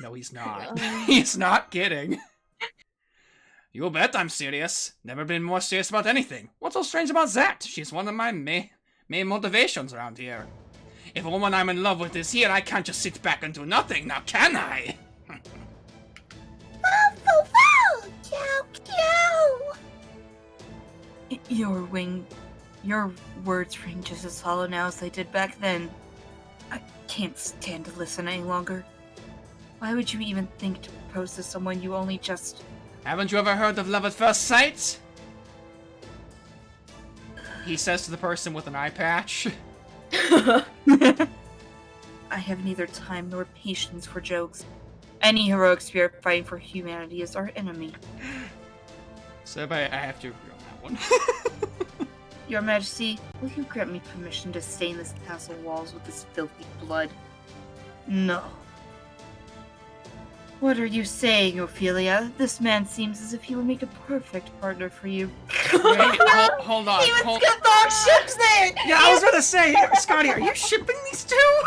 No, he's not. He's not kidding. You bet I'm serious. Never been more serious about anything. What's so strange about that? She's one of my main motivations around here. If a woman I'm in love with is here, I can't just sit back and do nothing, now can I? Your words ring just as hollow now as they did back then. I can't stand to listen any longer. Why would you even think to propose to someone you only just... Haven't you ever heard of love at first sight? He says to the person with an eye patch. I have neither time nor patience for jokes. Any heroic spirit fighting for humanity is our enemy. So I have to agree on that one. Your Majesty, will you grant me permission to stain this castle walls with this filthy blood? No. What are you saying, Ophelia? This man seems as if he would make a perfect partner for you. Wait, hold on. He was good ships there! Yeah, I was gonna say, Scotty, are you shipping these two?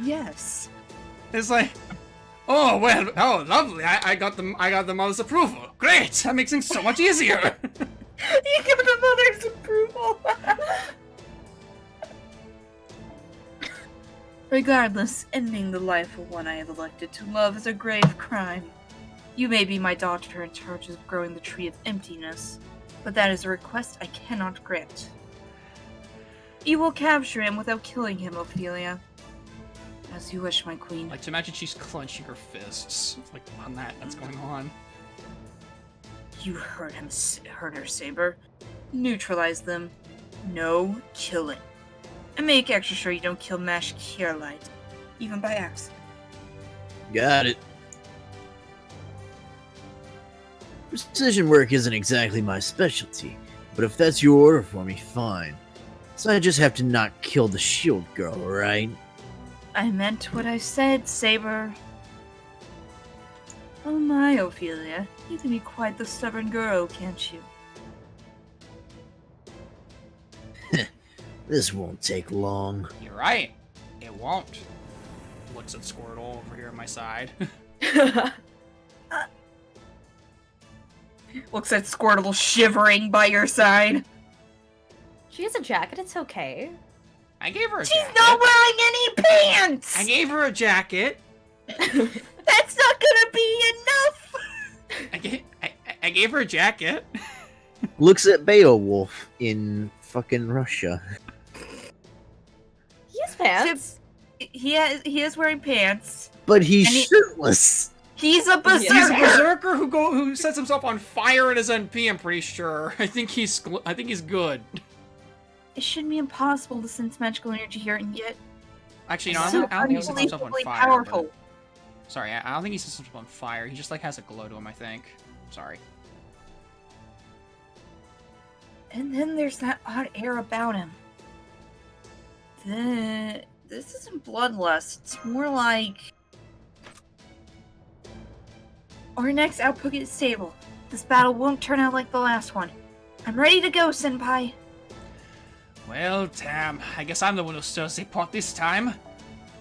Yes. It's like, oh well, oh lovely. I got the mother's approval. Great, that makes things so much easier. You give the mother's approval. Regardless, ending the life of one I have elected to love is a grave crime. You may be my daughter in charge of growing the tree of emptiness, but that is a request I cannot grant. You will capture him without killing him, Ophelia. As you wish, my queen. Like to imagine she's clenching her fists, like on that's going on. You heard him, heard her, Saber. Neutralize them. No killing. And make extra sure you don't kill Mash Kierlight, even by accident. Got it. Precision work isn't exactly my specialty, but if that's your order for me, fine. So I just have to not kill the shield girl, right? I meant what I said, Saber. Oh my, Ophelia. You can be quite the stubborn girl, can't you? This won't take long. You're right. It won't. Looks at Squirtle over here on my side. Looks at Squirtle shivering by your side. She has a jacket, it's okay. I gave her a She's jacket. not wearing any pants! I gave her a jacket. That's not gonna be enough! I gave her a jacket. Looks at Beowulf in fucking Russia. He has pants. He is wearing pants. But he's And shirtless! He's a berserker! He's a berserker who sets himself on fire in his NP, I'm pretty sure. I think he's good. It shouldn't be impossible to sense magical energy here, and yet... Actually, no, so I don't think he sets himself on unbelievably fire. powerful. But... Sorry, I don't think he sets himself on fire. He just like has a glow to him, I think. Sorry. And then there's that odd air about him. This isn't bloodlust. It's more like Our next output is stable. This battle won't turn out like the last one. I'm ready to go, Senpai. Well, damn, I guess I'm the one who stirs the pot this time.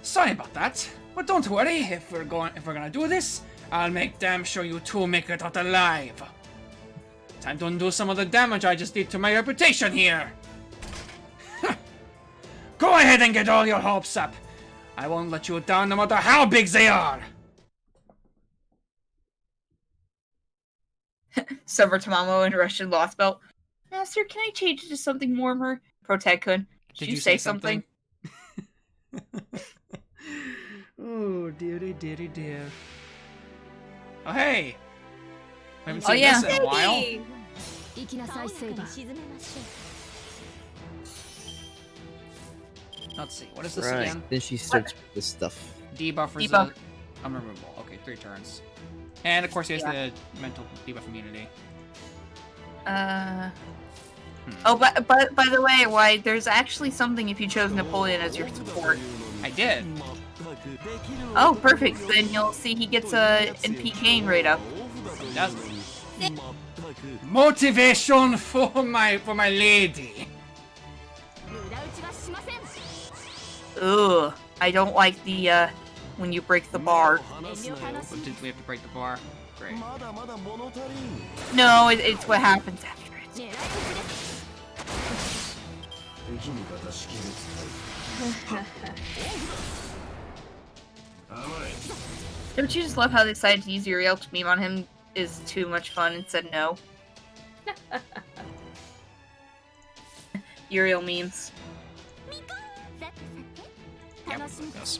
Sorry about that, but don't worry. If we're gonna do this, I'll make damn sure you two make it out alive. Time to undo some of the damage I just did to my reputation here. Go ahead and get all your hopes up. I won't let you down no matter how big they are. Silver Tamamo and Russian Lost Belt. Master, can I change it to something warmer? Protag-kun, did you say something? Oh, dearie, dearie, dear. Oh, hey! I haven't Oh, seen yeah. this in a while. Hey! 行きなさいセイバー Let's see, what is this Right. again? Then she starts with this stuff. Debuff is Debuff. unremovable. Okay, 3 turns. And of course he has the mental debuff immunity. Oh, but by the way, why there's actually something if you chose Napoleon as your support. I did. Oh, perfect. Then you'll see he gets a NP gain rate up. He doesn't. Motivation for my lady. Ugh, I don't like the when you break the bar. Did we have to break the bar? Great. No, it's what happens after it. Don't you just love how they decided to use Uriel to meme on him is too much fun and said no? Uriel memes. Yep, this.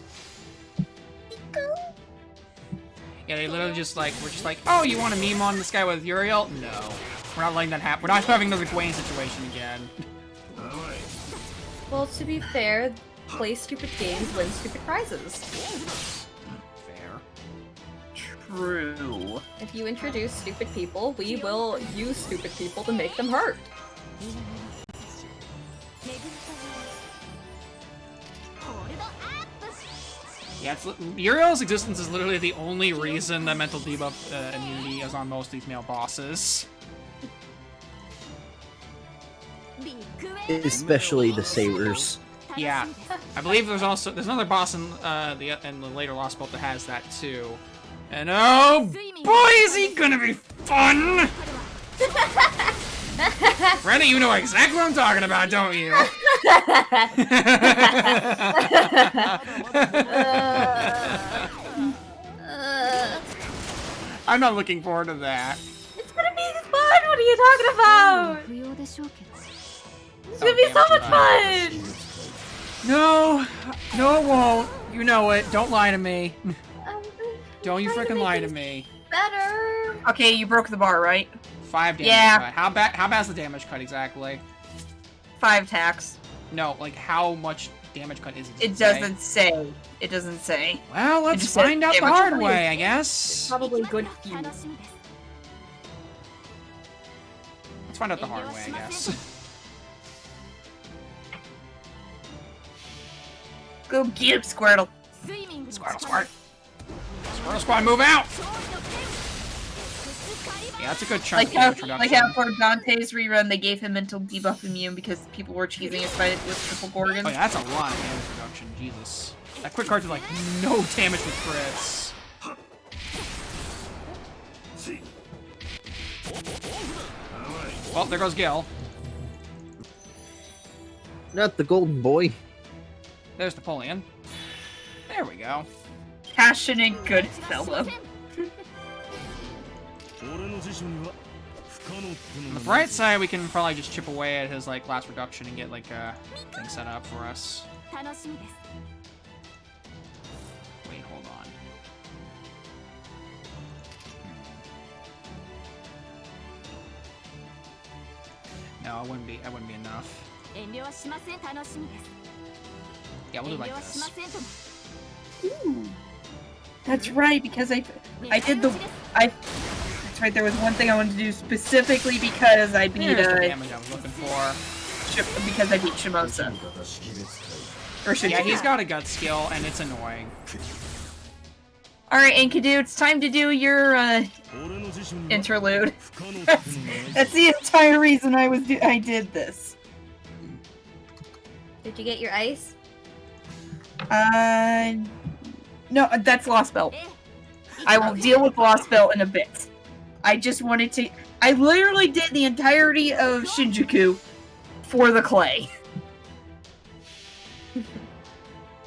Yeah, they literally just like, we're just like, oh, you want to meme on this guy with Uriel? No. We're not letting that happen. We're not having another Gwaine situation again. Well, to be fair, play stupid games, win stupid prizes. Fair. True. If you introduce stupid people, we will use stupid people to make them hurt. Yeah, Uriel's existence is literally the only reason that mental debuff immunity is on most of these male bosses. Especially the Sabers. Yeah, I believe there's another boss in the later Lost Belt that has that too. And oh boy, is he gonna be fun! Brenda, you know exactly what I'm talking about, don't you? I'm not looking forward to that. It's gonna be fun! What are you talking about? It's gonna be so much fun! No, no, it won't. You know it. Don't lie to me. Don't you freaking lie to me. Better. Okay, you broke the bar, right? 5 damage Yeah. cut. How bad's the damage cut exactly? 5 tacks. No, like how much damage cut is it? It doesn't say. It doesn't say. Well, let's just says find out the damage hard cut. way, I guess. Probably good for you. Let's find out the hard way, I guess. Go get him, Squirtle. Squirtle, squirt. Squirtle squad, move out! Yeah, that's a good chunk Like of how, damage reduction. like how for Dante's rerun, they gave him mental debuff immune because people were cheesing his fight with triple Gorgon. Oh yeah, that's a lot of damage reduction, Jesus. That quick card did like no damage with crits. Well, there goes Gil. Not the golden boy. There's Napoleon. There we go. Passionate good fellow. On the bright side, we can probably just chip away at his like last reduction and get like a thing set up for us. Wait, hold on. No, it wouldn't be. That wouldn't be enough. Yeah, we'll do like this. That's right, because I did the that's right. There was one thing I wanted to do specifically because I beat Here's the damage I was looking for. because I beat Shimosa. Or Yeah, he's got a gut skill, and it's annoying. Alright, Enkidu, it's time to do your interlude. That's the entire reason I did this. Did you get your ice? No, that's Lost Belt. I will deal with Lost Belt in a bit. I just wanted to... I literally did the entirety of Shinjuku for the clay.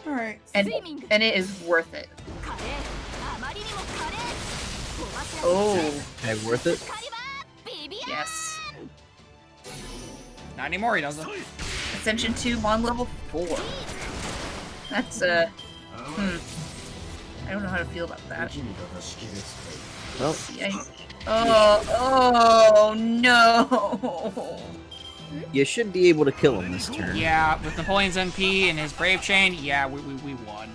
Alright. And it is worth it. Oh. Okay, worth it? Yes. Not anymore, he doesn't. Ascension 2 on level 4. That's, I don't know how to feel about that. Well, Oh no! you should be able to kill him this turn. Yeah, with Napoleon's NP and his Brave Chain, yeah, we won.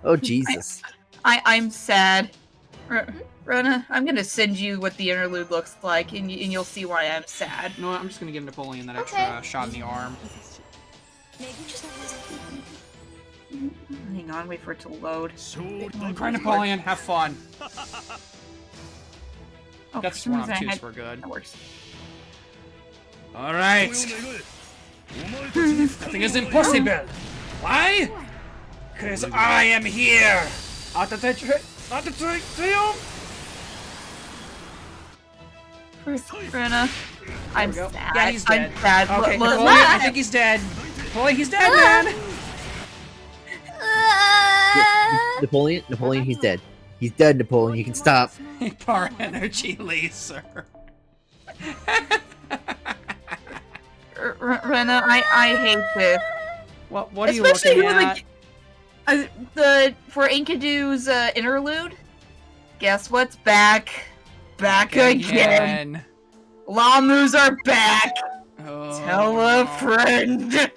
Oh, Jesus. I'm sad. Rena, I'm gonna send you what the interlude looks like, and you'll see why I'm sad. You know what, I'm just gonna give Napoleon that extra shot in the arm. Hang on, wait for it to load. Try Napoleon, have fun. Oh, That's for some one reason on I twos had- were good. That works. Alright. Nothing is impossible. Why? Because I am here. Out of the triumph. Rena, I'm we go. sad. Yeah, he's dead. I'm sad. Okay, Look, Napoleon, I think he's dead. Napoleon, he's dead, man. Napoleon, he's dead. He's dead, Napoleon. You can stop. Power energy laser. Rena, I hate this. What are you Especially looking at? for Enkidu's interlude. Guess what's back? Back again. Lamus are back. Oh, Tell a friend.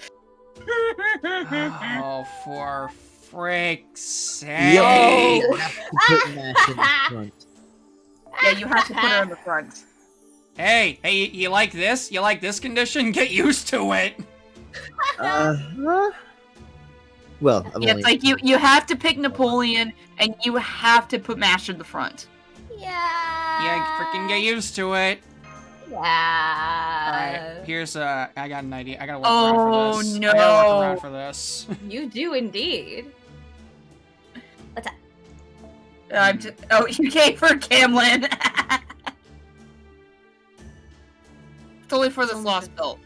Oh, for frick's sake. Yo! You have to put Nash in the front. Yeah, you have to put her in the front. Hey, you like this? You like this condition? Get used to it. Well, I've Yeah, only... it's like you have to pick Napoleon, and you have to put Mash in the front. Yeah. Freaking get used to it. Yeah. Alright, here's I got an idea. I gotta work around for Oh this. no! I gotta work around for this. You do indeed. You came for Camlin. It's only for this Lost Belt.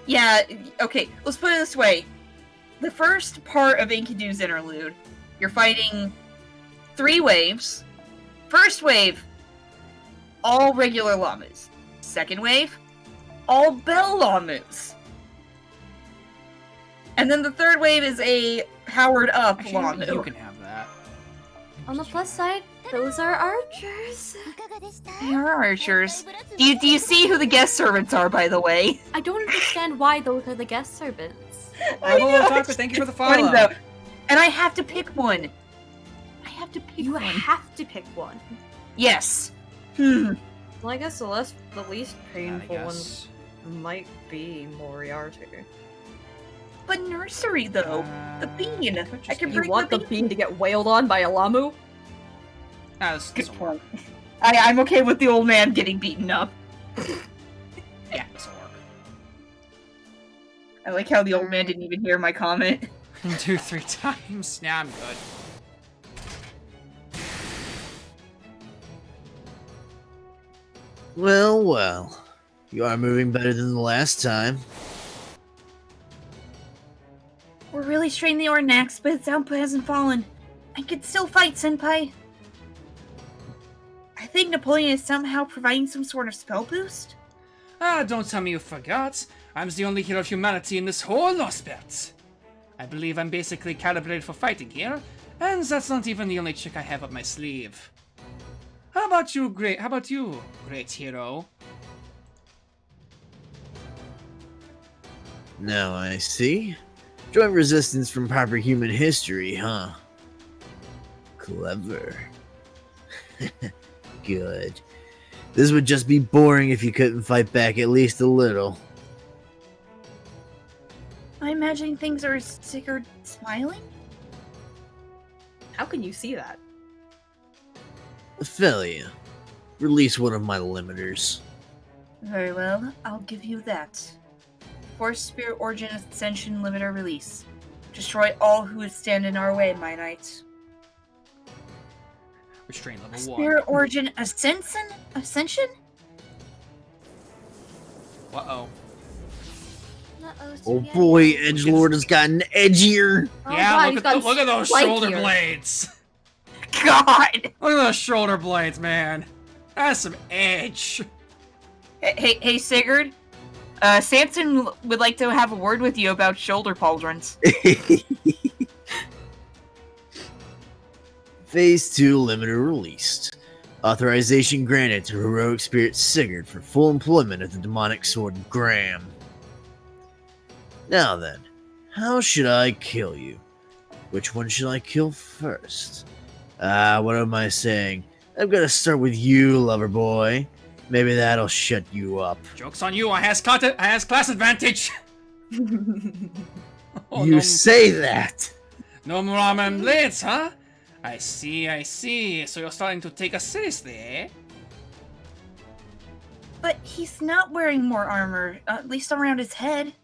Yeah, okay, let's put it this way. The first part of Enkidu's interlude, you're fighting 3 waves. First wave, all regular Lamas. Second wave, all Bell Lamas. And then the third wave is a powered up Actually, Lamu. you can have that. On the plus side, those are archers. They are archers. Do you see who the guest servants are, by the way? I don't understand why those are the guest servants. I'm a little talk, but thank you for the follow. Though. And I have to pick one. I have to pick You one. have to pick one. Yes. Well, I guess the least I painful one guess. might be Moriarty. But nursery, though. The bean. could just I can be- You bring want the the bean. bean to get wailed on by a Lamu? This Good doesn't work. point. I'm okay with the old man getting beaten up. Yeah, this will work. I like how the old man didn't even hear my comment. 2-3 times. Nah, I'm good. Well. You are moving better than the last time. We're really straining the Ornax, but its output hasn't fallen. I could still fight, Senpai. I think Napoleon is somehow providing some sort of spell boost. Don't tell me you forgot. I'm the only hero of humanity in this whole Lost Belt. I believe I'm basically calibrated for fighting here, and that's not even the only trick I have up my sleeve. How about you, great hero? Now I see. Joint resistance from proper human history, huh? Clever. Good. This would just be boring if you couldn't fight back at least a little. I imagining things are Sigurd smiling? How can you see that? Ophelia, release one of my limiters. Very well, I'll give you that. Force Spirit Origin Ascension Limiter Release. Destroy all who would stand in our way, my knight. Restraint level 1. Spirit Origin Ascension? Ascension? Uh-oh. Oh boy, Edgelord has gotten edgier. Oh Yeah, God, look he's at gotten look at those spikier. shoulder blades. God! Look at those shoulder blades, man. That's some edge. Hey, Sigurd. Samson would like to have a word with you about shoulder pauldrons. Phase 2 limiter released. Authorization granted to heroic spirit Sigurd for full employment of the demonic sword Graham. Now then, how should I kill you? Which one should I kill first? What am I saying? I've got to start with you, lover boy. Maybe that'll shut you up. Joke's on you, I has class advantage. Oh, You say that! no more armor and blades, huh? I see. So you're starting to take us seriously, eh? But he's not wearing more armor, at least around his head.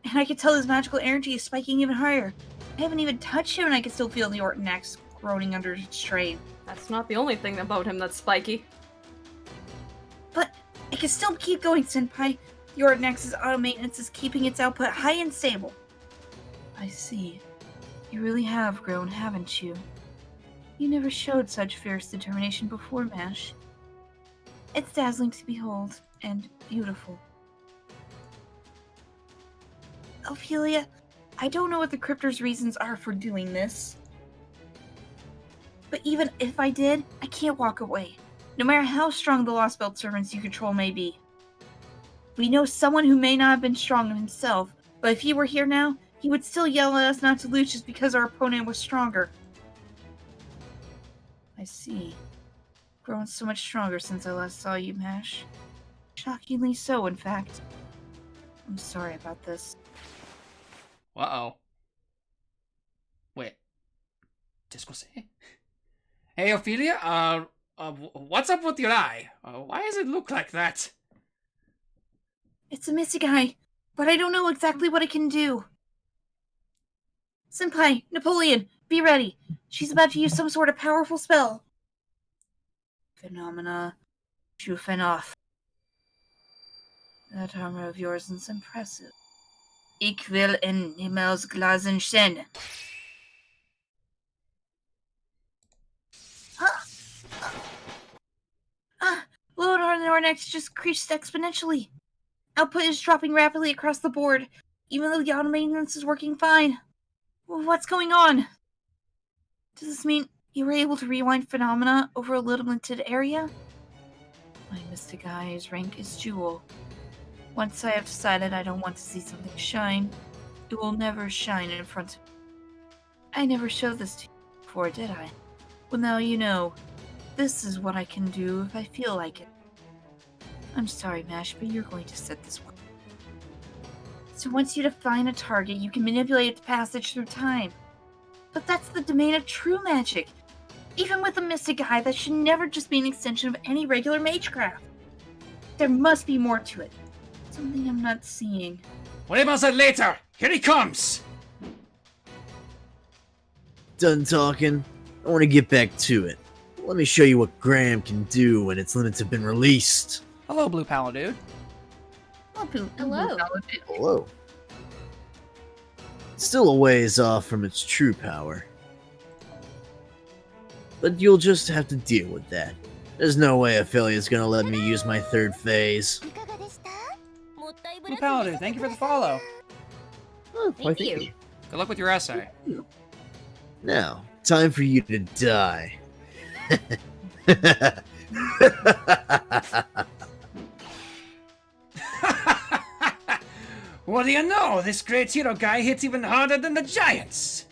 And I can tell his magical energy is spiking even higher. I haven't even touched him and I can still feel the Orton axe groaning under strain. That's not the only thing about him that's spiky. But I can still keep going, Senpai. The Orton axe's auto maintenance is keeping its output high and stable. I see. You really have grown, haven't you? You never showed such fierce determination before, Mash. It's dazzling to behold, and beautiful. Ophelia, I don't know what the Cryptor's reasons are for doing this. But even if I did, I can't walk away, no matter how strong the Lost Belt servants you control may be. We know someone who may not have been strong himself, but if he were here now, he would still yell at us not to lose just because our opponent was stronger. I see. Grown so much stronger since I last saw you, Mash. Shockingly so, in fact. I'm sorry about this. Uh-oh. Wait. Discourse? Hey, Ophelia, what's up with your eye? Why does it look like that? It's a mystic eye, but I don't know exactly what it can do. Senpai, Napoleon, be ready. She's about to use some sort of powerful spell. Phenomena. Schufen off. That armor of yours is impressive. Ich will in Himmelsglasen stehen. Load on our necks just increased exponentially. Output is dropping rapidly across the board, even though the auto maintenance is working fine. What's going on? Does this mean you were able to rewind phenomena over a limited area? My mystic eye's rank is Jewel. Once I have decided I don't want to see something shine, it will never shine in front of me. I never showed this to you before, did I? Well, now you know. This is what I can do if I feel like it. I'm sorry, Mash, but you're going to set this one. So once you define a target, you can manipulate its passage through time. But that's the domain of true magic. Even with a mystic eye, that should never just be an extension of any regular magecraft. There must be more to it. Something I'm not seeing. What about that later? Here he comes! Done talking. I want to get back to it. Let me show you what Graham can do when its limits have been released. Hello, Blue Paladude. Hello. Hello. It's still a ways off from its true power. But you'll just have to deal with that. There's no way Ophelia's gonna let me use my third phase. Blue Paladude, thank you for the follow. Oh, why, Thank you. Good luck with your essay. Now, time for you to die. What do you know? This great hero guy hits even harder than the giants!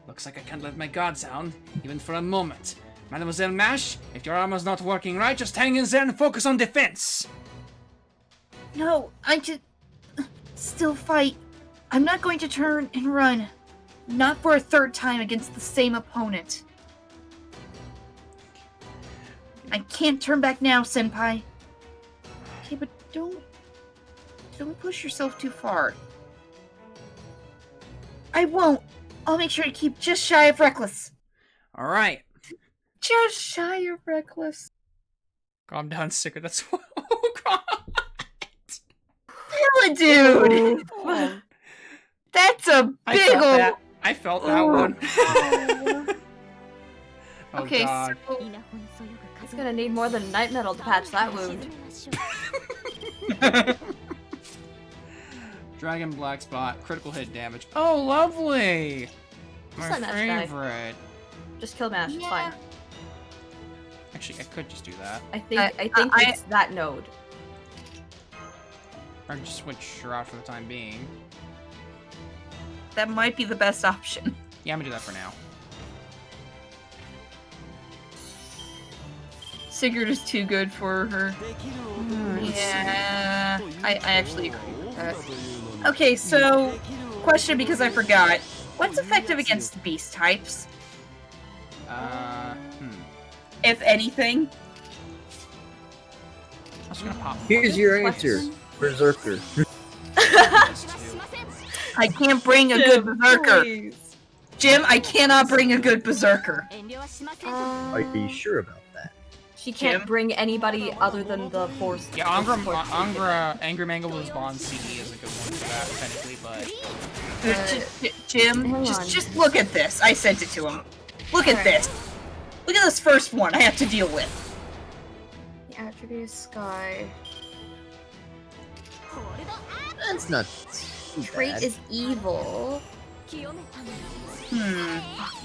Looks like I can't let my guard down, even for a moment. Mademoiselle Mash, if your armor's not working right, just hang in there and focus on defense! No, I just... Still fight. I'm not going to turn and run. Not for a third time against the same opponent. I can't turn back now, Senpai. Okay, but don't push yourself too far. I won't. I'll make sure to keep just shy of reckless. All right. Just shy of reckless. Calm down, Sticker. That's oh god. Hella, dude. Oh, That's a big old. I felt that one. Oh, Okay, god. so It's gonna need more than night metal to patch that wound. Dragon Black Spot, critical hit damage. Oh, lovely! My Just let Mash die. favorite. Just kill Mash, it's fine. Actually, I could just do that. I think it's that node. Or I could just switch her out for the time being. that might be the best option. Yeah, I'm gonna do that for now. Sigurd is too good for her. Yeah, I actually agree with that. Okay, so, question because I forgot. What's effective against beast types? If anything? I was gonna pop. Here's your answer, Berserker. I can't bring a good Berserker. Please. Jim, I cannot bring a good Berserker. Are you sure about that? She can't Jim? bring anybody other than the force. Yeah, Angra, Angry Mango was Bond CD is a good one for that, technically, but... Jim, hang on. just look at this. I sent it to him. Look at this. Look at this first one I have to deal with. The attribute is Sky. That's not too Trait bad. is evil.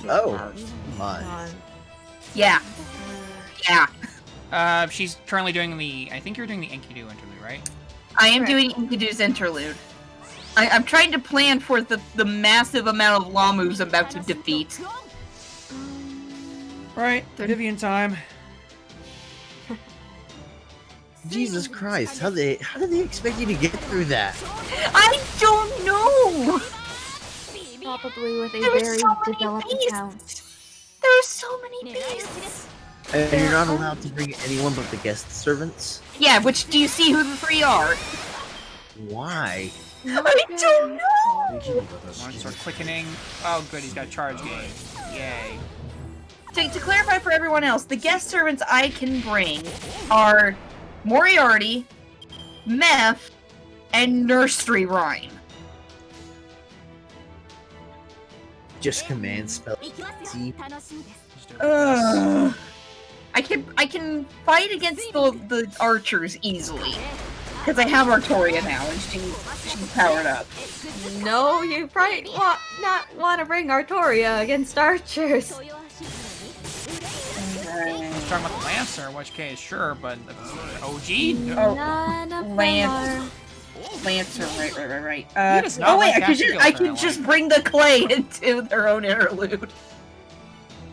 Oh, my. Yeah. Yeah. She's currently doing the... I think you're doing the Enkidu interlude, right? I am Correct. doing Enkidu's interlude. I'm trying to plan for the massive amount of Lamus I'm about to defeat. Right, Vivian time. Jesus Christ, how did they expect you to get through that? I don't know! Probably with a There were very so many developed beasts. account. There's so many beasts! And you're not allowed to bring anyone but the guest servants? Yeah, which do you see who the three are? Why? I don't know! Want to start clicking. Oh, good, he's got a charge game. Yay. To clarify for everyone else, the guest servants I can bring are Moriarty, Meth, and Nursery Rhyme. Just command spell. See? Just do it like this. I can fight against the archers easily. Because I have Artoria now and she's powered up. No, you probably not want to bring Artoria against archers. Talking about the Lancer, in which case, sure, but the OG? No. Oh, None of them Lance. are. Lancer, right. He does not Oh wait, like I could Cassiopeia, just bring the clay into their own interlude.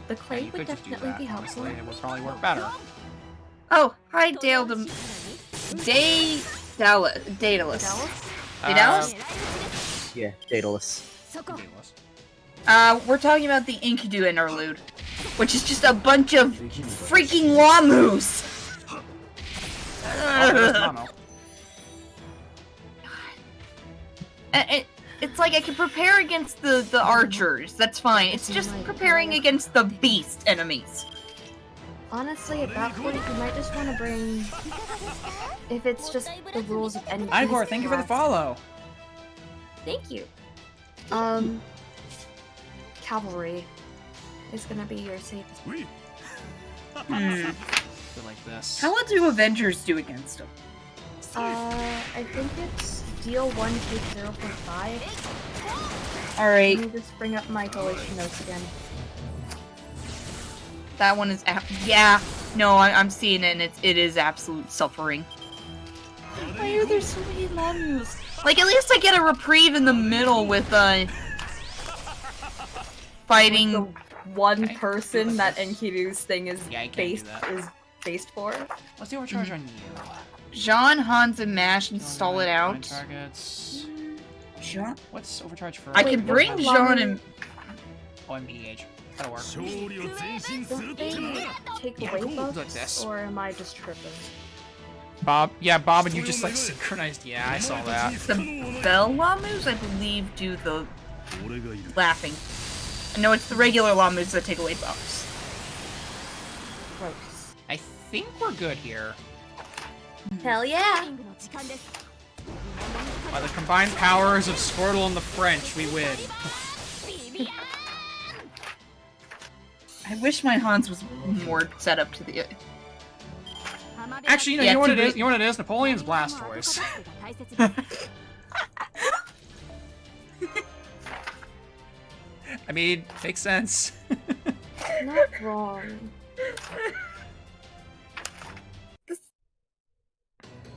The Yeah, clay you would could just do definitely that, be helpful. honestly. It would probably work better. Oh, hi Daedalus. Daedalus. Yeah, Daedalus. Ridiculous. We're talking about the Enkidu interlude, which is just a bunch of freaking Lamus. Oh, there's Mono. It's like I can prepare against the archers. That's fine. It's just preparing against the beast enemies. Honestly, at that point, you might just want to bring. If it's just the rules of any. Igor, beast thank you for the class. follow. Thank you. Cavalry is gonna be your safest. Hmm. Feel like this. How well do Avengers do against them? I think it's deal 1, take 0.5. All Let right, me just bring up my collation notes again. that one is yeah. No, I'm seeing it, and it is absolute suffering. Why are there so many Lamus? Like, at least I get a reprieve in the middle with fighting. The one Okay. person that Enkidu's thing is Yeah, I can't do based for. Let's do overcharge on you. Jean, Hans, and Mash install it Find out. targets. Jean? What's overcharge for? I Wait, can bring what's the Jean lobby? and... Oh, MPH. That'll work. 勝利を前進する Don't って they な take Yeah, away cool. buffs, Like this. or am I just tripping? Bob, yeah, Bob and you just like synchronized. Yeah, I saw that. The bell Lamus, I believe, do the 俺がいる laughing. No, it's the regular Lamus that take away buffs. Gross. I think we're good here. Hell yeah. By the combined powers of Squirtle and the French, we win. I wish my Hans was more set up to the... Actually, Yeah, you know what to it be- is? You know what it is? Napoleon's Blastoise. I mean, makes sense. Not wrong.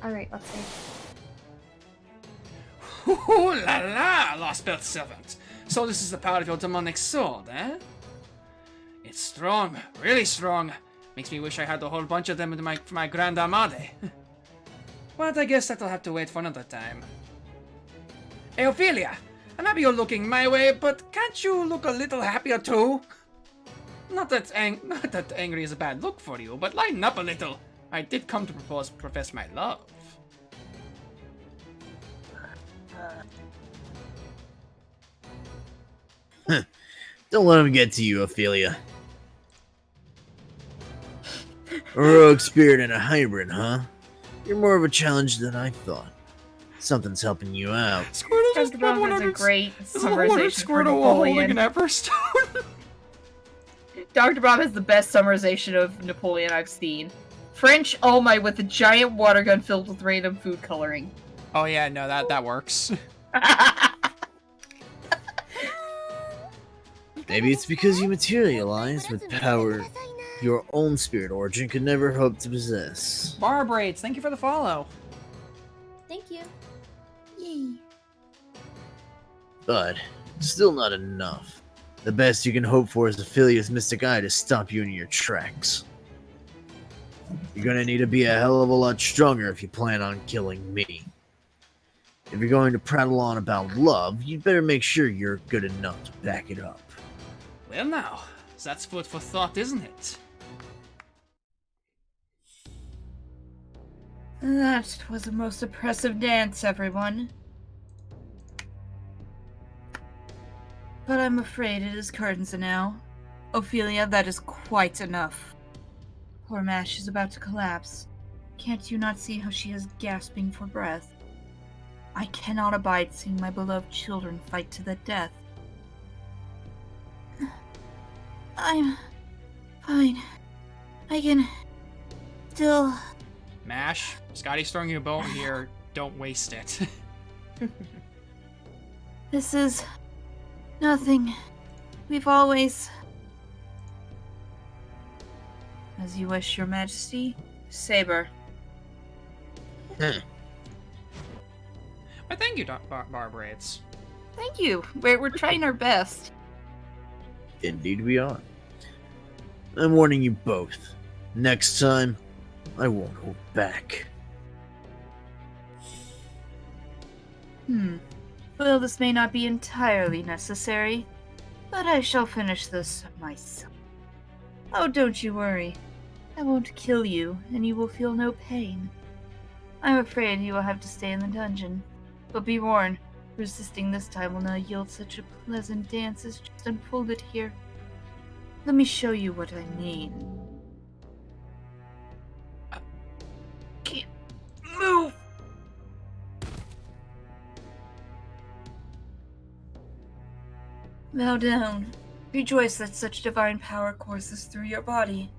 Alright, let's see. Ooh la la, Lost Belt Servant. So this is the power of your demonic sword, eh? It's strong, really strong. Makes me wish I had a whole bunch of them for my Grand Armade. But I guess that'll have to wait for another time. Hey, Ophelia! I'm happy you're looking my way, but can't you look a little happier too? Not that angry is a bad look for you, but lighten up a little. I did come to profess my love. Don't let him get to you, Ophelia. A rogue spirit and a hybrid, huh? You're more of a challenge than I thought. Something's helping you out. Squirtle just Dr. Bob has a great summarization for Squirtle while holding Napoleon. an Everstone. Dr. Bob has the best summarization of Napoleon I've seen. French All Might with a giant water gun filled with random food coloring. Oh yeah, no, that works. Maybe it's because you materialize with power your own spirit origin could never hope to possess. Barbraids, thank you for the follow. Thank you. Yay. But still not enough. The best you can hope for is Ophelia's mystic eye to stop you in your tracks. You're gonna need to be a hell of a lot stronger if you plan on killing me. If you're going to prattle on about love, you'd better make sure you're good enough to back it up. Well now, that's food for thought, isn't it? That was a most oppressive dance, everyone. But I'm afraid it is curtains now. Ophelia, that is quite enough. Poor Mash is about to collapse. Can't you not see how she is gasping for breath? I cannot abide seeing my beloved children fight to the death. I'm fine. I can still... Mash, Scotty's throwing you a bone here. Don't waste it. This is nothing. We've always... As you wish, Your Majesty. Saber. Well, thank you, Barbraids. Thank you. We're trying our best. Indeed we are. I'm warning you both. Next time, I won't hold back. Well, this may not be entirely necessary, but I shall finish this myself. Oh, don't you worry. I won't kill you, and you will feel no pain. I'm afraid you will have to stay in the dungeon. But be warned, resisting this time will not yield such a pleasant dance as just unfolded here. Let me show you what I mean. Can't move! Bow down. Rejoice that such divine power courses through your body.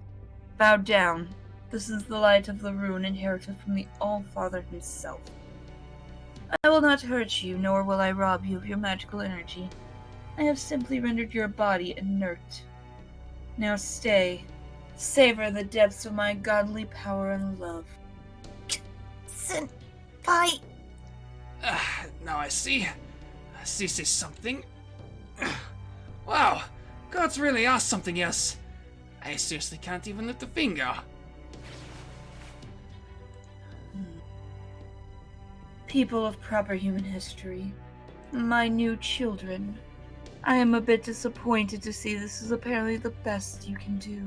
Bow down. This is the light of the rune inherited from the All-Father himself. I will not hurt you, nor will I rob you of your magical energy. I have simply rendered your body inert. Now stay. Savor the depths of my godly power and love. Senpai! Now I see. This is something. Wow, gods really are something else. I seriously can't even lift a finger. People of proper human history, My new children, I am a bit disappointed to see this is apparently the best you can do.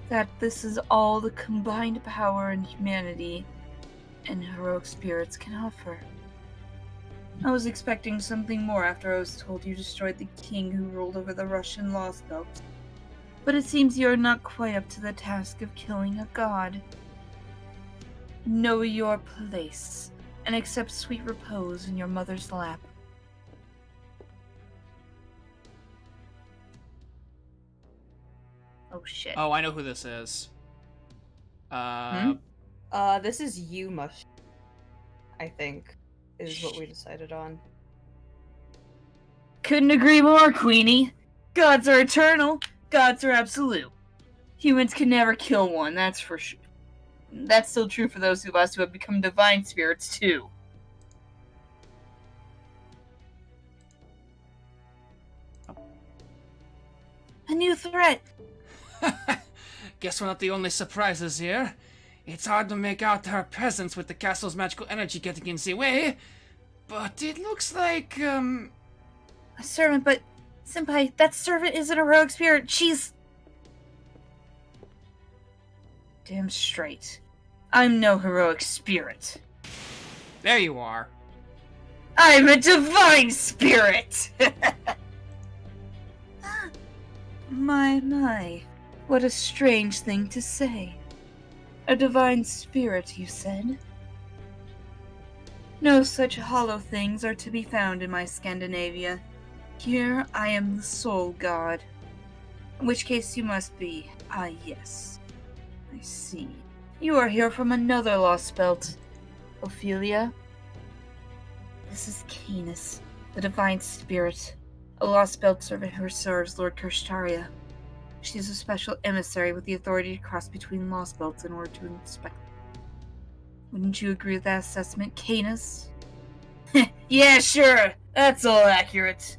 That this is all the combined power and humanity and heroic spirits can offer. I was expecting something more after I was told you destroyed the king who ruled over the Russian Lost Belt. But it seems you are not quite up to the task of killing a god. Know your place, and accept sweet repose in your mother's lap. Oh shit. Oh, I know who this is. This is Yuma, I think, is what we decided on. Couldn't agree more, Queenie. Gods are eternal. Gods are absolute. Humans can never kill one, that's for sure. That's still true for those of us who have become divine spirits, too. A new threat! Guess we're not the only surprises here. It's hard to make out her presence with the castle's magical energy getting in the way, but it looks like, A servant, but... Senpai, that servant isn't a heroic spirit, she's... Damn straight. I'm no heroic spirit. There you are. I'm a divine spirit! My. What a strange thing to say. A divine spirit, you said? No such hollow things are to be found in my Scandinavia. Here I am the sole god. In which case you must be. Ah, yes. I see. You are here from another lost belt. Ophelia? This is Canis, the divine spirit. A lost belt servant who serves Lord Kirshtaria. She is a special emissary with the authority to cross between lost belts in order to inspect them. Wouldn't you agree with that assessment, Canis? Yeah, sure. That's all accurate.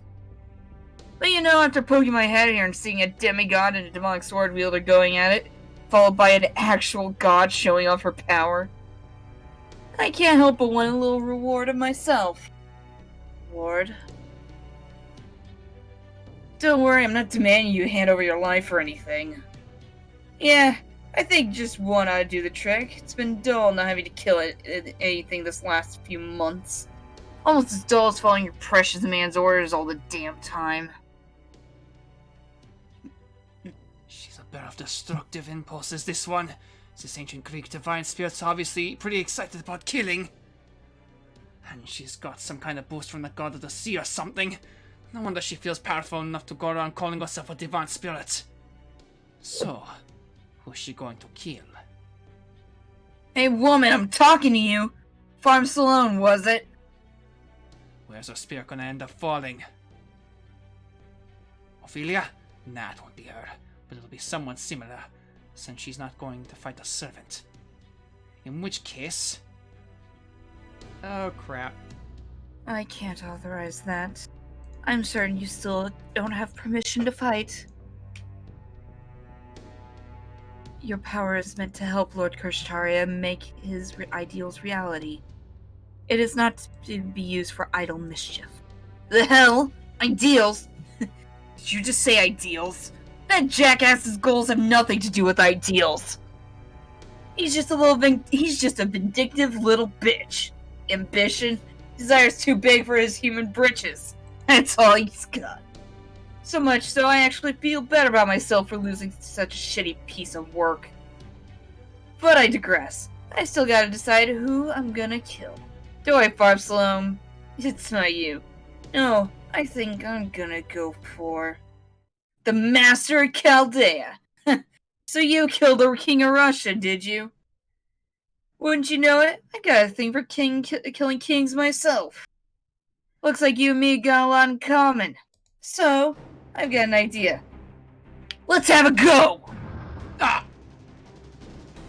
But you know, after poking my head here and seeing a demigod and a demonic sword wielder going at it, followed by an actual god showing off her power, I can't help but want a little reward of myself. Lord. Don't worry, I'm not demanding you hand over your life or anything. Yeah, I think just one ought to do the trick. It's been dull not having to kill anything this last few months. Almost as dull as following your precious man's orders all the damn time. She's a pair of destructive impulses, this one. This ancient Greek divine spirit's obviously pretty excited about killing. And she's got some kind of boost from the god of the sea or something. No wonder she feels powerful enough to go around calling herself a divine spirit. So, who's she going to kill? Hey woman, I'm talking to you! Farm Salone, was it? Where's her spirit gonna end up falling? Ophelia? Nah, it won't be her. But it'll be someone similar, since she's not going to fight a servant. In which case... Oh crap. I can't authorize that. I'm certain you still don't have permission to fight. Your power is meant to help Lord Kirshtaria make his ideals reality. It is not to be used for idle mischief. The hell? Ideals? Did you just say ideals? That jackass's goals have nothing to do with ideals. He's just a vindictive little bitch. Ambition? Desire's too big for his human britches. That's all he's got. So much so I actually feel better about myself for losing such a shitty piece of work. But I digress. I still gotta decide who I'm gonna kill. Do I, Farm Salome? It's not you. No, I think I'm gonna go for... the Master of Chaldea. So you killed the King of Russia, did you? Wouldn't you know it? I got a thing for killing kings myself. Looks like you and me got a lot in common. So, I've got an idea. Let's have a go! Ah!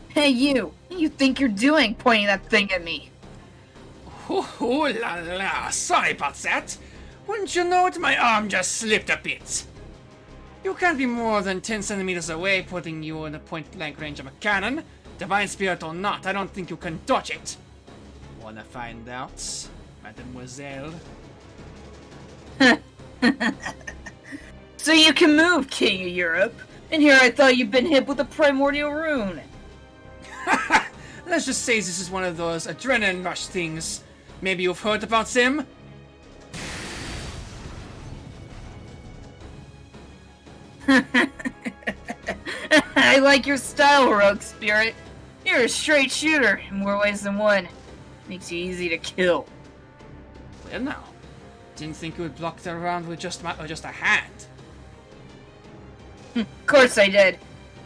Hey you! What do you think you're doing, pointing that thing at me? Ooh la la, sorry about that. Wouldn't you know it, my arm just slipped a bit. You can't be more than 10 centimeters away, putting you in the point-blank range of a cannon. Divine spirit or not, I don't think you can dodge it. Wanna find out, mademoiselle? So you can move, King of Europe. And here I thought you'd been hit with a primordial rune. Let's just say this is one of those adrenaline rush things. Maybe you've heard about them? I like your style, Rogue Spirit. You're a straight shooter in more ways than one. Makes you easy to kill. Well now, didn't think you would block that around with just a hand. Of course I did.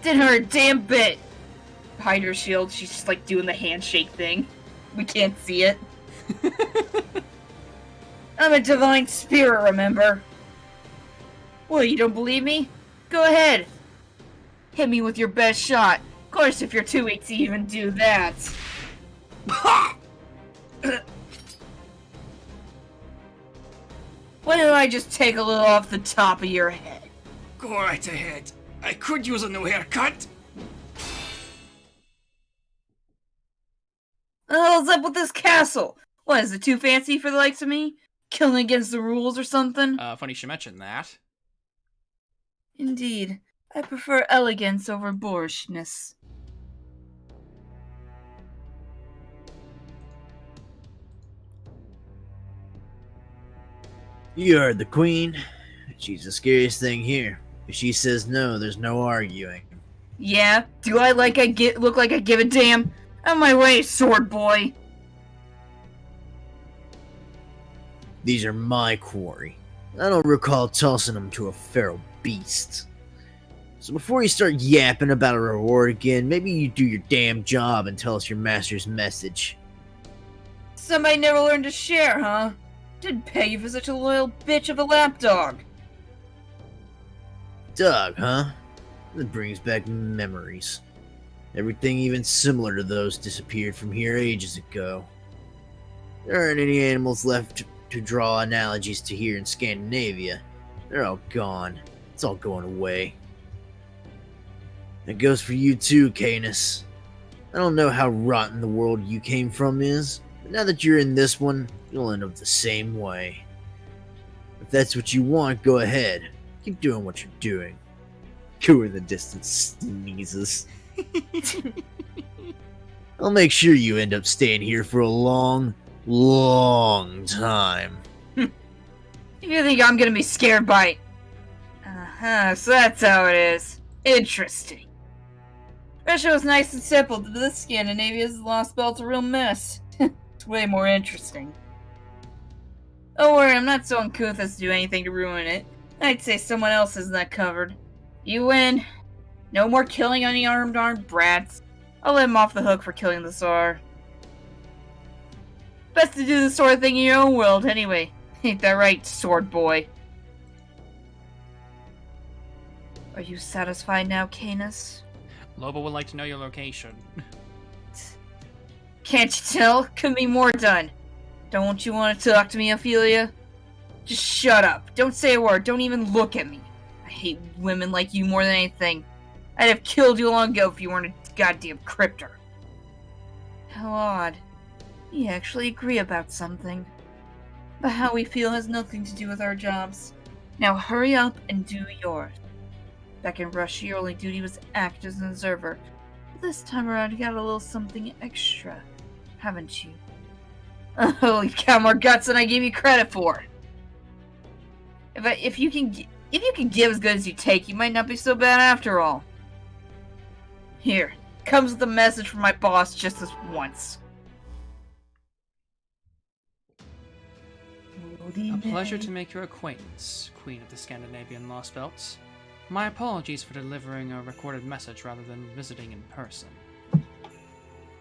Didn't hurt a damn bit. Behind her shield, she's just like doing the handshake thing. We can't see it. I'm a divine spirit, remember? Well, you don't believe me? Go ahead. Hit me with your best shot. Of course, if you're too weak to even do that. Why don't I just take a little off the top of your head? Go right ahead. I could use a new haircut. What the hell's up with this castle? What, is it too fancy for the likes of me? Killing against the rules or something? Funny she mentioned that. Indeed. I prefer elegance over boorishness. You heard the queen. She's the scariest thing here. If she says no, there's no arguing. Yeah? Do I look like I give a damn? Out of my way, sword boy! These are my quarry. I don't recall tossing them to a feral beast. So before you start yapping about a reward again, maybe you do your damn job and tell us your master's message. Somebody never learned to share, huh? Didn't pay you for such a loyal bitch of a lapdog. Dog, huh? That brings back memories. Everything even similar to those disappeared from here ages ago. There aren't any animals left to draw analogies to here in Scandinavia. They're all gone. It's all going away. That goes for you too, Canis. I don't know how rotten the world you came from is, but now that you're in this one, you'll end up the same way. If that's what you want, go ahead. Keep doing what you're doing. Go in the distance sneezes. I'll make sure you end up staying here for a long, long time. You think I'm gonna be scared by... Uh-huh, so that's how it is. Interesting. Russia was nice and simple, but this Scandinavia's lost belt's a real mess. It's way more interesting. Don't worry, I'm not so uncouth as to do anything to ruin it. I'd say someone else has that covered. You win. No more killing any armed brats. I'll let him off the hook for killing the Tsar. Best to do the sword thing in your own world, anyway. Ain't that right, sword boy? Are you satisfied now, Canis? Lobo would like to know your location. Can't you tell? Could be more done. Don't you want to talk to me, Ophelia? Just shut up. Don't say a word. Don't even look at me. I hate women like you more than anything. I'd have killed you long ago if you weren't a goddamn cryptor. How odd. We actually agree about something. But how we feel has nothing to do with our jobs. Now hurry up and do yours. Back in Russia, your only duty was to act as an observer. But this time around, you got a little something extra, haven't you? Oh, you've got more guts than I gave you credit for. If you can give as good as you take, you might not be so bad after all. Here, comes with a message from my boss just this once. A pleasure to make your acquaintance, Queen of the Scandinavian Lost Belts. My apologies for delivering a recorded message rather than visiting in person.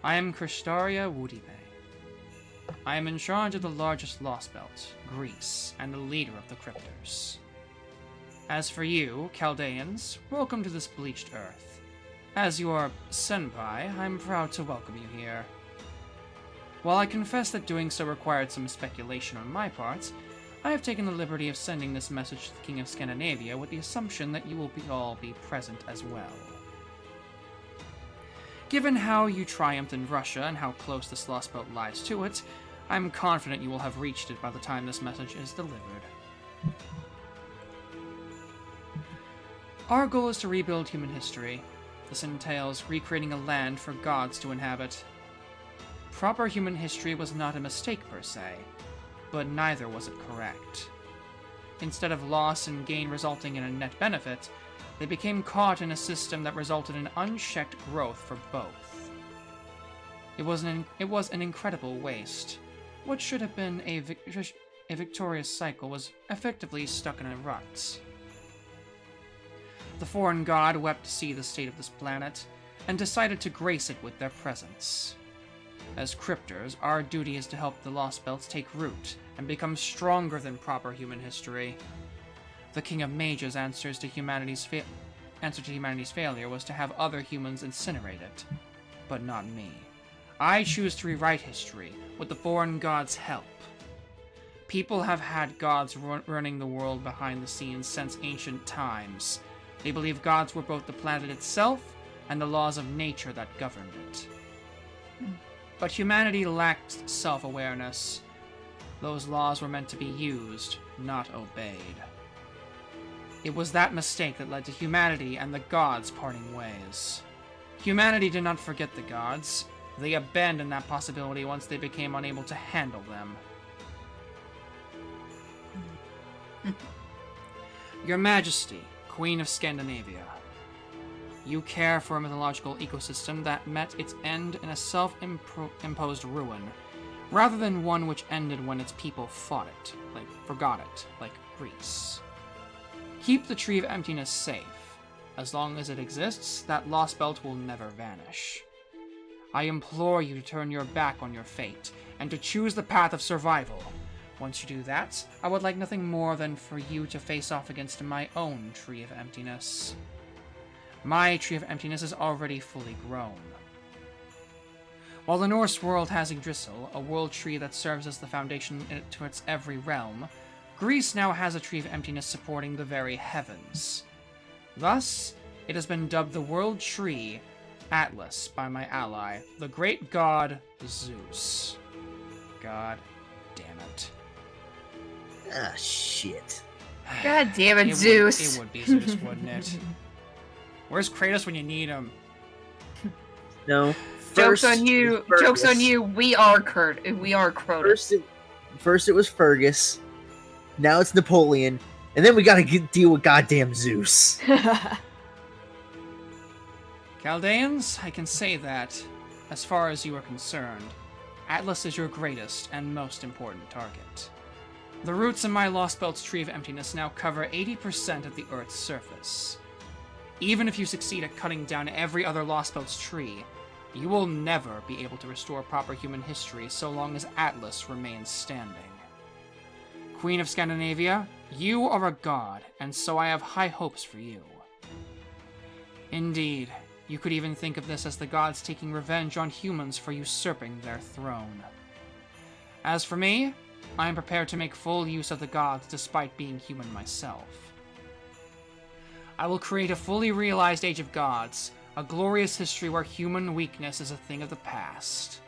I am Kristaria Woodiebay. I am in charge of the largest Lost Belt, Greece, and the leader of the Cryptors. As for you, Chaldeans, welcome to this bleached earth. As your senpai, I'm proud to welcome you here. While I confess that doing so required some speculation on my part, I have taken the liberty of sending this message to the King of Scandinavia with the assumption that you will all be present as well. Given how you triumphed in Russia and how close this Lost Belt lies to it, I'm confident you will have reached it by the time this message is delivered. Our goal is to rebuild human history. This entails recreating a land for gods to inhabit. Proper human history was not a mistake per se, but neither was it correct. Instead of loss and gain resulting in a net benefit, they became caught in a system that resulted in unchecked growth for both. It was an incredible waste. What should have been a victorious cycle was effectively stuck in a rut. The foreign god wept to see the state of this planet, and decided to grace it with their presence. As cryptors, our duty is to help the Lost Belts take root and become stronger than proper human history. The King of Mages' answer to humanity's failure was to have other humans incinerate it, but not me. I choose to rewrite history with the foreign god's help. People have had gods running the world behind the scenes since ancient times. They believe gods were both the planet itself and the laws of nature that governed it. But humanity lacked self-awareness. Those laws were meant to be used, not obeyed. It was that mistake that led to humanity and the gods parting ways. Humanity did not forget the gods. They abandoned that possibility once they became unable to handle them. Your Majesty, Queen of Scandinavia. You care for a mythological ecosystem that met its end in a self-imposed ruin, rather than one which ended when its people forgot it, like Greece. Keep the Tree of Emptiness safe. As long as it exists, that Lost Belt will never vanish. I implore you to turn your back on your fate, and to choose the path of survival. Once you do that, I would like nothing more than for you to face off against my own Tree of Emptiness. My Tree of Emptiness is already fully grown. While the Norse world has Yggdrasil, a world tree that serves as the foundation to its every realm, Greece now has a Tree of Emptiness supporting the very heavens. Thus, it has been dubbed the World Tree Atlas by my ally, the great god Zeus. God damn it. Ah, shit. God damn it, Zeus. It would be Zeus, wouldn't it? Where's Kratos when you need him? No. Joke's on you. Joke's on you. We are Kratos. First it was Fergus. Now it's Napoleon. And then we gotta deal with goddamn Zeus. Chaldeans, I can say that, as far as you are concerned, Atlas is your greatest and most important target. The roots in my Lost Belt's Tree of Emptiness now cover 80% of the Earth's surface. Even if you succeed at cutting down every other Lost Belt's tree, you will never be able to restore proper human history so long as Atlas remains standing. Queen of Scandinavia, you are a god, and so I have high hopes for you. Indeed, you could even think of this as the gods taking revenge on humans for usurping their throne. As for me, I am prepared to make full use of the gods despite being human myself. I will create a fully realized Age of Gods, a glorious history where human weakness is a thing of the past.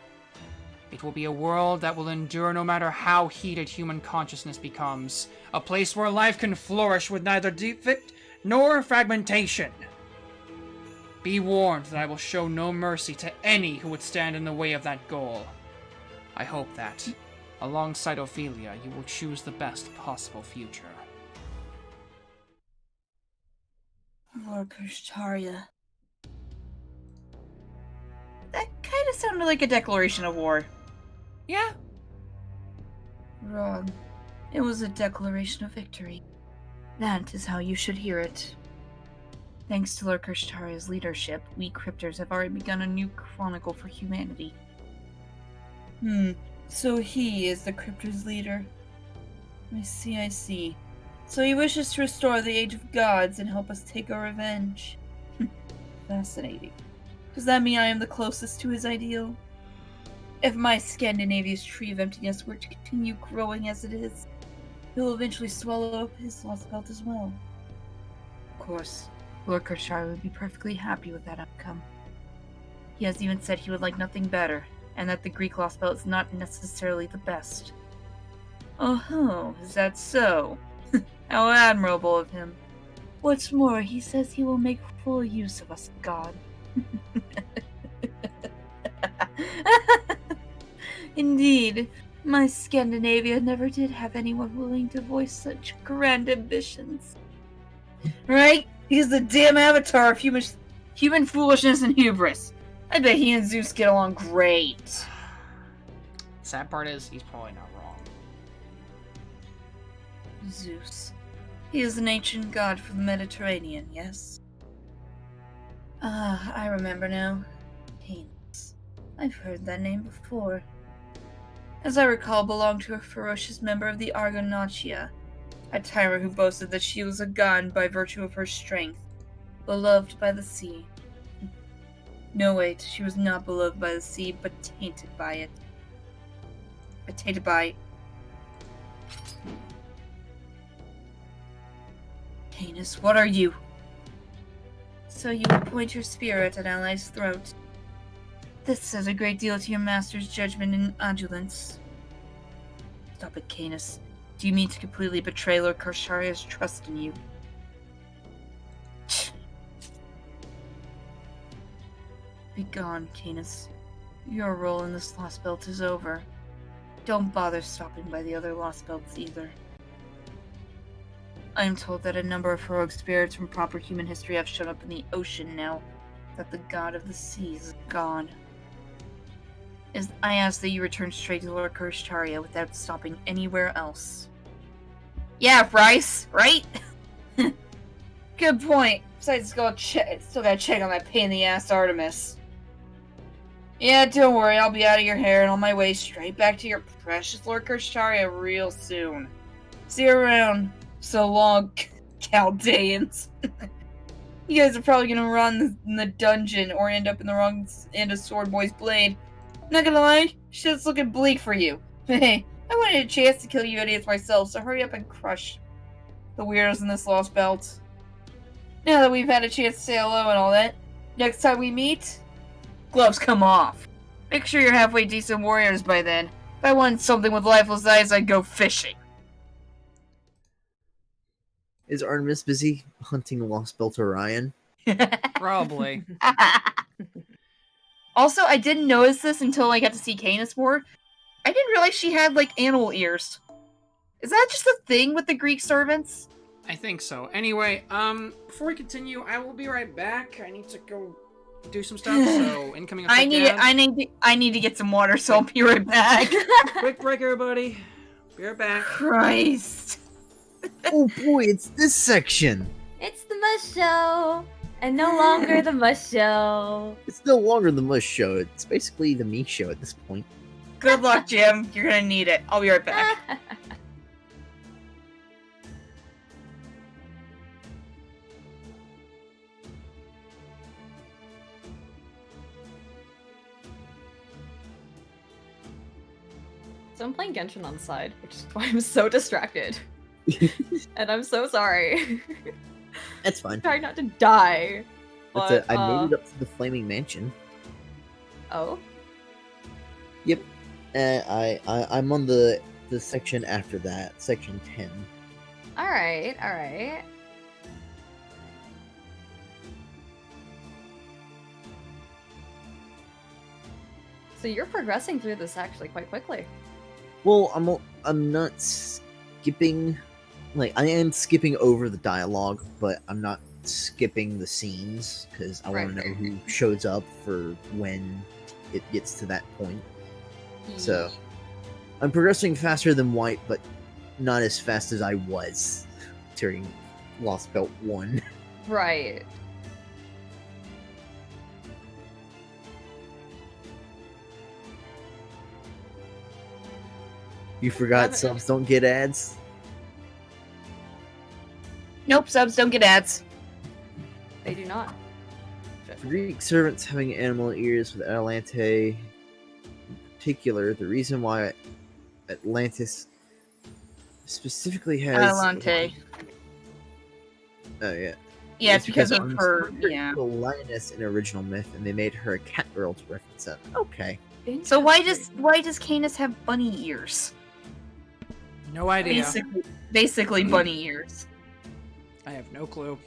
It will be a world that will endure no matter how heated human consciousness becomes, a place where life can flourish with neither defect nor fragmentation. Be warned that I will show no mercy to any who would stand in the way of that goal. I hope that, alongside Ophelia, you will choose the best possible future. Lord Kushtaria. That kind of sounded like a declaration of war. Yeah. Wrong. It was a declaration of victory. That is how you should hear it. Thanks to Lord Kurshtaria's leadership, we cryptors have already begun a new chronicle for humanity. So he is the cryptors' leader. I see. So he wishes to restore the Age of Gods and help us take our revenge. Fascinating. Does that mean I am the closest to his ideal? If my Scandinavia's Tree of Emptiness were to continue growing as it is, he will eventually swallow up his Lost Belt as well. Of course, Lord Kursharia would be perfectly happy with that outcome. He has even said he would like nothing better, and that the Greek Lost Belt is not necessarily the best. Oh, is that so? How admirable of him. What's more, he says he will make full use of us, God. Indeed, my Scandinavia never did have anyone willing to voice such grand ambitions. Right? He's the damn avatar of human foolishness and hubris. I bet he and Zeus get along great. Sad part is, he's probably not wrong. Zeus. He is an ancient god from the Mediterranean, yes? Ah, I remember now. Canis. I've heard that name before. As I recall, belonged to a ferocious member of the Argonautia, a tyrant who boasted that she was a god by virtue of her strength, beloved by the sea. No, wait, she was not beloved by the sea, but tainted by it. Tainted by... Canis, what are you? So you will point your spear at an ally's throat. This says a great deal to your master's judgment and adulance. Stop it, Canis. Do you mean to completely betray Lord Karsharia's trust in you? Begone, Canis. Your role in this Lost Belt is over. Don't bother stopping by the other Lost Belts either. I am told that a number of heroic spirits from proper human history have shown up in the ocean now that the god of the seas is gone. I ask that you return straight to Lord Kursharia without stopping anywhere else. Yeah, Bryce, right? Good point. Besides, still gotta check on that pain-in-the-ass Artemis. Yeah, don't worry, I'll be out of your hair and on my way straight back to your precious Lord Kursharia real soon. See you around. So long, Chaldeans. You guys are probably gonna run in the dungeon or end up in the wrong end of Sword Boy's blade. Not gonna lie, shit's looking bleak for you. Hey, I wanted a chance to kill you idiots myself, so hurry up and crush the weirdos in this Lost Belt. Now that we've had a chance to say hello and all that, next time we meet, gloves come off. Make sure you're halfway decent warriors by then. If I wanted something with lifeless eyes, I'd go fishing. Is Artemis busy hunting Lost Belt Orion? Probably. Also, I didn't notice this until I got to see Canis more. I didn't realize she had, like, animal ears. Is that just a thing with the Greek servants? I think so. Anyway, before we continue, I will be right back. I need to go do some stuff, so incoming I need to get some water, so I'll be right back. Quick break, everybody. Be right back. Christ. Oh boy, it's this section! It's the Mush Show! And no longer the Mush Show. It's no longer the Mush Show, it's basically the Me Show at this point. Good luck, Jim. You're gonna need it. I'll be right back. So I'm playing Genshin on the side, which is why I'm so distracted. And I'm so sorry. That's fine. Trying not to die. That's But, I made it up to the Flaming Mansion. Oh? Yep. I'm on the section after that, section 10. Alright, alright. So you're progressing through this actually quite quickly. Well, I'm not skipping, like, I am skipping over the dialogue, but I'm not skipping the scenes, because I want to know who shows up for when it gets to that point. So, I'm progressing faster than White, but not as fast as I was during Lost Belt 1. Right. You forgot subs don't get ads? Nope, subs don't get ads. They do not. For Greek servants having animal ears with Atalante, in particular, the reason why Atlantis specifically has... Atalante. Oh, yeah. Yeah, it's because of her, a lioness in original myth, and they made her a cat girl to reference that. Okay. So why does Canis have bunny ears? No idea. Basically bunny ears. I have no clue.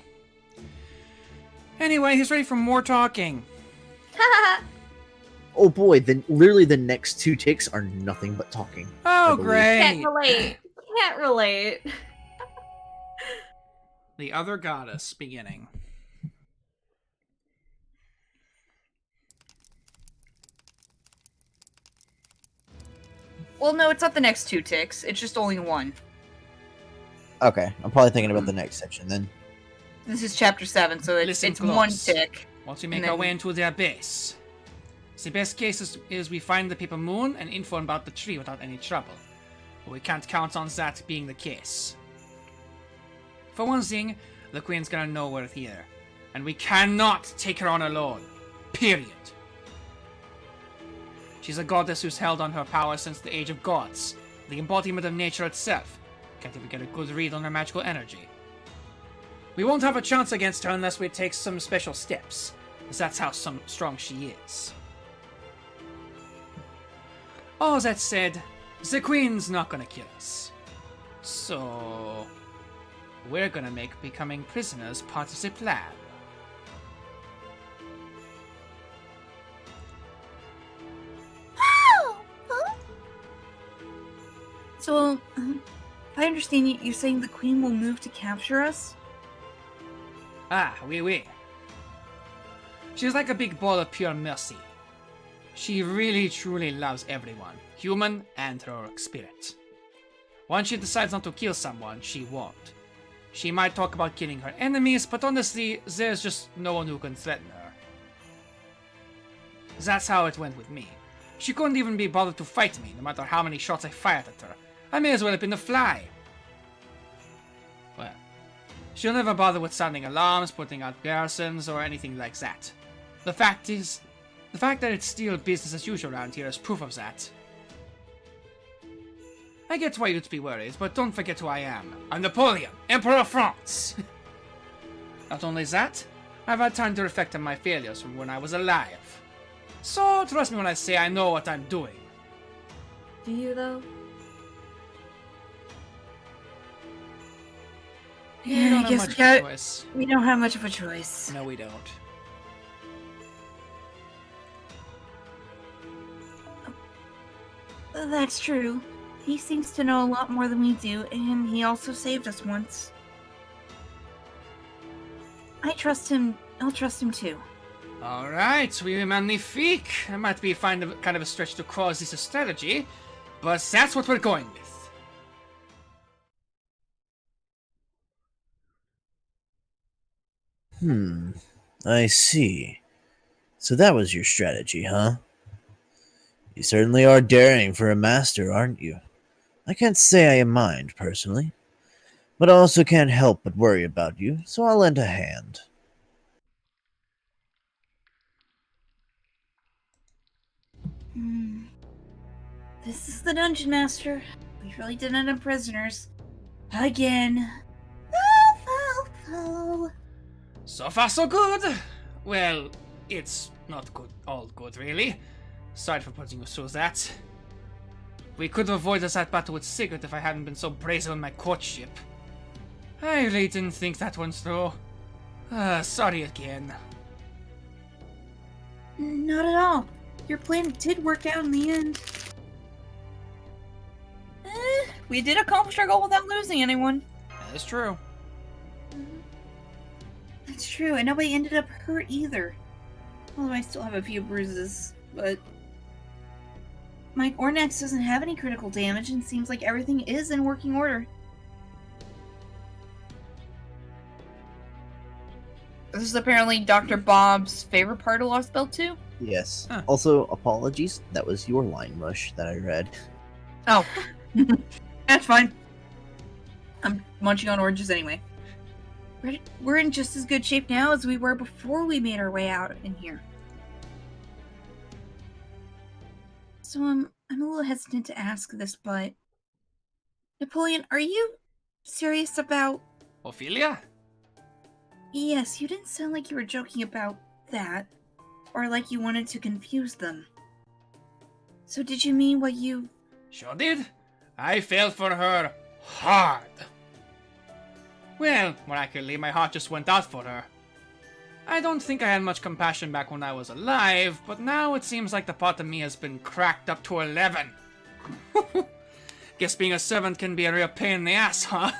Anyway, he's ready for more talking. Oh boy, then literally the next 2 ticks are nothing but talking. I Oh, believe. great. Can't relate. Can't relate. The other goddess beginning. Well, no, it's not the next 2 ticks. It's just only 1. Okay, I'm probably thinking about the next section then. This is chapter 7, so Listen it's close. 1 tick. Once we make And our then- way into their base, the best case is we find the paper moon and info about the tree without any trouble. But we can't count on that being the case. For one thing, the Queen's gonna know we're here, and we cannot take her on alone. Period. She's a goddess who's held on her power since the Age of Gods, the embodiment of nature itself. Can't even get a good read on her magical energy. We won't have a chance against her unless we take some special steps, as that's how strong she is. All that said, the Queen's not gonna kill us. So, we're gonna make becoming prisoners part of the plan. So, if I understand you, you're saying the Queen will move to capture us? Ah, oui. She's like a big ball of pure mercy. She really truly loves everyone, human and heroic spirit. Once she decides not to kill someone, she won't. She might talk about killing her enemies, but honestly, there's just no one who can threaten her. That's how it went with me. She couldn't even be bothered to fight me, no matter how many shots I fired at her. I may as well have been a fly. Well, she'll never bother with sounding alarms, putting out garrisons, or anything like that. The fact that it's still business as usual around here is proof of that. I get why you'd be worried, but don't forget who I am. I'm Napoleon, Emperor of France! Not only that, I've had time to reflect on my failures from when I was alive. So, trust me when I say I know what I'm doing. Do you, though? We Yeah, don't I have guess much of a choice. we don't have much of a choice. No, we don't. That's true. He seems to know a lot more than we do, and he also saved us once. I trust him. I'll trust him too. Alright, we magnifique. It might be kind of a stretch to call this a strategy, but that's what we're going with. I see. So that was your strategy, huh? You certainly are daring for a master, aren't you? I can't say I mind, personally. But I also can't help but worry about you, so I'll lend a hand. This is the dungeon master. We really did end up prisoners. Again. So far, so good. Well, it's not good, all good, really. Sorry for putting you through that. We could have avoided that battle with Sigurd if I hadn't been so brazen on my courtship. I really didn't think that one through. Sorry again. Not at all. Your plan did work out in the end. We did accomplish our goal without losing anyone. That is true. That's true, and nobody ended up hurt either. Although I still have a few bruises, but... My Ornax doesn't have any critical damage and seems like everything is in working order. This is apparently Dr. Bob's favorite part of Lost Belt 2? Yes. Huh. Also, apologies. That was your line rush that I read. Oh. That's fine. I'm munching on oranges anyway. We're in just as good shape now as we were before we made our way out in here. So I'm a little hesitant to ask this, but... Napoleon, are you serious about... Ophelia? Yes, you didn't sound like you were joking about that, or like you wanted to confuse them. So did you mean what you... Sure did. I fell for her hard. Well, miraculously, my heart just went out for her. I don't think I had much compassion back when I was alive, but now it seems like the pot of me has been cracked up to 11. Guess being a servant can be a real pain in the ass, huh?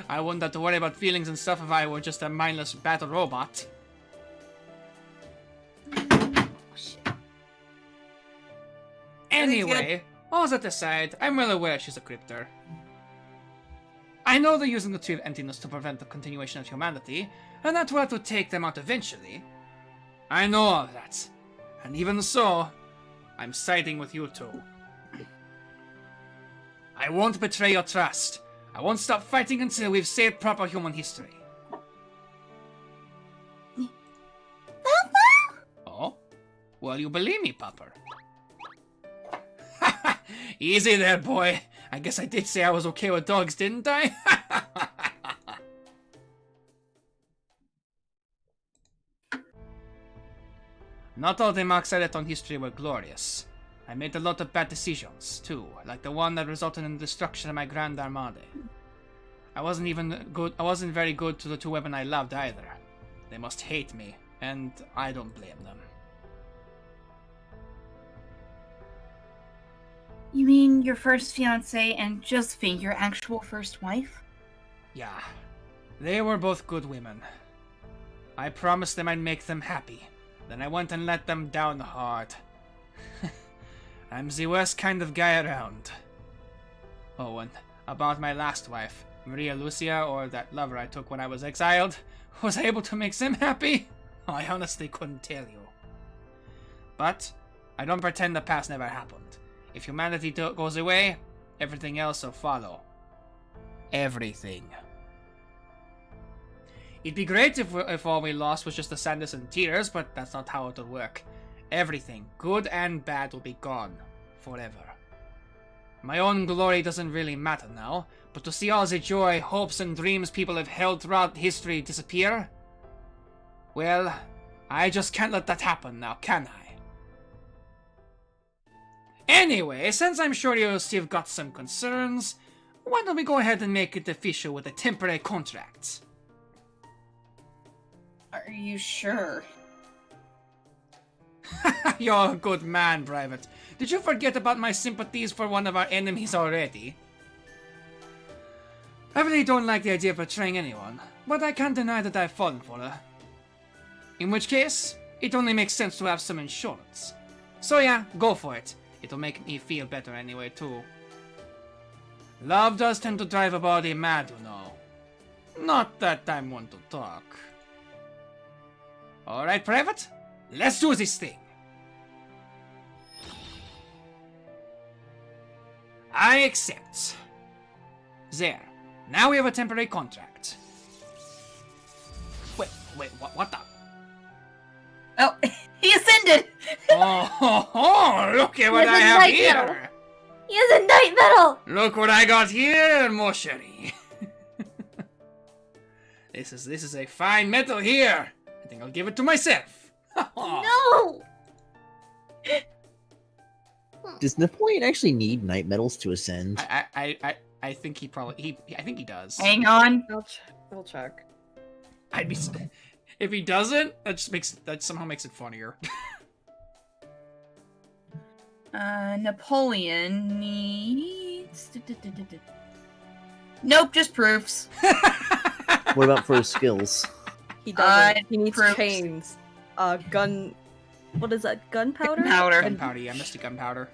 I wouldn't have to worry about feelings and stuff if I were just a mindless battle robot. Oh, shit. Anyway, all that aside, I'm well aware she's a cryptor. I know they're using the Tree of Emptiness to prevent the continuation of humanity, and that will have to take them out eventually. I know all that. And even so, I'm siding with you two. I won't betray your trust. I won't stop fighting until we've saved proper human history. Oh? Well, you believe me, Popper. Easy there, boy. I guess I did say I was okay with dogs, didn't I? Not all the marks I left on history were glorious. I made a lot of bad decisions, too, like the one that resulted in the destruction of my Grand Armada. I wasn't very good to the two women I loved either. They must hate me, and I don't blame them. You mean your first fiance and Josephine, your actual first wife? Yeah, they were both good women. I promised them I'd make them happy. Then I went and let them down hard. I'm the worst kind of guy around. Oh, and about my last wife, Maria Lucia, or that lover I took when I was exiled, was I able to make them happy? I honestly couldn't tell you. But I don't pretend the past never happened. If humanity goes away, everything else will follow. Everything. It'd be great if all we lost was just the sadness and tears, but that's not how it'll work. Everything, good and bad, will be gone. Forever. My own glory doesn't really matter now, but to see all the joy, hopes, and dreams people have held throughout history disappear? Well, I just can't let that happen now, can I? Anyway, since I'm sure you still got some concerns, why don't we go ahead and make it official with a temporary contract? Are you sure? You're a good man, Private. Did you forget about my sympathies for one of our enemies already? I really don't like the idea of betraying anyone, but I can't deny that I've fallen for her. In which case, it only makes sense to have some insurance. So yeah, go for it. It'll make me feel better anyway, too. Love does tend to drive a body mad, you know. Not that I'm one to talk. Alright, Private? Let's do this thing! I accept. There. Now we have a temporary contract. Wait, what the? Oh, he ascended! Oh, look at what I have here! He has a night metal! Look what I got here, Mosheri. This is a fine metal here. I think I'll give it to myself. No! Does Napoleon actually need night metals to ascend? I think he probably I think he does. Hang on. I'll check. I'd be if he doesn't, that somehow makes it funnier. Napoleon needs... Nope, just proofs. What about for his skills? He doesn't. He needs proofs. chains. Gun... What is that? Gunpowder? Gunpowder, yeah, Mystic Gunpowder.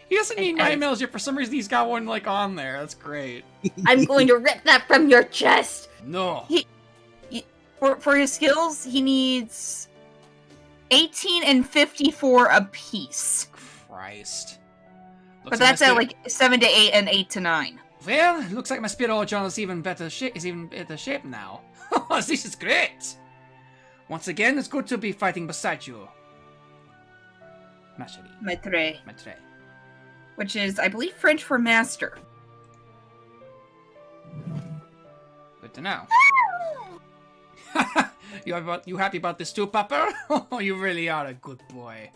He doesn't need night metals yet. For some reason, he's got one, like, on there. That's great. I'm going to rip that from your chest! No. For his skills, he needs 18 and 54 apiece. Christ. But that's at like 7 to 8 and 8 to 9. Well, looks like my Spirit Journal is even better shape now. This is great. Once again, it's good to be fighting beside you. Maître. Maître. Which is, I believe, French for master. Good to know. You happy about this too, Papa? Oh, you really are a good boy.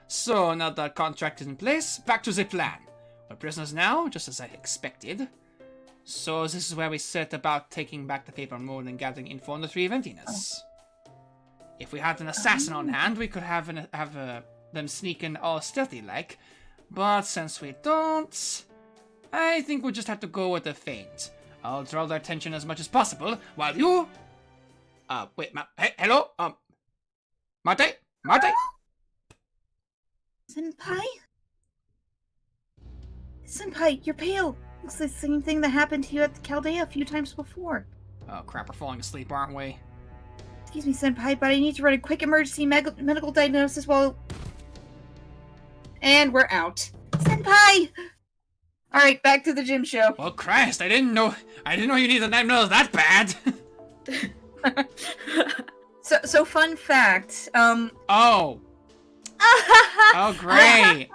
So, now that contract is in place, back to the plan. We're prisoners now, just as I expected. So this is where we set about taking back the paper moon and gathering info on the Tree of Emptiness. If we had an assassin on hand, we could have them sneak in all stealthy-like. But since we don't, I think we'll just have to go with the feint. I'll draw their attention as much as possible, while you... wait, hey, hello? Mate? Senpai? Senpai, you're pale. Looks like the same thing that happened to you at the Chaldea a few times before. Oh crap, we're falling asleep, aren't we? Excuse me, Senpai, but I need to run a quick emergency medical diagnosis while... And we're out. Senpai! Alright, back to the gym show. Well, Christ, I didn't know you needed a diagnosis that bad! So fun fact, Oh! Oh, great!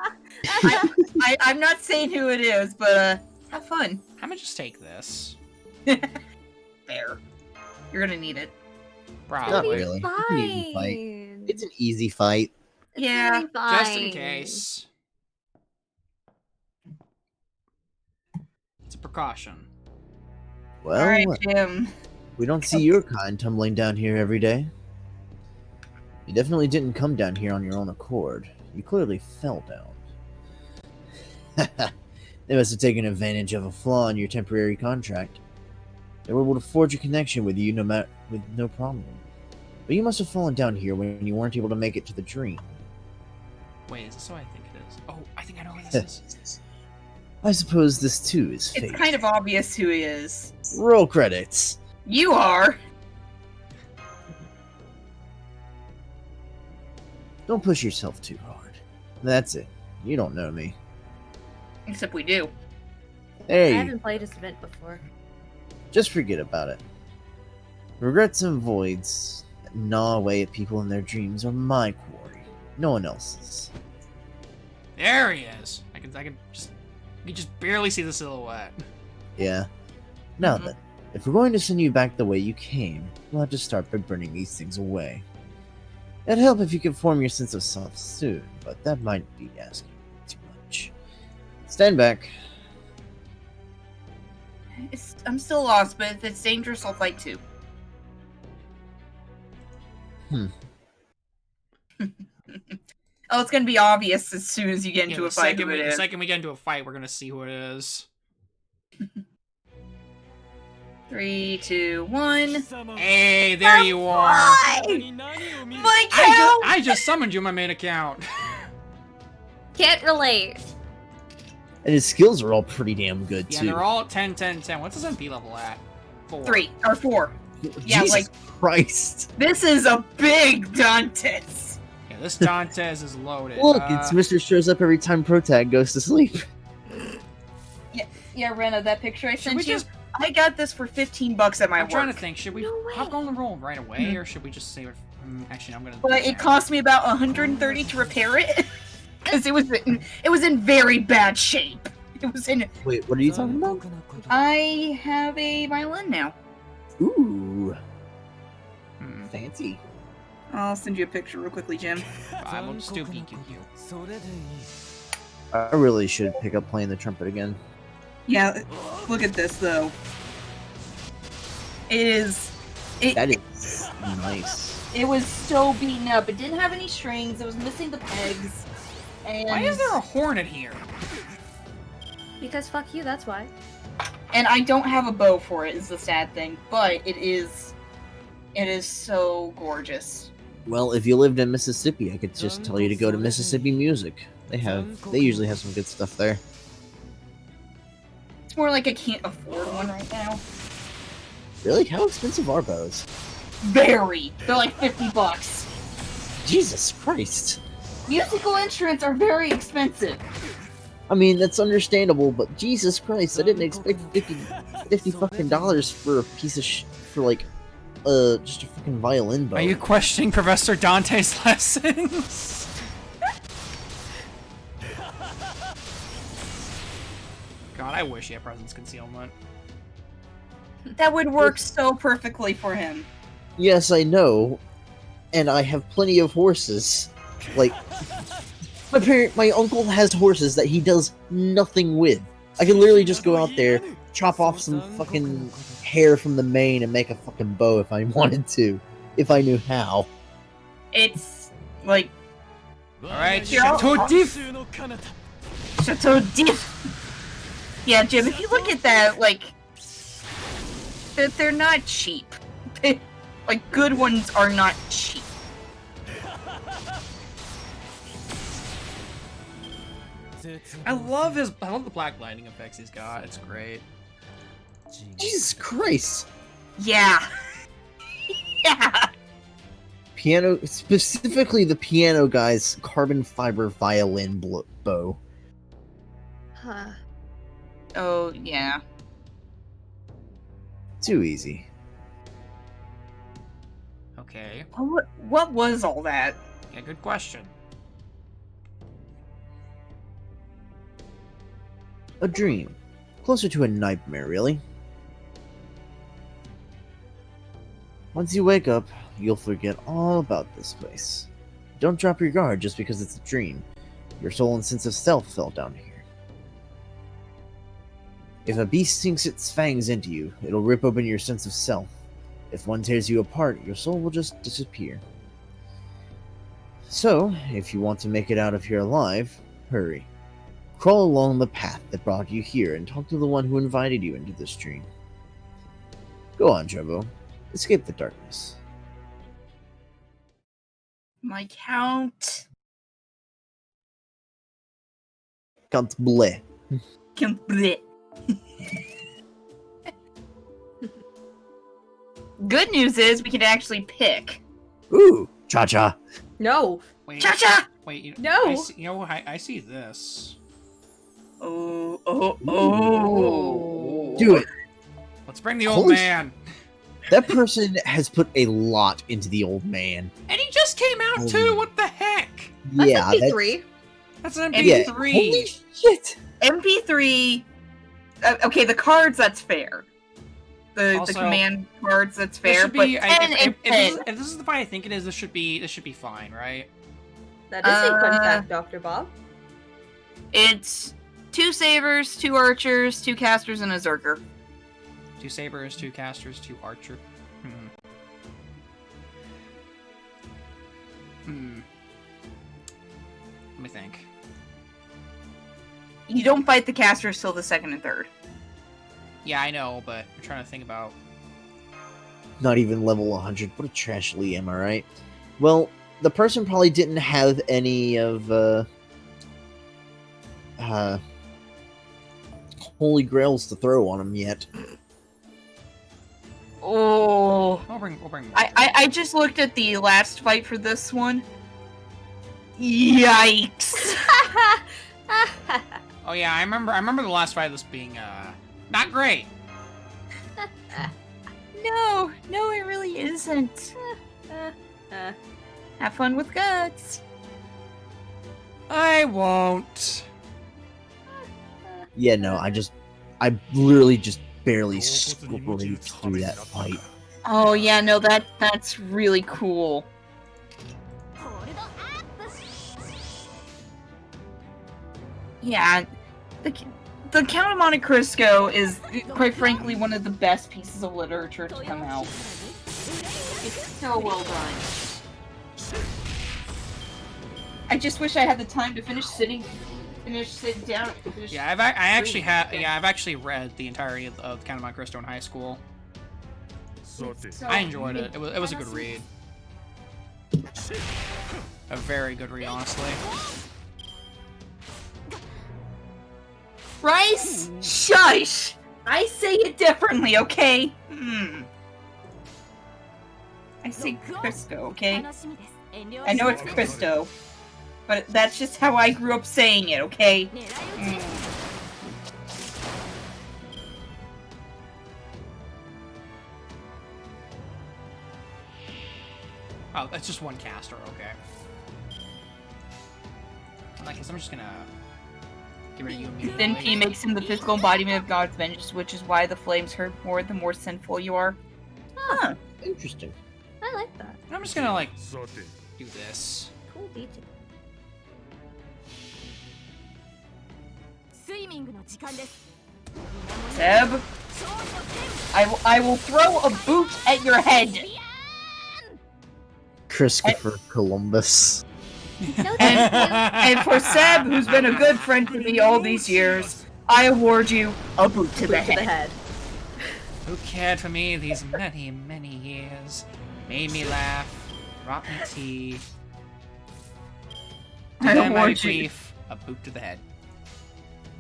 I'm not saying who it is, but, have fun. I'm gonna just take this. There. You're gonna need it. Not Probably. really. It's an easy fight. Fine. It's an easy fight. Yeah. It's fine. Just in case. It's a precaution. Well, Alright, Jim. we don't see your kind tumbling down here every day. You definitely didn't come down here on your own accord. You clearly fell down. They must have taken advantage of a flaw in your temporary contract. They were able to forge a connection with you with no problem. But you must have fallen down here when you weren't able to make it to the dream. Wait, is this what I think it is? Oh, I think I know who this is. I suppose this too is fate. It's kind of obvious who he is. Roll credits. You are. Don't push yourself too hard. That's it. You don't know me. Except we do. I Hey, haven't played this event before. just forget about it. Regrets and voids that gnaw away at people in their dreams are my quarry, no one else's. There he is. I can just, you can just barely see the silhouette. Yeah. Now then, if we're going to send you back the way you came, we'll have to start by burning these things away. It'd help if you could form your sense of self soon, but that might be asking too much. Stand back. I'm still lost, but if it's dangerous, I'll fight too. Oh, it's gonna be obvious as soon as you get into Yeah, a fight who it the is. second we get into a fight, we're gonna see who it is. 3, 2, 1. Hey, there you are. My cow! I just summoned you on my main account. Can't relate. And his skills are all pretty damn good, Yeah, too. they're all 10, 10, 10. What's his MP level at? 4. 3 or 4. Yeah, Jesus like Christ. this is a big Dantes. Yeah, this Dantes is loaded. Look, it's Mr. shows up every time Protag goes to sleep. Yeah, Rena, that picture I Should we sent you. just- I got this for $15 at my I'm work. trying to think. Should we No way. hop on the roll right away, or should we just save it? Actually, I'm gonna. But it cost me about $130 to repair it because it was in very bad shape. It was in. Wait, what are you talking about? I have a violin now. Ooh, Hmm, fancy. I'll send you a picture real quickly, Jim. I will still be QQ. I really should pick up playing the trumpet again. Yeah, look at this though. That is nice. It was so beaten up. It didn't have any strings. It was missing the pegs. And Why is there a hornet here? Because fuck you, that's why. And I don't have a bow for it. Is the sad thing, but it is so gorgeous. Well, if you lived in Mississippi, I could just tell you to go to Mississippi Music. They usually have some good stuff there. It's more like I can't afford one right now. Really? How expensive are bows? Very. They're like $50. Jesus Christ. Musical instruments are very expensive. I mean, that's understandable, but Jesus Christ, I didn't expect 50 fucking dollars for a piece of for like, just a fucking violin bow. Are you questioning Professor Dante's lessons? God, I wish he had presence concealment. That would work so perfectly for him. Yes, I know, and I have plenty of horses. Like, my uncle has horses that he does nothing with. I can literally just go out there, chop off some fucking hair from the mane and make a fucking bow if I wanted to. If I knew how. It's like Alright, Here, I'll- Chateau I'll- d'If! Chateau d'If. Yeah, Jim, if you look at that, like, they're not cheap. Like, good ones are not cheap. I love the black lightning effects he's got. It's great. Jesus Christ. Yeah. Yeah. Piano, specifically the piano guy's carbon fiber violin bow. Huh. Oh, yeah. Too easy. Okay. What was all that? Yeah, good question. A dream. Closer to a nightmare, really. Once you wake up, you'll forget all about this place. Don't drop your guard just because it's a dream. Your soul and sense of self fell down here. If a beast sinks its fangs into you, it'll rip open your sense of self. If one tears you apart, your soul will just disappear. So, if you want to make it out of here alive, hurry. Crawl along the path that brought you here and talk to the one who invited you into this dream. Go on, Jobo. Escape the darkness. My count. Count Bleh. Complete. Good news is we can actually pick. Ooh, cha-cha. No. Wait, Cha-cha! wait, No. I see this. Oh. Do it. Let's bring the old Holy man. That person has put a lot into the old man. And he just came out too. What the heck? That's Yeah, MP3. That's an Yeah, MP3. Holy shit. MP3. Okay, the cards, that's fair. The Also, command cards, that's This fair. should But be, 10 if, and if 10. this is the fight I think it is, this should be fine, right? That is a fun fact, Dr. Bob. It's 2 sabers, 2 archers, 2 casters, and a zerker. 2 sabers, 2 casters, 2 archer. Let me think. You don't fight the casters till the 2nd and 3rd. Yeah, I know, but I'm trying to think about. Not even level 100. What a trash Lee, am I right? Well, the person probably didn't have any of, holy grails to throw on him yet. Oh. We'll bring more. I just looked at the last fight for this one. Yikes. Oh yeah, I remember the last fight of this being not great. No, it really isn't. Have fun with guts. I won't. Yeah, no, I literally just barely scraped through that fight. Oh yeah, no, that's really cool. Yeah, the Count of Monte Cristo is, quite frankly, one of the best pieces of literature to come out. It's so well done. I just wish I had the time to finish sitting down. Yeah, I've actually read the entirety of Count of Monte Cristo in high school. So I enjoyed it. It was a good read. A very good read, honestly. Rice? Shush! I say it differently, okay? I say Cristo, okay? I know it's Cristo, but that's just how I grew up saying it, okay? Oh, that's just one caster, okay. I guess I'm just gonna get rid of you immediately. Then P makes him the physical embodiment of God's vengeance, which is why the flames hurt more the more sinful you are. Huh. Interesting. I like that. I'm just gonna, like, do this. Cool detail. スイミングの時間です Seb, I will throw a boot at your head. Christopher Columbus. And for Seb, who's been a good friend to me all these years, I award you a boot to the Boot to the head. head. Who cared for me these many, many years? Made me laugh, brought me tea. I Then my award you. grief, a boot to the head.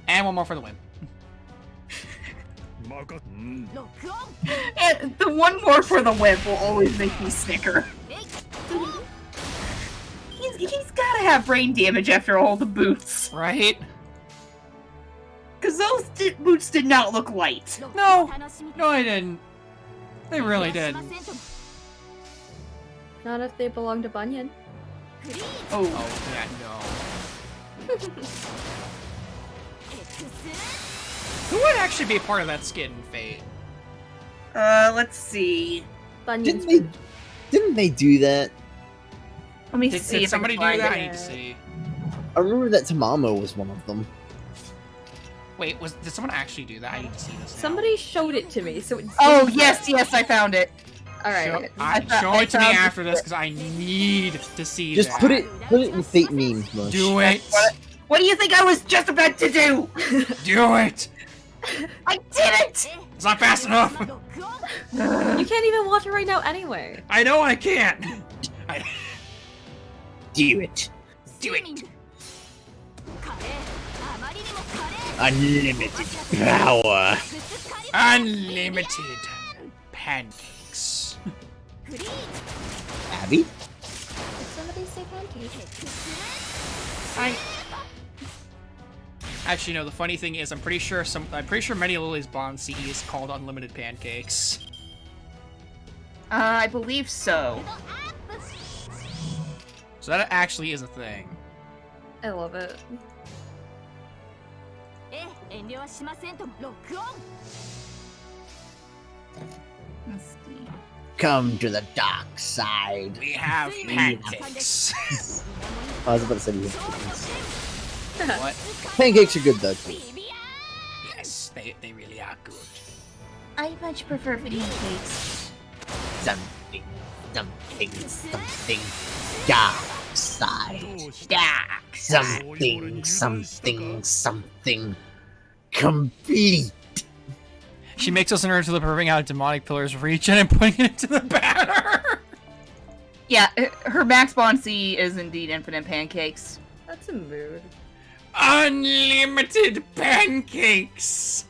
And one more for the win. 任うん And the one more for the whip will always make me snicker. He's gotta have brain damage after all the boots. Right? Because those boots did not look light. No! No, I didn't. They really did. Not if they belong to Bunyan. Oh. Oh, yeah, no. Who would actually be part of that skit in Fate? Let's see. Bunyan's Didn't they do that? Let me Did, see did if somebody do I can that? find I it. need to see. I remember that Tamamo was one of them. Wait, did someone actually do that? I need to see this now. Somebody showed it to me, so it Oh, didn't- yes, I found it. Alright. Show it to me after this, because I need to see Just that. put it in Fate memes, Mush. Do it! What do you think I was just about to do? Do it! I did it! It's not fast enough! You can't even watch it right now anyway. I know I can't! Do it. Do it! Unlimited power. Unlimited pancakes. Abby? Did somebody say pancake? Actually, no. The funny thing is, I'm pretty sure many Lily's Bond CE is called Unlimited Pancakes. I believe so. So that actually is a thing. I love it. Let's see. Come to the dark side. We have pancakes. I was about to say we have cookies. What? Pancakes are good though. Too. Yes, they really are good. I much prefer pancakes. Something. Dark side. Dark. Something. Complete. She makes us into proving out demonic pillars reach and putting it into the batter. Yeah, her max bond C is indeed infinite pancakes. That's a mood. Unlimited pancakes.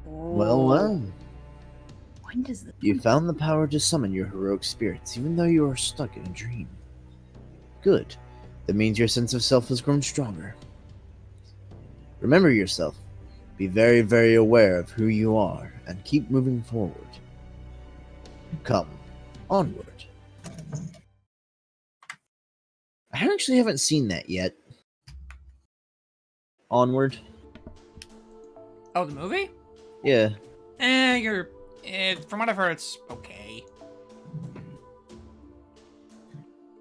Well. When does the You found the power to summon your heroic spirits, even though you are stuck in a dream. Good. That means your sense of self has grown stronger. Remember yourself. Be very, very aware of who you are, and keep moving forward. Come, onward. I actually haven't seen that yet. Onward? Oh, the movie? Yeah. From what I've heard, it's okay.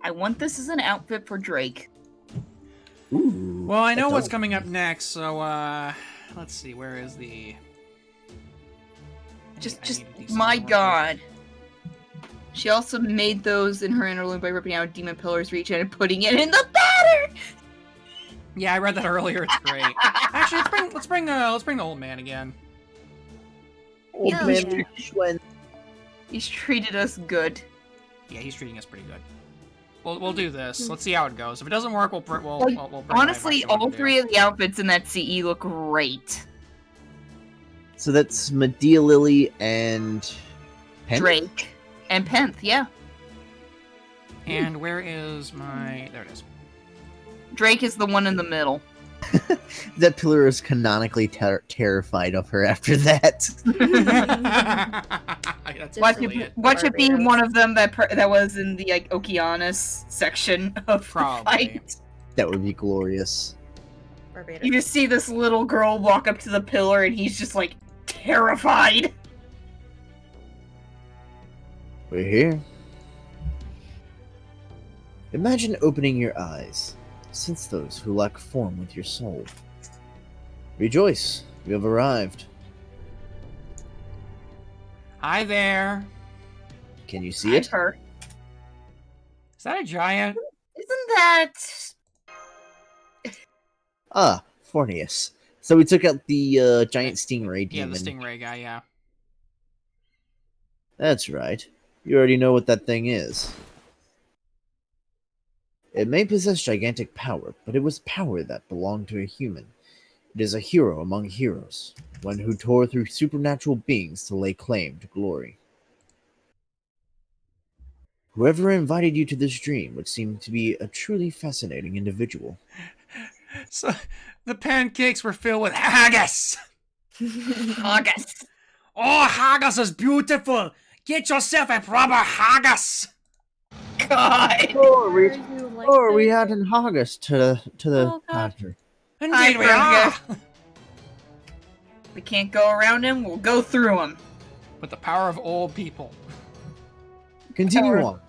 I want this as an outfit for Drake. Ooh. Well, I know what's don't. coming up next, so, let's see, where is the... Just, I need to do some my more. god. She also made those in her interlude by ripping out Demon Pillar's reach and putting it in the batter! Yeah, I read that earlier, it's great. Actually, let's bring the old man again. Old Hell man yeah. Schwen. He's treated us good. Yeah, he's treating us pretty good. We'll do this. Let's see how it goes. If it doesn't work, we'll bring Honestly, all three of the outfits in that CE look great. So that's Medea Lily and Penn? Drake. And Penth, yeah. And where is my... There it is. Drake is the one in the middle. That pillar is canonically terrified of her after that. That's Watch really it be one of them that was in the like Okeanos section of the Probably. fight. That would be glorious. Barbados. You just see this little girl walk up to the pillar and he's just like terrified. We're here. Imagine opening your eyes. Sense those who lack form with your soul. Rejoice, you have arrived. Hi there. Can you see it? Her. Is that a giant? Isn't that? Ah, Fornius. So we took out the giant stingray Yeah, demon. the stingray guy, yeah. That's right. You already know what that thing is. It may possess gigantic power, but it was power that belonged to a human. It is a hero among heroes, one who tore through supernatural beings to lay claim to glory. Whoever invited you to this dream would seem to be a truly fascinating individual. So, the pancakes were filled with haggis! August. Oh, haggis is beautiful! Get yourself a proper haggis! God. Or we had an August to the Oh, God. doctor. Indeed we Hi, are! We can't go around him. We'll go through him. With the power of old people. Continue Power. on.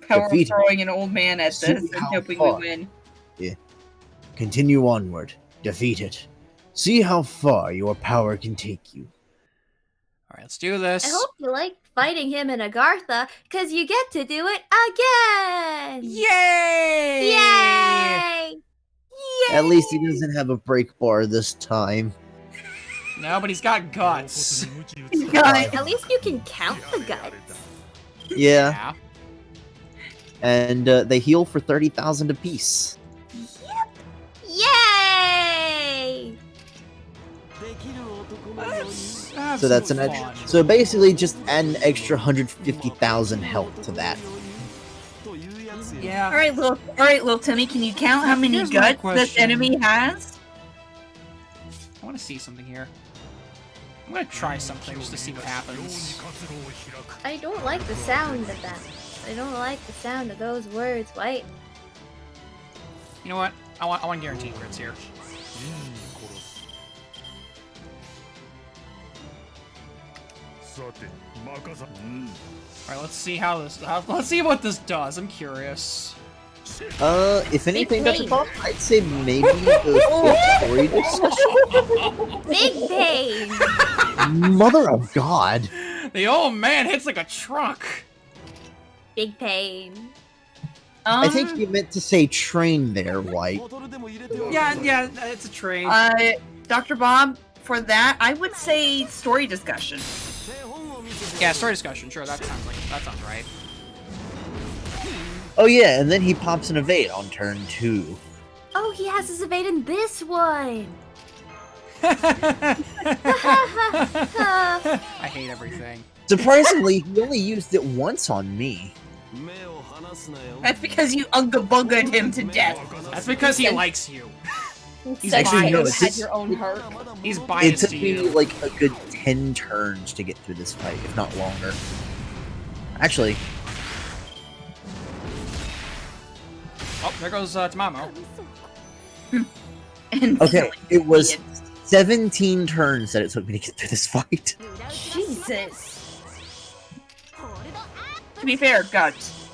Power of Defeat him. throwing an old man at See this and how hoping far. we win. Continue onward. Defeat it. See how far your power can take you. Alright, let's do this. I hope you like fighting him in Agartha, because you get to do it again! Yay! Yay! Yay! At least he doesn't have a break bar this time. No, but he's got guts. At least you can count the guts. Yeah, and they heal for 30,000 apiece. Yay! So that's an fun. extra. So basically, just add an extra 150,000 health to that. Yeah. All right, little Timmy. Can you count how many Here's my guts this question. enemy has? I want to see something here. I'm gonna try something just to see what happens. I don't like the sound of that. I don't like the sound of those words, White. You know what? I want guaranteed crits here. Alright, let's see how this. Let's see what this does. I'm curious. If anything that's a top, I'd say maybe the story discussion. Big pain! Mother of God. The old man hits like a truck. Big pain. I think you meant to say train there, White. Yeah, it's a train. Dr. Bob, for that, I would say story discussion. Yeah, story discussion. Sure, that sounds right. Oh yeah, and then he pops an evade on turn 2. Oh, he has his evade in this one! I hate everything. Surprisingly, he only used it once on me. That's because you unga-bungaed him to death. That's because he likes you. He's Actually, no, biased. it's Had your own heart. He's It biased took to me you. like a good 10 turns to get through this fight, if not longer. Actually, Oh, there goes Tamamo. And okay, silly it was idiots. 17 turns that it took me to get through this fight. Jesus. To be fair, guts.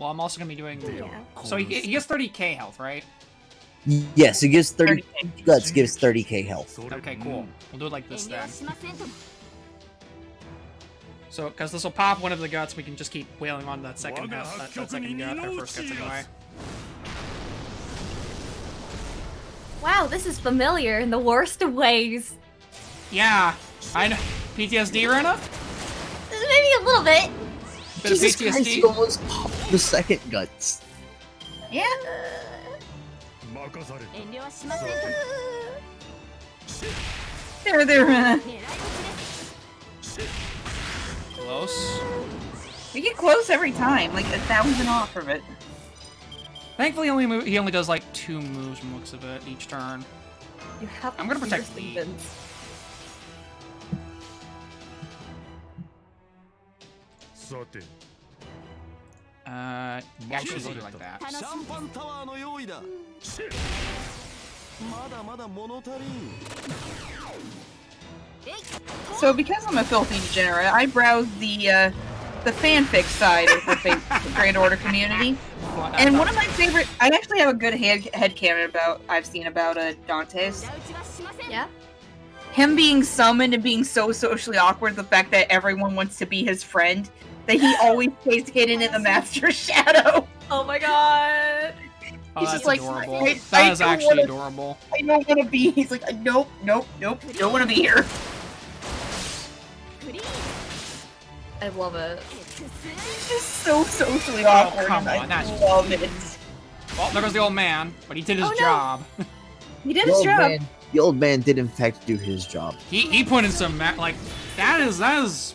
Well, I'm also gonna be doing. Yeah. So he gets 30k health, right? Yes, it gives 30. 30K. Guts gives 30k health. Okay, cool. We'll do it like this then. So, because this will pop one of the guts, we can just keep wailing on that second gut, that second gut, our first guts anyway. Wow, this is familiar in the worst of ways. Yeah, I know. PTSD, Rena? Maybe a little bit. Bit of Jesus Christ, PTSD? he almost popped the second guts. Yeah. There. Close. We get close every time, like 1,000 off of it. Thankfully, he only does like 2 moves from the looks of it each turn. You have I'm gonna to protect be Lee. convinced. Actually, we'll do it like that. So because I'm a filthy degenerate, I browsed the the fanfic side of the Grand Order community. And one of my favorite, I actually have a good headcanon I've seen about Dante's. Yeah? Him being summoned and being so socially awkward, the fact that everyone wants to be his friend, that he always stays hidden in the Master's shadow. Oh my god! Oh, He's that's just like, adorable. I That is don't actually wanna- adorable. I don't want to be. He's like, nope, don't want to be here. I love it. He's just so socially awkward. come and on, I that's- love it. Well, there goes the old man, but he did his Oh, no. job. He did The his old, job. man, the old man did in fact do his job. He put in some like that is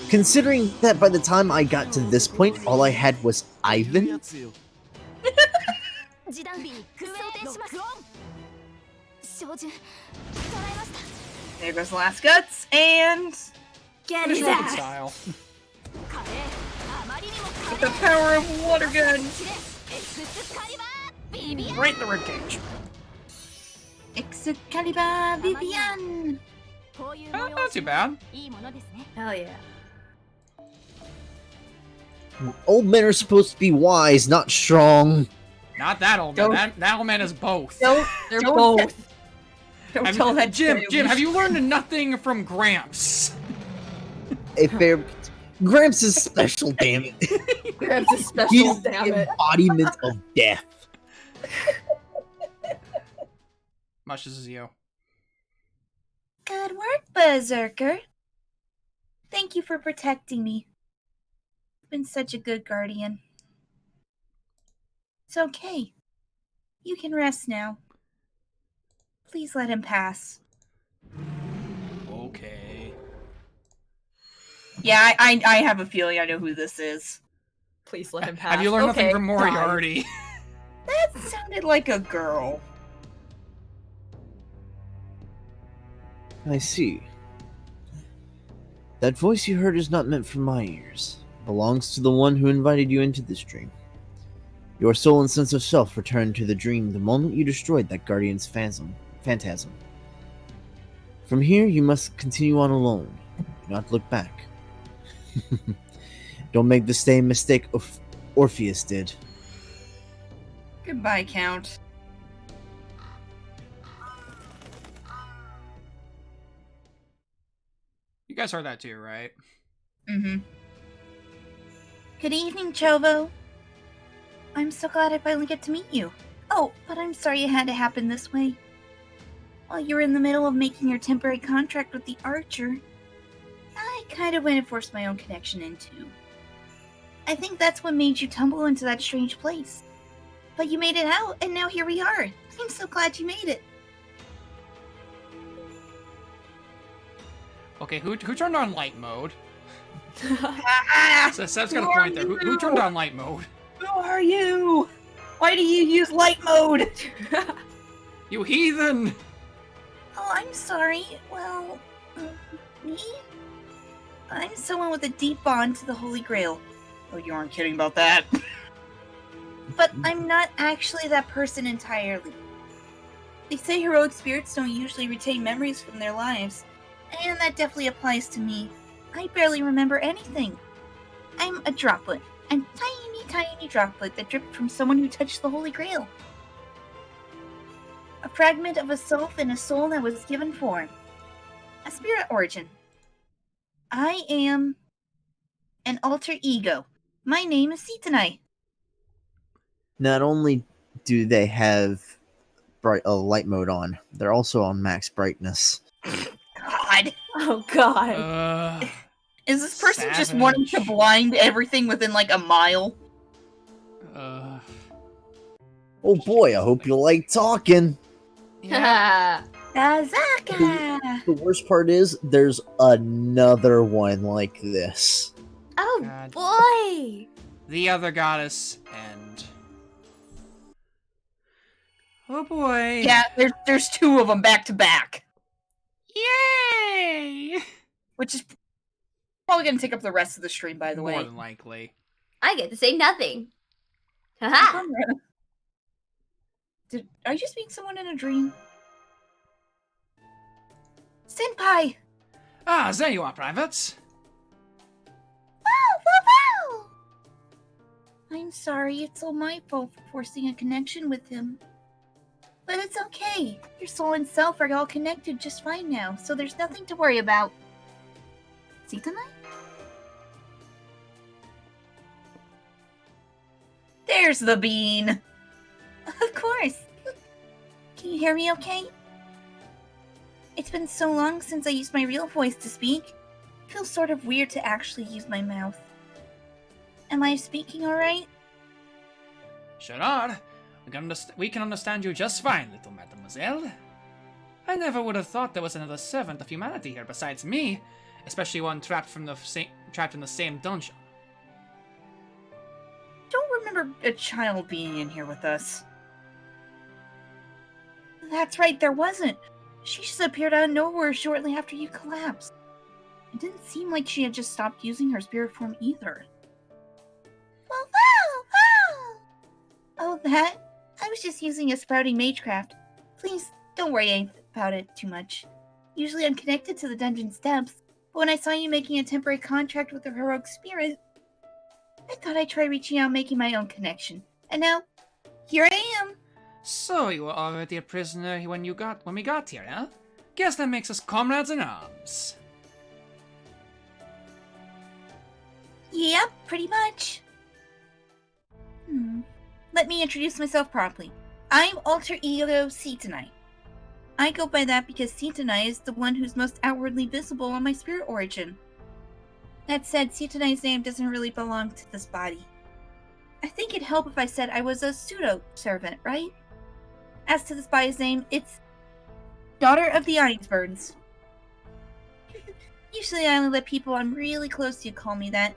Considering that by the time I got to this point, all I had was Ivan. There goes the last guts, and Get his his Robin ass! style. with the power of water gun. Right in the ribcage. Excalibur Vivian. Not too bad. Hell yeah. Old men are supposed to be wise, not strong. Not that old man. That old man is both. Don't, They're don't both. Don't tell that Jim, to have you learned nothing from Gramps? A fair. Gramps is special, damn it. Grabs a special, He's damn the it. embodiment of death. Much as you. Good work, Berserker. Thank you for protecting me. You've been such a good guardian. It's okay. You can rest now. Please let him pass. Okay. Yeah, I have a feeling I know who this is. Please let him pass. Have you learned Okay, nothing from die. Moriarty? That sounded like a girl. I see. That voice you heard is not meant for my ears. It belongs to the one who invited you into this dream. Your soul and sense of self returned to the dream the moment you destroyed that guardian's phantasm. From here, you must continue on alone. Do not look back. Don't make the same mistake Orpheus did. Goodbye, Count. You guys heard that too, right? Mm-hmm. Good evening, Chovo. I'm so glad I finally get to meet you. Oh, but I'm sorry it had to happen this way. While you were in the middle of making your temporary contract with the Archer, I kind of went and forced my own connection into. I think that's what made you tumble into that strange place. But you made it out, and now here we are. I'm so glad you made it. Okay, who turned on light mode? Ah, So Seb's got Who a point are there. Who you? turned on light mode? who are you? Why do you use light mode? You heathen! Oh, I'm sorry. Well, me? I'm someone with a deep bond to the Holy Grail. Oh, you aren't kidding about that. But I'm not actually that person entirely. They say heroic spirits don't usually retain memories from their lives, and that definitely applies to me. I barely remember anything. I'm a droplet, a tiny, tiny droplet that dripped from someone who touched the Holy Grail. A fragment of a self in a soul that was given form. A spirit origin. I am an alter ego. My name is Sitanai. Not only do they have light mode on, they're also on max brightness. God. Oh god. Is this person just wanting to Savage. blind everything within like a mile? Oh boy, I hope you like talking. Yeah. Azaka! The worst part is, there's another one like this. Oh God. boy! The other goddess and Oh boy. Yeah, there's two of them back to back. yay! Which is probably going to take up the rest of the stream, by the More way. than likely. I get to say nothing. Haha! Are you just being someone in a dream? Senpai! Ah, there you are, privates. I'm sorry, it's all my fault for forcing a connection with him. But it's okay. Your soul and self are all connected just fine now, so there's nothing to worry about. See tonight? There's the bean! Of course! Can you hear me okay? It's been so long since I used my real voice to speak. It feels sort of weird to actually use my mouth. Am I speaking alright? Sure are. We can understand you just fine, little mademoiselle. I never would have thought there was another servant of humanity here besides me, especially one trapped in the same dungeon. Don't remember a child being in here with us. That's right, there wasn't. She just appeared out of nowhere shortly after you collapsed. It didn't seem like she had just stopped using her spirit form either. Oh, that? I was just using a sprouting magecraft. Please, don't worry about it too much. Usually I'm connected to the dungeon's depths, but when I saw you making a temporary contract with the heroic spirit, I thought I'd try reaching out and making my own connection. And now, here I am. So you were already a prisoner when we got here, huh? Guess that makes us comrades in arms. Yep, pretty much. Let me introduce myself properly. I'm Alter Ego Cetanite. I go by that because Cetanite is the one who's most outwardly visible on my spirit origin. That said, Cetanite's name doesn't really belong to this body. I think it'd help if I said I was a pseudo-servant, right? As to this body's name, it's Daughter of the Icebergs. Usually I only let people I'm really close to call me that,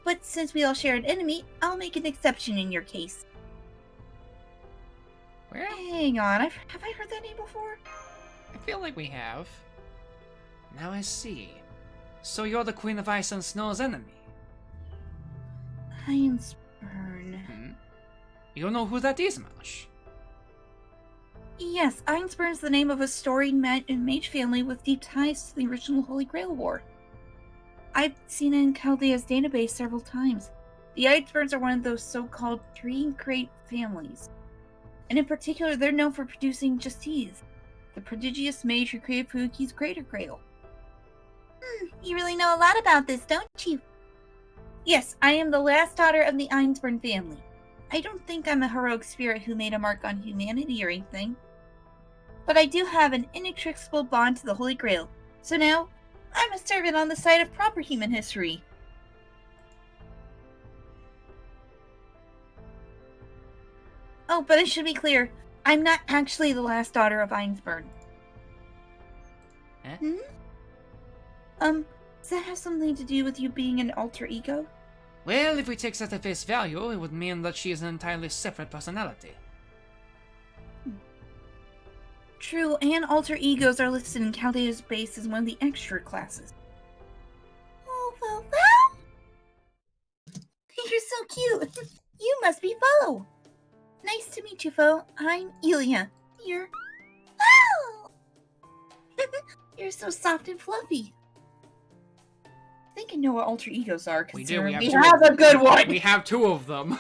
but since we all share an enemy, I'll make an exception in your case. Well, Hang on, have I heard that name before? I feel like we have. Now I see. So you're the Queen of Ice and Snow's enemy. Einsburn. You know who that is, Mash? Yes, Einsburn is the name of a storied mage family with deep ties to the original Holy Grail War. I've seen it in Chaldea's database several times. The Einsburns are one of those so-called three great families. And in particular, they're known for producing Justice, the prodigious mage who created Fuki's Greater Grail. You really know a lot about this, don't you? Yes, I am the last daughter of the Einsburn family. I don't think I'm a heroic spirit who made a mark on humanity or anything. But I do have an inextricable bond to the Holy Grail, so now I'm a servant on the side of proper human history. Oh, but I should be clear, I'm not actually the last daughter of Einsburn. Does that have something to do with you being an alter ego? Well, if we take that at face value, it would mean that she is an entirely separate personality. True, and alter egos are listed in Chaldea's base as one of the extra classes. Oh, well. You're so cute. You must be Fo. Nice to meet you, Fo. I'm Elia. You're... Oh! You're so soft and fluffy. I think I know what alter egos are, We do. we have a good one! We have two of them.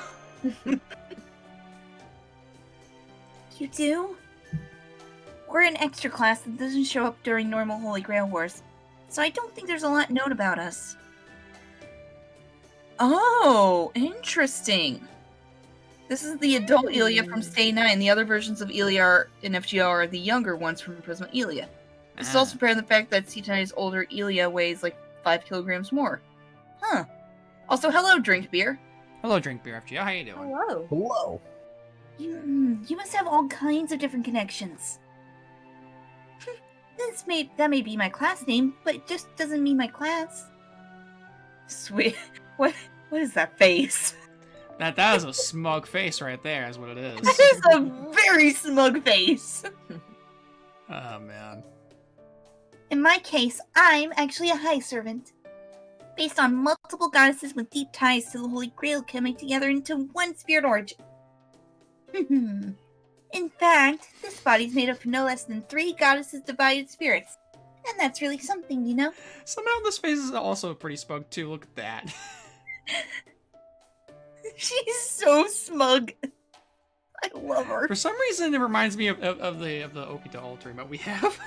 You do? We're an extra class that doesn't show up during normal Holy Grail Wars, so I don't think there's a lot known about us. Oh, interesting. This is the adult Ilia from Stay 9. The other versions of Ilia in FGO are the younger ones from Prisma Ilia. This is also apparent the fact that Cetanite's older Ilia weighs like 5 kilograms more. Huh. Also, hello, Drink Beer. Hello, Drink Beer FGO. How you doing? Hello. Hello. You must have all kinds of different connections. That may be my class name, but it just doesn't mean my class. Sweet. What is that face? That is a smug face right there, is what it is. That is a very smug face. Oh, man. In my case, I'm actually a high servant. Based on multiple goddesses with deep ties to the Holy Grail coming together into one spirit origin. In fact, this body's made up of no less than 3 goddesses' divided spirits. And that's really something, you know? Somehow this face is also pretty smug, too. Look at that. She's so smug. I love her. For some reason, it reminds me of the Okita altar emote we have.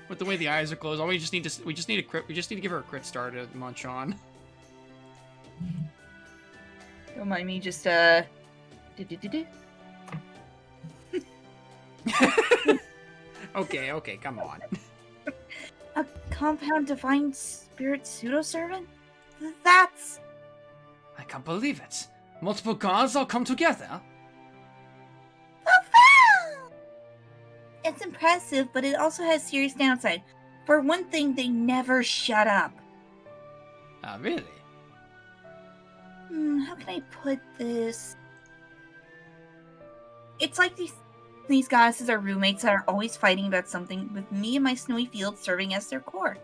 With the way the eyes are closed, we just need to give her a crit star to munch on. Don't mind me just Okay, come on. A compound divine spirit pseudo-servant? That's... I can't believe it. Multiple gods all come together. It's impressive, but it also has serious downside. For one thing, they never shut up. Ah, really? How can I put this? It's like these goddesses are roommates that are always fighting about something, with me and my snowy field serving as their core.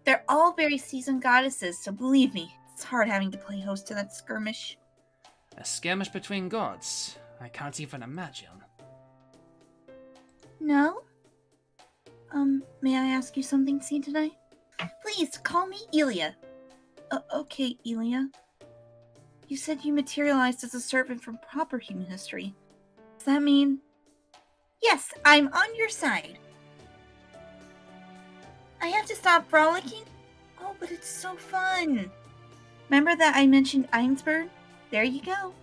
They're all very seasoned goddesses, so believe me, it's hard having to play host to that skirmish. A skirmish between gods? I can't even imagine. No? May I ask you something, Tonight? Please, call me Elia. Okay, Elia. You said you materialized as a servant from proper human history. Does that mean... Yes, I'm on your side. I have to stop frolicking? Oh, but it's so fun. Remember that I mentioned Einsburn? There you go.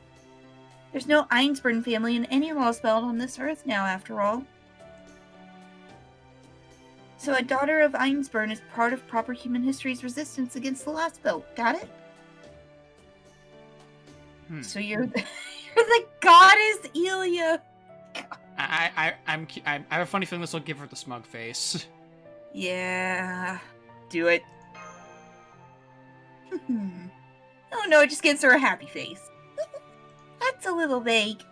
There's no Einsburn family in any Lost Belt on this earth now, after all. So a daughter of Einsburn is part of proper human history's resistance against the Lost Belt. Got it? So you're the goddess Elia. I have a funny feeling this will give her the smug face. Yeah, do it. Oh no, it just gives her a happy face. That's a little vague.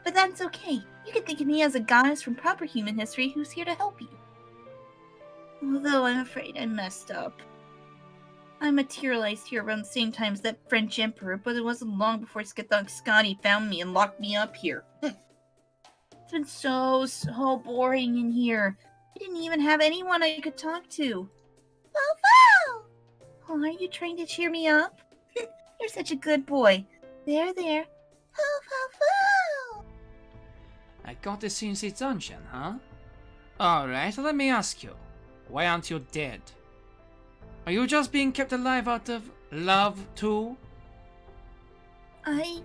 But that's okay. You can think of me as a goddess from proper human history who's here to help you. Although I'm afraid I messed up. I materialized here around the same time as that French emperor, but it wasn't long before Skathunk Scotty found me and locked me up here. It's been so boring in here. I didn't even have anyone I could talk to. Wow! Oh, are you trying to cheer me up? You're such a good boy. There. Wow! I got this in the dungeon, huh? Alright, let me ask you. Why aren't you dead? Are you just being kept alive out of love, too? I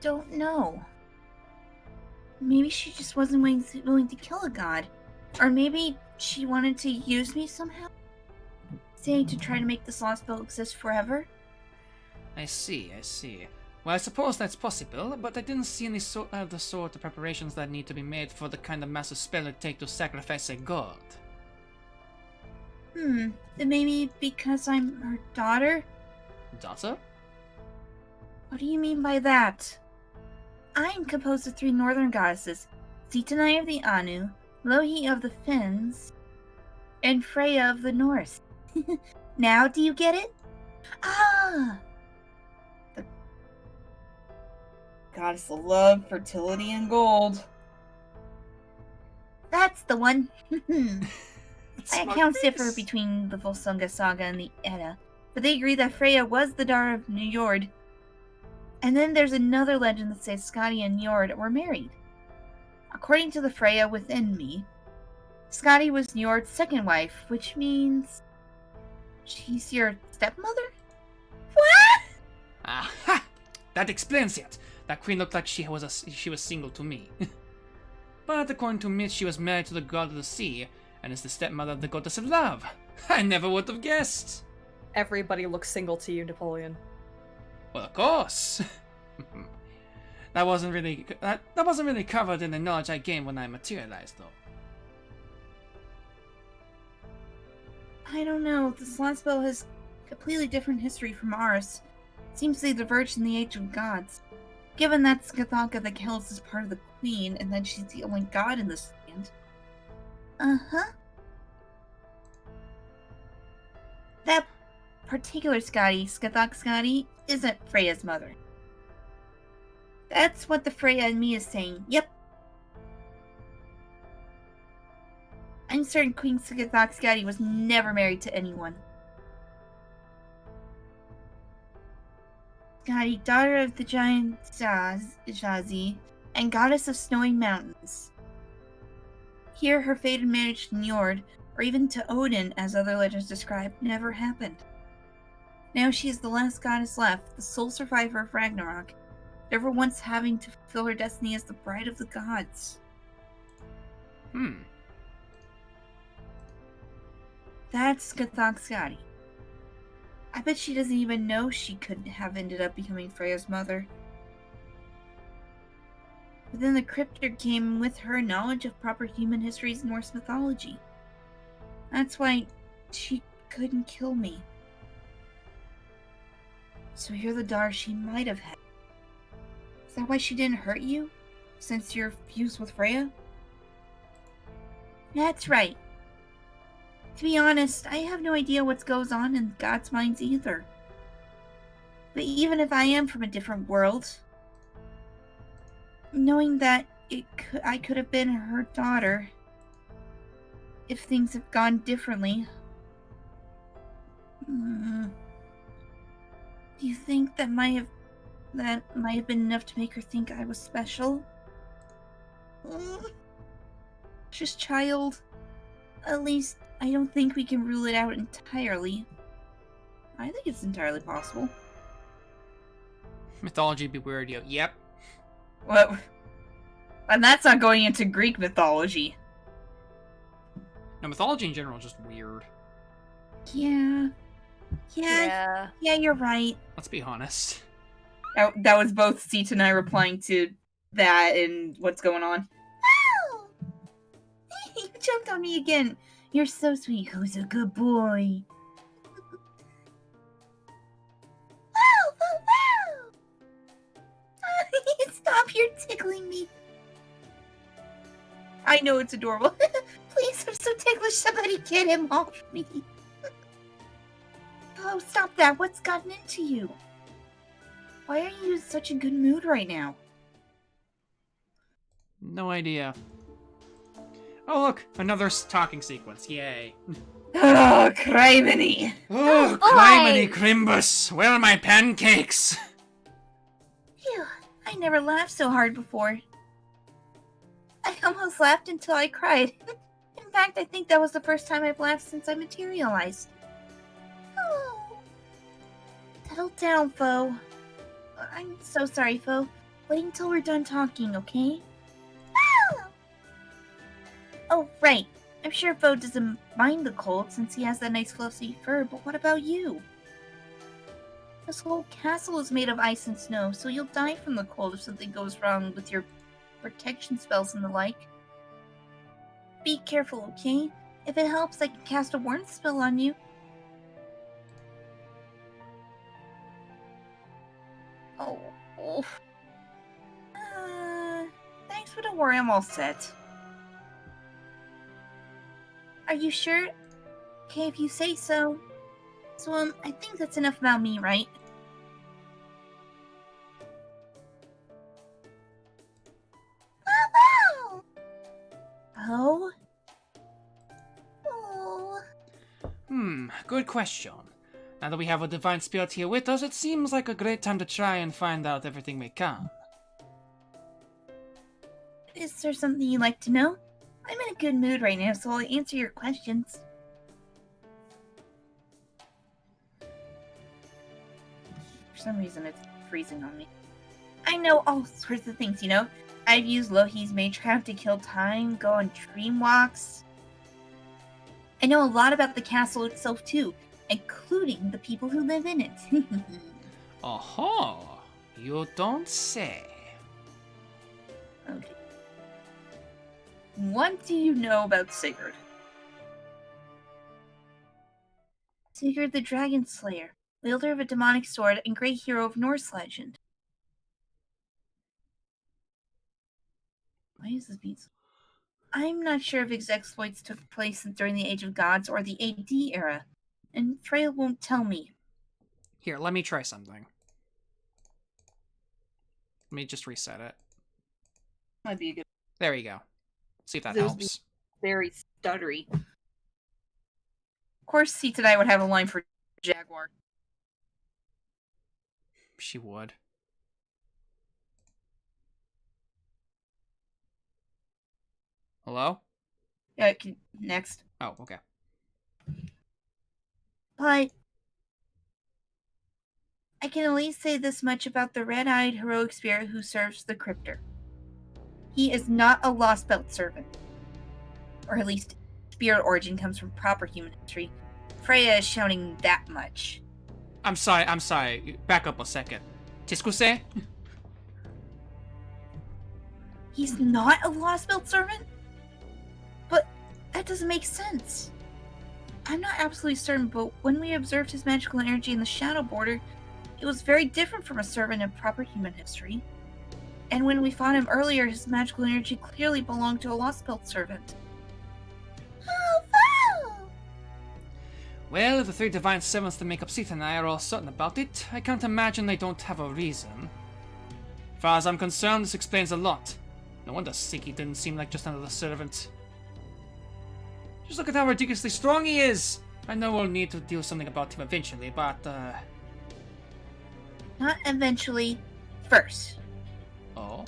don't know. Maybe she just wasn't willing to kill a god. Or maybe she wanted to use me somehow? Say, to try to make this lost belt exist forever? I see. Well, I suppose that's possible, but I didn't see any of the sort of preparations that need to be made for the kind of massive spell it takes to sacrifice a god. Then maybe because I'm her daughter? Daughter? What do you mean by that? I am composed of 3 northern goddesses, Zitanai of the Anu, Lohi of the Finns, and Freya of the North. Now do you get it? Ah! The goddess of love, fertility, and gold. That's the one. Accounts differ between the Volsunga saga and the Edda, but they agree that Freya was the daughter of Njord. And then there's another legend that says Skadi and Njord were married. According to the Freya within me, Skadi was Njord's second wife, which means she's your stepmother? What? Aha! That explains it. That queen looked like she was single to me. But according to myth, she was married to the god of the sea, and is the stepmother of the goddess of love. I never would have guessed. Everybody looks single to you, Napoleon. Well, of course. That wasn't really covered in the knowledge I gained when I materialized, though. I don't know. This last spell has completely different history from ours. Seems they diverged in the Age of Gods. Given that Skathanka the Kells is part of the Queen, and that she's the only god in this land. Uh-huh. That particular Skathank Skadi, isn't Freya's mother. That's what the Freya in me is saying. Yep. I'm certain Queen Skathank Skadi was never married to anyone. Skadi, daughter of the giant Shazi, and goddess of snowy mountains. Here, her fated marriage to Njord, or even to Odin, as other legends describe, never happened. Now she is the last goddess left, the sole survivor of Ragnarok, never once having to fulfill her destiny as the bride of the gods. That's Gathak Skadi. I bet she doesn't even know she could have ended up becoming Freya's mother. Within the crypt there came with her knowledge of proper human histories in Norse mythology. That's why she couldn't kill me. So you're the daughter she might have had. Is that why she didn't hurt you? Since you're fused with Freya? That's right. To be honest, I have no idea what goes on in God's minds either. But even if I am from a different world, knowing that I could have been her daughter if things had gone differently. Do you think that might have been enough to make her think I was special? Just child. At least I don't think we can rule it out entirely. I think it's entirely possible. Mythology be weird, yo. Yep. Well, and that's not going into Greek mythology. No, mythology in general is just weird. Yeah, you're right. Let's be honest. That was both Seat and I replying to that and what's going on. Oh! You jumped on me again. You're so sweet. Who's a good boy? Wow! Stop, you're tickling me. I know it's adorable. Please, I'm so ticklish. Somebody get him off me. Oh, stop that. What's gotten into you? Why are you in such a good mood right now? No idea. Oh, look! Another talking sequence. Yay. Oh, criminy! Oh, criminy Crimbus! Where are my pancakes? Phew, I never laughed so hard before. I almost laughed until I cried. In fact, I think that was the first time I've laughed since I materialized. Oh. Settle down, Foe. I'm so sorry, Foe. Wait until we're done talking, okay? Oh, right. I'm sure Foe doesn't mind the cold since he has that nice fluffy fur, but what about you? This whole castle is made of ice and snow, so you'll die from the cold if something goes wrong with your protection spells and the like. Be careful, okay? If it helps, I can cast a warmth spell on you. Oh. Thanks, but don't worry, I'm all set. Are you sure? Okay, if you say so. So, I think that's enough about me, right? Oh! Oh? Good question. Now that we have a divine spirit here with us, it seems like a great time to try and find out everything we can. Is there something you'd like to know? I'm in a good mood right now, so I'll answer your questions. For some reason, it's freezing on me. I know all sorts of things, you know? I've used Lohi's Magecraft to kill time, go on dream walks. I know a lot about the castle itself, too, including the people who live in it. Oh, you don't say. Okay. What do you know about Sigurd? Sigurd the Dragon Slayer, wielder of a demonic sword and great hero of Norse legend. Why is this being so... I'm not sure if his exploits took place during the Age of Gods or the AD era, and Freya won't tell me. Here, let me try something. Let me just reset it. Might be a good... There you go. See if that Those helps. Very stuttery. Of course, C today would have a line for Jaguar. she would. Hello? Next. Oh, okay. But I can at least say this much about the red-eyed heroic spirit who serves the cryptor. He is not a lost belt servant. Or at least spirit origin comes from proper human history. Freya is shouting that much. I'm sorry. Back up a second. Tiskuse? He's not a lost belt servant? But that doesn't make sense. I'm not absolutely certain, but when we observed his magical energy in the shadow border, it was very different from a servant in proper human history. And when we fought him earlier, his magical energy clearly belonged to a lost belt servant. Well, if the 3 divine servants that make up Sita and I are all certain about it, I can't imagine they don't have a reason. As far as I'm concerned, this explains a lot. No wonder Siki didn't seem like just another servant. Just look at how ridiculously strong he is! I know we'll need to do something about him eventually, but, Not eventually, first. Oh?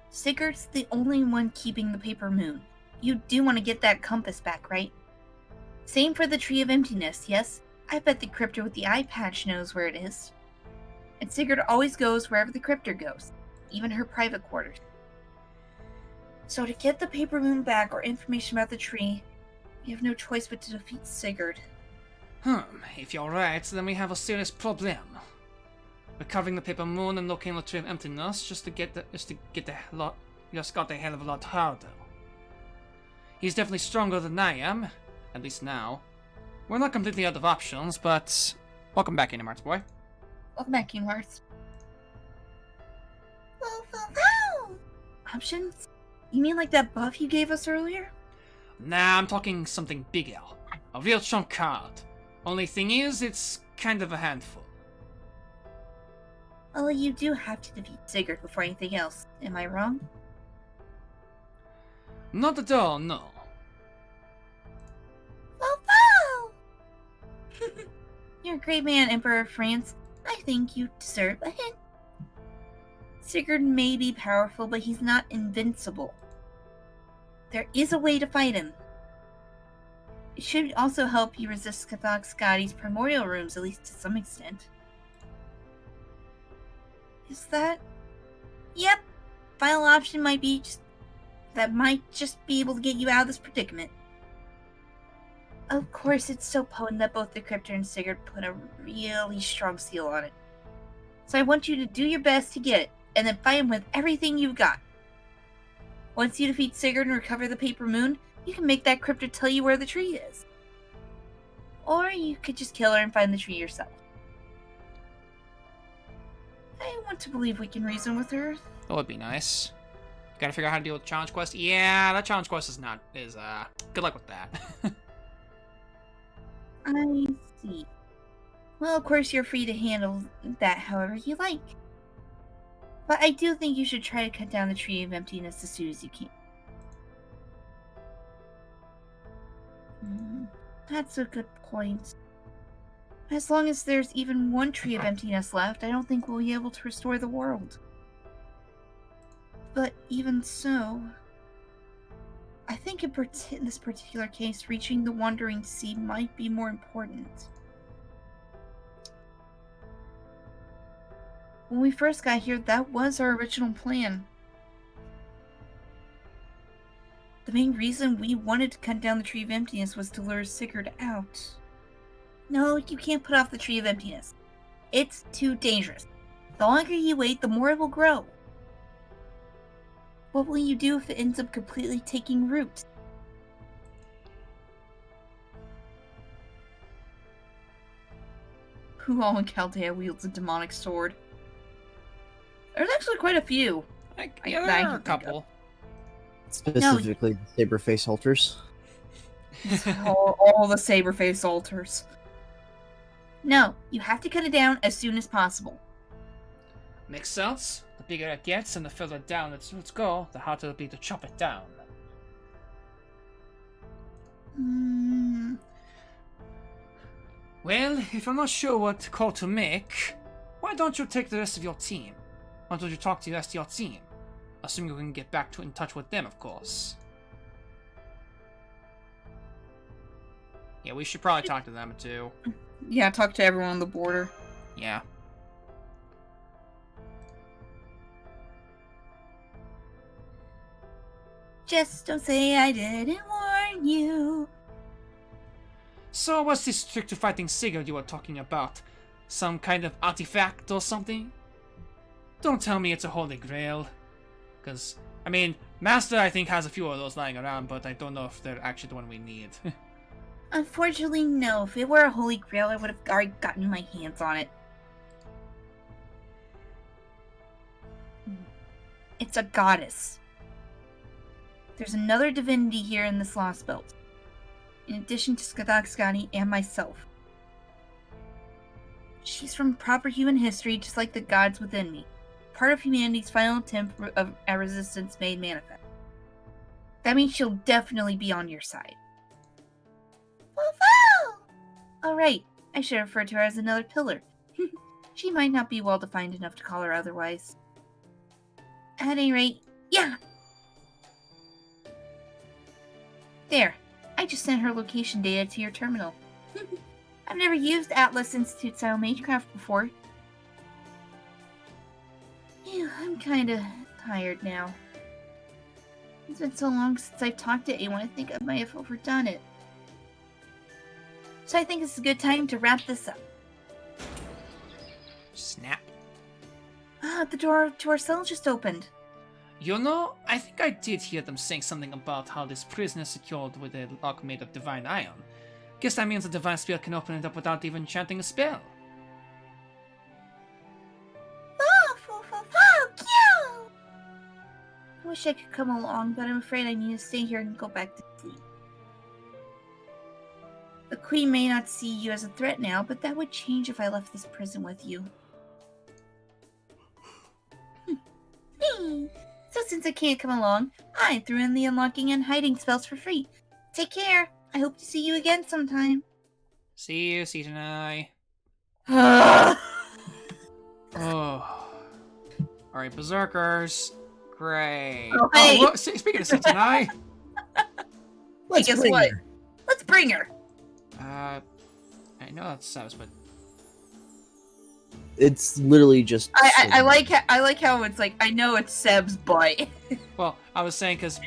Sigurd's the only one keeping the paper moon. You do want to get that compass back, right? Same for the Tree of Emptiness, yes? I bet the cryptor with the eye patch knows where it is. And Sigurd always goes wherever the cryptor goes, even her private quarters. So to get the paper moon back or information about the tree, we have no choice but to defeat Sigurd. If you're right, then we have a serious problem. Recovering the paper moon and locating the Tree of Emptiness just got a hell of a lot harder. He's definitely stronger than I am, at least now. We're not completely out of options, but welcome back, Kingdom Hearts boy. Welcome back, Kingdom Hearts. Options? You mean like that buff you gave us earlier? Nah, I'm talking something bigger. A real trump card. Only thing is, it's kind of a handful. Well, you do have to defeat Sigurd before anything else. Am I wrong? Not at all, no. You're a great man, Emperor of France. I think you deserve a hint. Sigurd may be powerful, but he's not invincible. There is a way to fight him. It should also help you resist Cathok Scotty's primordial rooms, at least to some extent. Is that... Yep. Final option might be just... That might just be able to get you out of this predicament. Of course, it's so potent that both the Cryptor and Sigurd put a really strong seal on it. So I want you to do your best to get it, and then fight him with everything you've got. Once you defeat Sigurd and recover the Paper Moon, you can make that Cryptor tell you where the tree is. Or you could just kill her and find the tree yourself. I want to believe we can reason with her. That would be nice. Gotta figure out how to deal with the challenge quest. Yeah, that challenge quest is good luck with that. I see. Well, of course you're free to handle that however you like. But I do think you should try to cut down the Tree of Emptiness as soon as you can. That's a good point. As long as there's even one Tree of Emptiness left, I don't think we'll be able to restore the world. But even so, I think in this particular case, reaching the Wandering Sea might be more important. When we first got here, that was our original plan. The main reason we wanted to cut down the Tree of Emptiness was to lure Sigurd out. No, you can't put off the Tree of Emptiness. It's too dangerous. The longer you wait, the more it will grow. What will you do if it ends up completely taking root? Who all in Chaldea wields a demonic sword? There's actually quite a few. Yeah, there are a couple. Specifically, the Saberface altars. all the Saberface altars. No, you have to cut it down as soon as possible. Makes sense. The bigger it gets and the further down its roots go, the harder it'll be to chop it down. Well, if you're not sure what call to make, why don't you take the rest of your team? Why don't you talk to the rest of your team? Assuming you can get back in touch with them, of course. Yeah, we should probably talk to them too. Yeah, talk to everyone on the border. Yeah. Just don't say I didn't warn you. So what's this trick to fighting Sigurd you were talking about? Some kind of artifact or something? Don't tell me it's a holy grail. Because, I mean, Master I think has a few of those lying around, but I don't know if they're actually the one we need. Unfortunately, no. If it were a holy grail, I would have already gotten my hands on it. It's a goddess. There's another divinity here in this lost belt. In addition to Skadaxgani and myself. She's from proper human history, just like the gods within me. Part of humanity's final attempt of a resistance made manifest. That means she'll definitely be on your side. Alright, I should refer to her as another pillar. She might not be well defined enough to call her otherwise. At any rate, yeah! There, I just sent her location data to your terminal. I've never used Atlas Institute style Magecraft before. Yeah, I'm kinda tired now. It's been so long since I've talked to anyone, I think I might have overdone it. So I think it's a good time to wrap this up. Snap. Ah, the door to our cell just opened. You know, I think I did hear them saying something about how this prison is secured with a lock made of divine iron. Guess that means a divine spell can open it up without even chanting a spell. I wish I could come along, but I'm afraid I need to stay here and go back to sleep. The Queen may not see you as a threat now, but that would change if I left this prison with you. So since I can't come along, I threw in the unlocking and hiding spells for free. Take care. I hope to see you again sometime. See you, Season I. Oh. Alright, Berserkers. Great. Oh, hey. Oh, look, speaking of Season I. Hey, guess what? Let's bring her. I know that's Seb's, but It's literally just. I like how it's like, I know it's Seb's, but well, I was saying because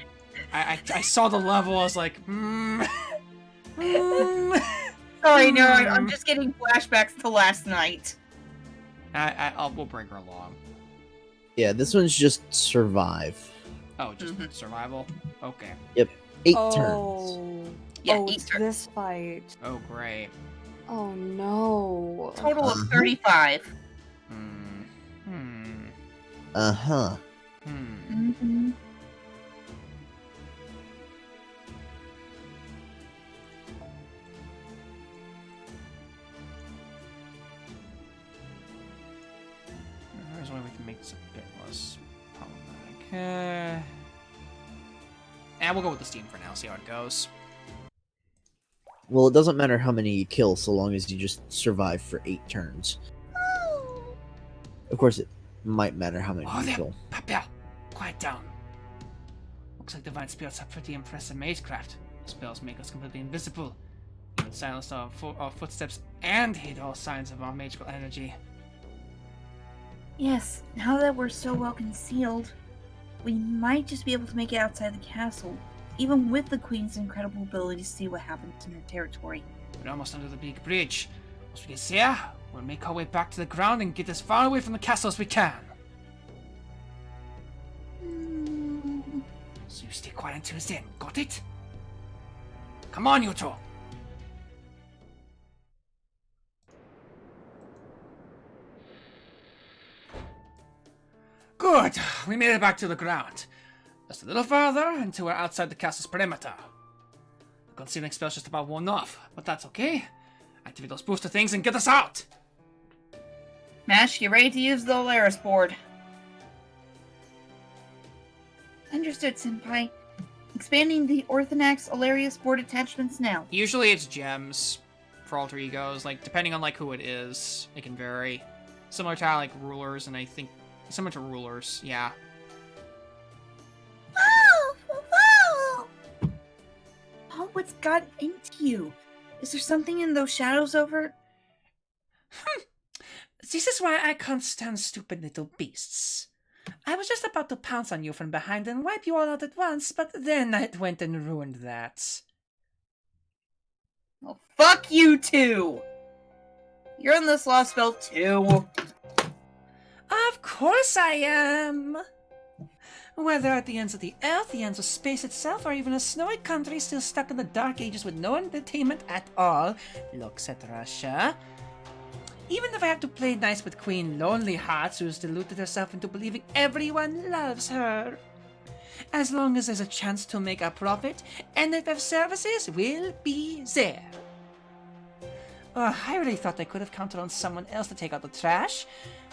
I saw the level. I was like, Sorry, no, I'm just getting flashbacks to last night. We'll bring her along. Yeah, this one's just survive. Oh, just survival. Okay. 8 turns. Yeah, oh, 8 it's turns. this fight. Oh, great. Oh no. Total of 35. Uh huh. Mm-hmm. There's a way we can make this a bit less problematic. And we'll go with the Steam for now, see how it goes. Well, it doesn't matter how many you kill so long as you just survive for 8 turns. Of course, it might matter how many you there, kill. Papel, quiet down. Looks like divine spells have pretty impressive magecraft. Spells make us completely invisible, even silence our footsteps and hid all signs of our magical energy. Yes, now that we're so well concealed, we might just be able to make it outside the castle, even with the Queen's incredible ability to see what happens in her territory. We're almost under the big bridge. Once we get there, we'll make our way back to the ground and get as far away from the castle as we can. So you stay quiet until then, got it? Come on, you two! Good! We made it back to the ground. Just a little further until we're outside the castle's perimeter. The concealing spell's just about worn off, but that's okay. Activate those booster things and get us out! Mash, get ready to use the Alaris board. Understood, Senpai. Expanding the Orthonax Alarius board attachments now. Usually it's gems. for alter egos. Like, depending on, like, who it is, it can vary. Similar to, like, rulers, and I think... Similar to rulers, yeah. Oh, what's got into you? Is there something in those shadows over? This is why I can't stand stupid little beasts. I was just about to pounce on you from behind and wipe you all out at once, but then I went and ruined that. Oh, fuck you two! You're in this lost spell too. Of course I am! Whether at the ends of the earth, the ends of space itself, or even a snowy country still stuck in the dark ages with no entertainment at all, looks at Russia. Even if I have to play nice with Queen Lonely Hearts, who's deluded herself into believing everyone loves her. As long as there's a chance to make a profit, NFF services will be there. I really thought I could have counted on someone else to take out the trash,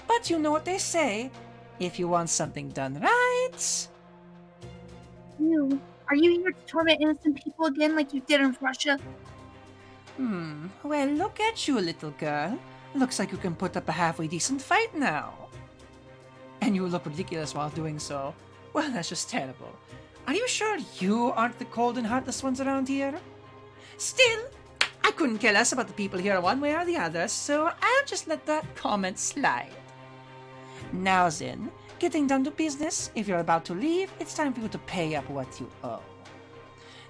but you know what they say, if you want something done right... You, are you here to torment innocent people again like you did in Russia? Well, look at you, little girl. Looks like you can put up a halfway decent fight now. And you look ridiculous while doing so. Well, that's just terrible. Are you sure you aren't the cold and heartless ones around here? Still, I couldn't care less about the people here one way or the other, so I'll just let that comment slide. Now then, getting down to business, if you're about to leave, it's time for you to pay up what you owe.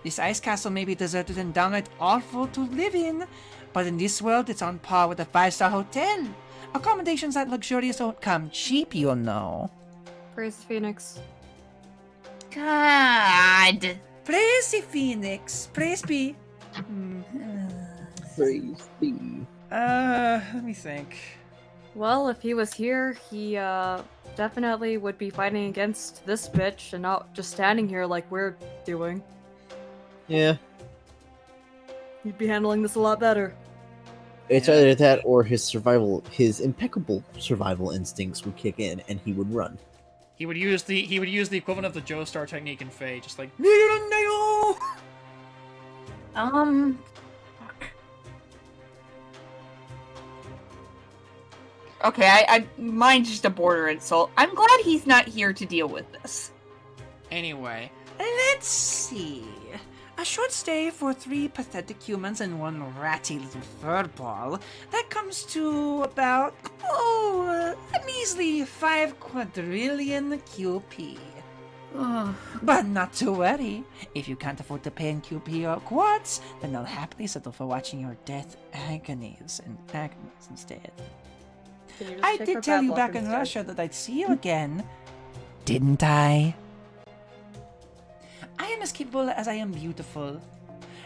This ice castle may be deserted and downright awful to live in, but in this world it's on par with a 5-star hotel. Accommodations that luxurious don't come cheap, you know. Praise the Phoenix. God. Praise the Phoenix. Praise be. Praise be. Let me think. Well, if he was here, he definitely would be fighting against this bitch and not just standing here like we're doing. Yeah. He'd be handling this a lot better. It's either that or his impeccable survival instincts would kick in and he would run. He would use the equivalent of the Joestar technique in Fate, just like Okay, mine's just a border insult. I'm glad he's not here to deal with this. Anyway, Let's see. A short stay for 3 pathetic humans and 1 ratty little furball. That comes to about, a measly 5 quadrillion QP. But not to worry. If you can't afford to pay in QP or quartz, then I'll happily settle for watching your death agonies instead. I did tell you back in Russia that I'd see you again. Didn't I? I am as capable as I am beautiful.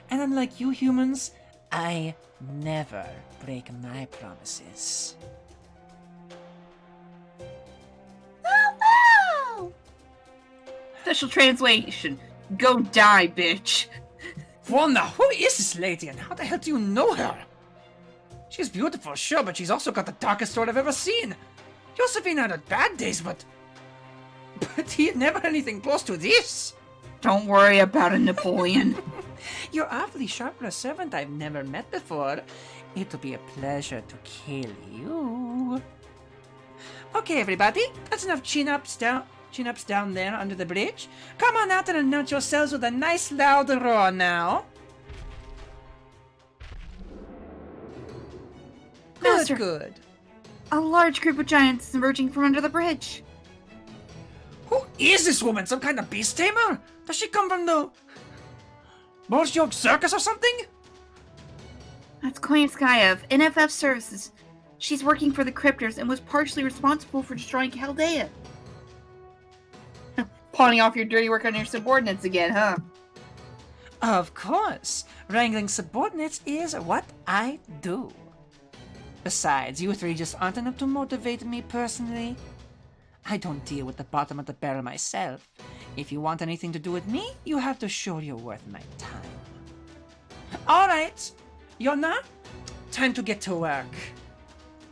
And unlike you humans, I never break my promises. Special translation. Go die, bitch. Wanda, who is this lady and how the hell do you know her? She's beautiful, sure, but she's also got the darkest sword I've ever seen. Josephine had her bad days, but he had never anything close to this. Don't worry about it, Napoleon. You're awfully sharp for a servant I've never met before. It'll be a pleasure to kill you. Okay, everybody, that's enough chin-ups down there under the bridge. Come on out and announce yourselves with a nice loud roar now. Master. Good. A large group of giants is emerging from under the bridge. Who is this woman? Some kind of beast tamer? Does she come from the Bolshevik circus or something? That's Queen Skyev, NFF Services. She's working for the Cryptors and was partially responsible for destroying Chaldea. Pawning off your dirty work on your subordinates again, huh? Of course. Wrangling subordinates is what I do. Besides, you 3 just aren't enough to motivate me personally. I don't deal with the bottom of the barrel myself. If you want anything to do with me, you have to show you're worth my time. Alright, Yona, time to get to work.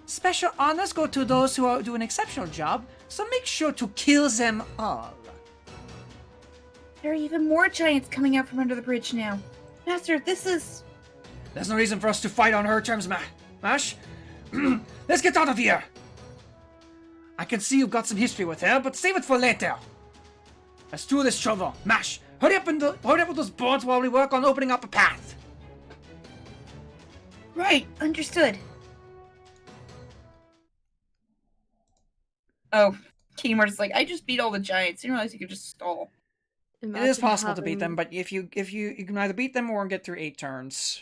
Special honors go to those who do an exceptional job, so make sure to kill them all. There are even more giants coming out from under the bridge now. Master, this is... There's no reason for us to fight on her terms, Mash. Let's get out of here. I can see you've got some history with her, but save it for later. Let's do this, trouble. Mash, hurry up with those boards while we work on opening up a path. Right, understood. Oh, Kmart like, I just beat all the giants. You didn't realize you could just stall. It is possible to beat them, but if you can either beat them or get through 8 turns.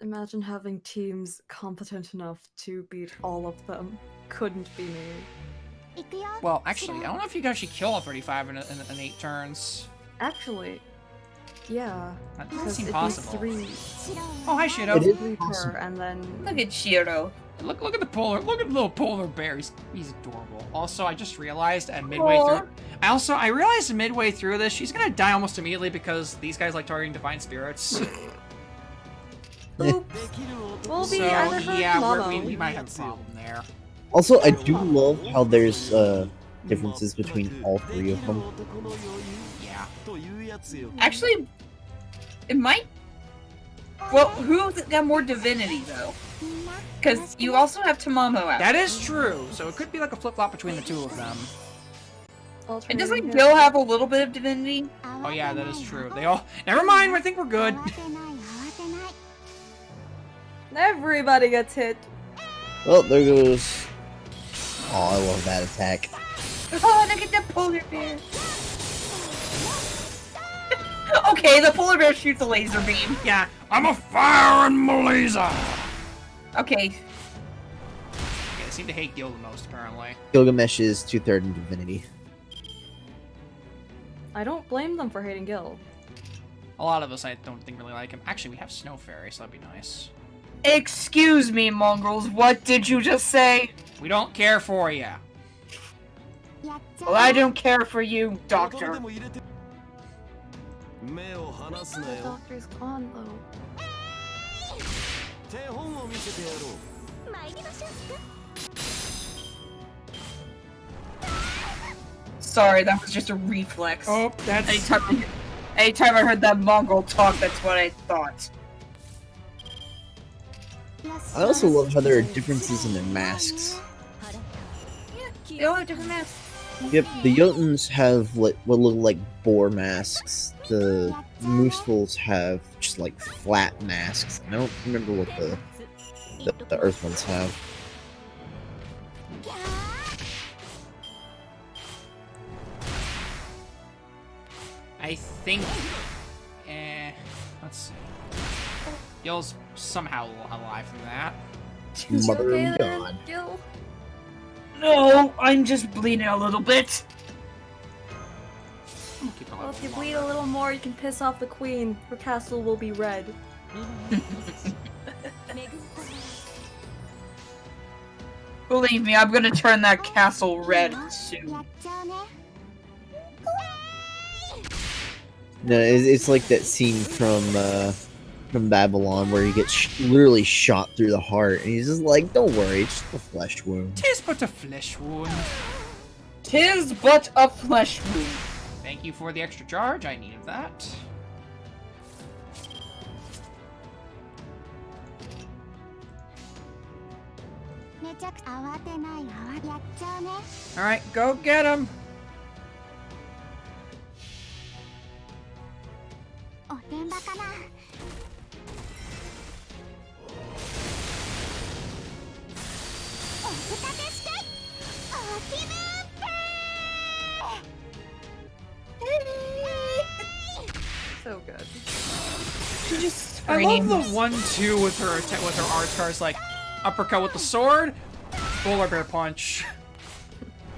Imagine having teams competent enough to beat all of them. Couldn't be me. Well, actually, I don't know if you can actually kill all 35 in 8 turns. Actually, yeah. That doesn't Because seem it'd possible. be 3. Oh, hi, Shido. It is 3 possible. per, and then Look at Shiro. Look at the polar. Look at the little polar bear. He's adorable. Also, I just realized at midway through. I realized midway through this, she's gonna die almost immediately because these guys like targeting divine spirits. oops. We'll be So either her yeah, Momo. we might have a problem there. Also, I do love how there's differences between all 3 of them. Yeah. Actually, it might. Well, who's got more divinity though? Because you also have Tamamo out. That is true. So it could be like a flip flop between the 2 of them. And doesn't Alternating Gil have a little bit of divinity? Oh yeah, that is true. They all. Never mind. I think we're good. Everybody gets hit. Well, there goes. Oh, I love that attack. Oh, look at the polar bear. Okay, the polar bear shoots a laser beam. Yeah. I'm a fire and laser. Okay, Yeah, they seem to hate Gil the most apparently. Gilgamesh is 2/3 in divinity. I don't blame them for hating Gil. A lot of us, I don't think really like him. Actually, we have Snow Fairy, so that'd be nice. excuse me, mongrels. What did you just say? We don't care for you. Well, I don't care for you, Doctor. The doctor's gone though. Sorry, that was just a reflex. Oh, that's. Anytime I heard that mongrel talk, that's what I thought. I also love how there are differences in their masks. They all have different masks. Yep, the Jotuns have what look like boar masks. The Moosefuls have just like flat masks. I don't remember what the Earth ones have. I think. Let's see. Gil's somehow alive from that. Mother Okay of then, God. Gil. No, I'm just bleeding a little bit. Keep her Well, alive if you a bleed little a little more, you can piss off the queen. Her castle will be red. Believe me, I'm gonna turn that castle red soon. No, it's like that scene from Babylon where he gets literally shot through the heart, and he's just like, "Don't worry, it's just a flesh wound." Tis but a flesh wound. 'Tis but a flesh wound. Thank you for the extra charge. I needed that. Alright, go get him! So good. She just I love the screams. 1-2 with her art cards, like uppercut with the sword, polar bear punch.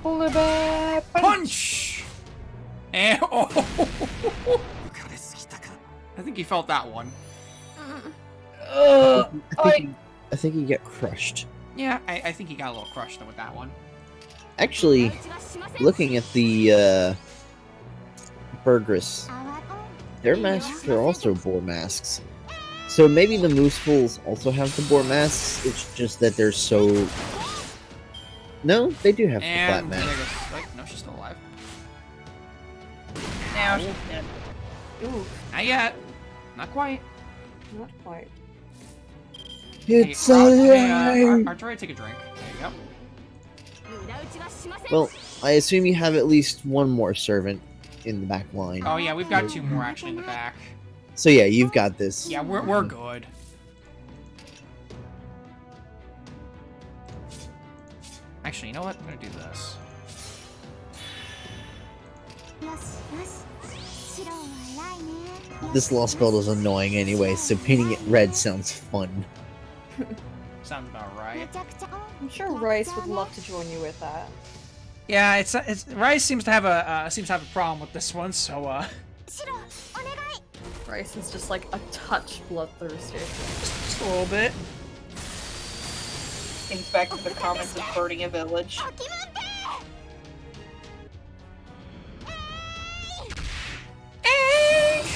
Polar bear Punch! And oh! I think he felt that one. I think he got crushed. Yeah, I think he got a little crushed with that one. Actually, looking at the Burgess, their masks are also boar masks. So maybe the Moosefools also have the boar masks. It's just that they're so. No, they do have the flat And there masks. goes. Wait, no, she's still alive. Now she's dead. Ooh, Not yet. Not quite. not quite. It's hey, Archery, take a drink. There you go. Well, I assume you have at least one more servant in the back line. Oh yeah, we've got 2 more actually in the back. So yeah, you've got this. Yeah, we're good. Actually, you know what? I'm gonna do this. This lost belt is annoying anyway, so painting it red sounds fun. Sounds about right. I'm sure Rice would love to join you with that. Yeah, it's Rice seems to have a problem with this one, so Rice is just like a touch bloodthirsty. just a little bit. Thinks back to the comments of burning a village.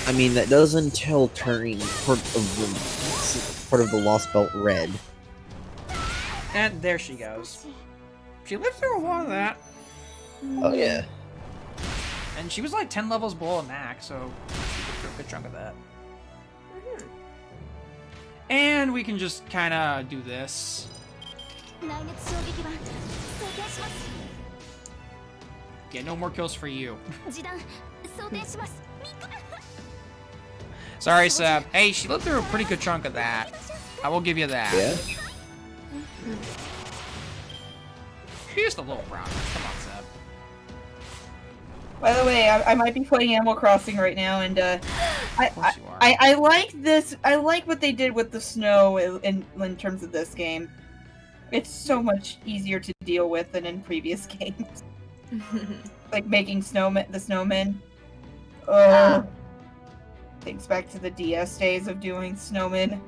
I mean, that does entail turning part of the lost belt red. And there she goes. She lived through a lot of that. Oh yeah. And she was like 10 levels below max, so she lived through a good chunk of that. And we can just kind of do this. Yeah, no more kills for you. Sorry, Seb. Hey, she lived through a pretty good chunk of that. I will give you that. Yeah. She's just a little brown. Come on, Seb. By the way, I might be playing Animal Crossing right now, and Of course you are. I like this. I like what they did with the snow in terms of this game. It's so much easier to deal with than in previous games. Like making the snowmen. Thinks back to the DS days of doing snowmen.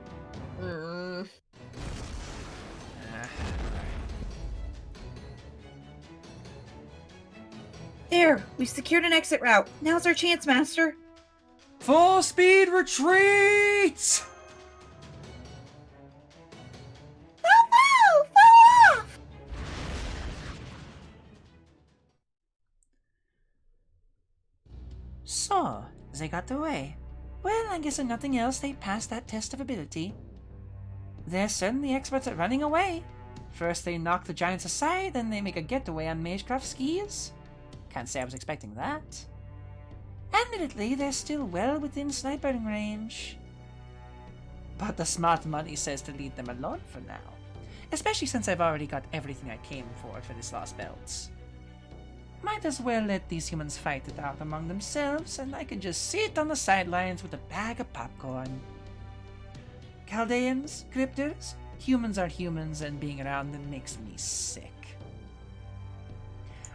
There, we've secured an exit route. Now's our chance, Master. Full speed retreat! Fall off! So, they got away. Well, I guess if nothing else, they passed that test of ability. They're certainly experts at running away. First they knock the giants aside, then they make a getaway on Magecraft skis. Can't say I was expecting that. Admittedly, they're still well within sniping range. But the smart money says to leave them alone for now. Especially since I've already got everything I came for this lost belt. Might as well let these humans fight it out among themselves, and I can just sit on the sidelines with a bag of popcorn. Chaldeans, Cryptors, humans are humans, and being around them makes me sick.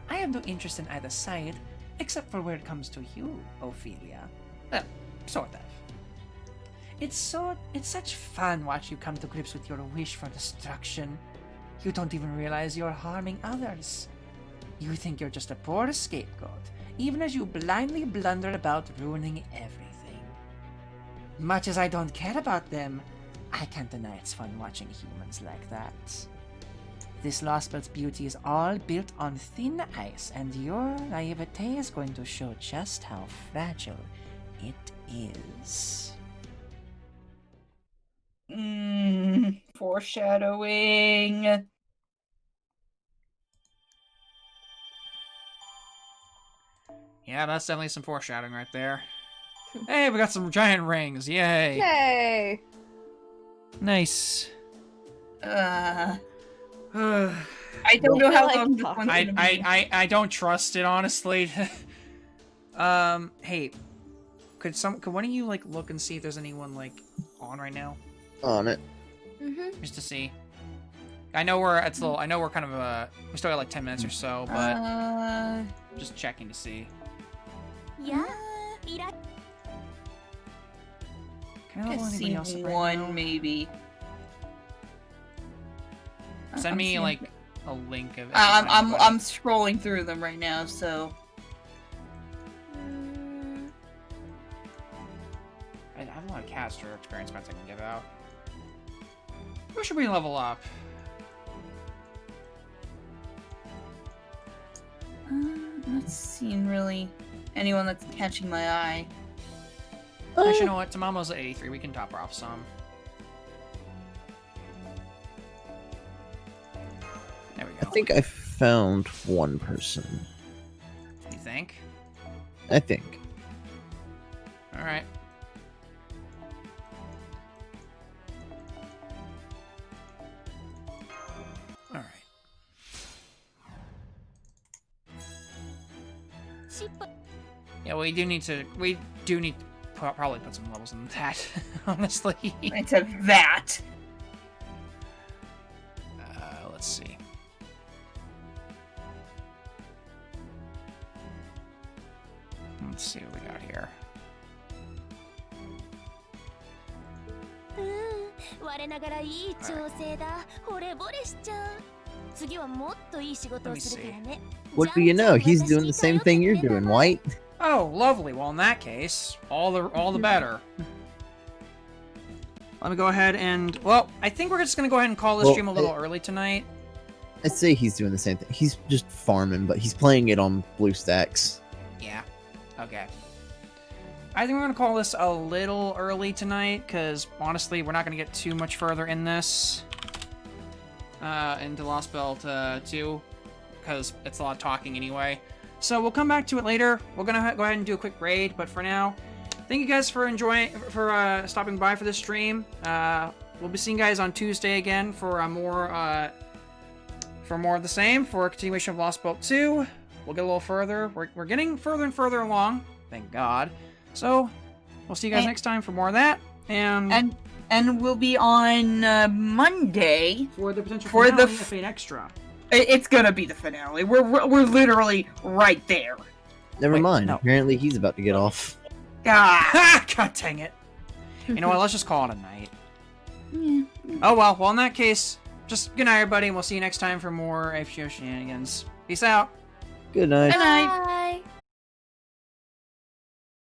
I have no interest in either side, except for where it comes to you, Ophelia. Sort of. It's such fun watching you come to grips with your wish for destruction. You don't even realize you're harming others. You think you're just a poor scapegoat, even as you blindly blunder about ruining everything. Much as I don't care about them, I can't deny it's fun watching humans like that. This lost belt's beauty is all built on thin ice, and your naivete is going to show just how fragile it is. Foreshadowing. Yeah, that's definitely some foreshadowing right there. Hey, we got some giant rings. Yay. Yay! Nice. I don't know how long this one's gonna be. I don't trust it, honestly. Hey, could one of you look and see if there's anyone on right now? On it. Just to see. I know we're kind of we still got 10 minutes or so, but just checking to see. Can I level anybody else up right one now? maybe. Send me seeing- a link of. I'm scrolling through them right now, so. I have a lot of caster experience points I can give out. Who should we level up? Not seeing really anyone that's catching my eye. Actually, you know what? Tamamo's at 83. We can top her off some. we I go. think I found one person. You think? I think. Alright. Alright. Yeah, we do need to probably put some levels in that, honestly. Into that. Let's see. Let's see what we got here. 我ながらいい調整だ。惚れ惚れしちゃう。次はもっといい仕事をするからね。 What do you know? He's doing the same thing you're doing, White. Oh, lovely. Well, in that case, all the better. Let me go ahead and... Well, I think we're just going to go ahead and call this stream a little early tonight. I'd say he's doing the same thing. He's just farming, but he's playing it on BlueStacks. Yeah. Okay. I think we're going to call this a little early tonight, because honestly, we're not going to get too much further in this. Into Lost Belt 2, because it's a lot of talking anyway. So we'll come back to it later. We're going to go ahead and do a quick raid, but for now, thank you guys for stopping by for this stream. We'll be seeing you guys on Tuesday again for more of the same, for a continuation of Lost Belt 2. We'll get a little further. We're getting further and further along, thank God. So we'll see you guys next time for more of that, and we'll be on Monday for the potential for finale the of Fate Extra. It's gonna be the finale. We're literally right there. Never mind. no. Apparently he's about to get off. Ah. God dang it. You know what, let's just call it a night. Oh well, in that case, just good night everybody, and we'll see you next time for more FGO shenanigans. Peace out. Good night. Good night. Bye.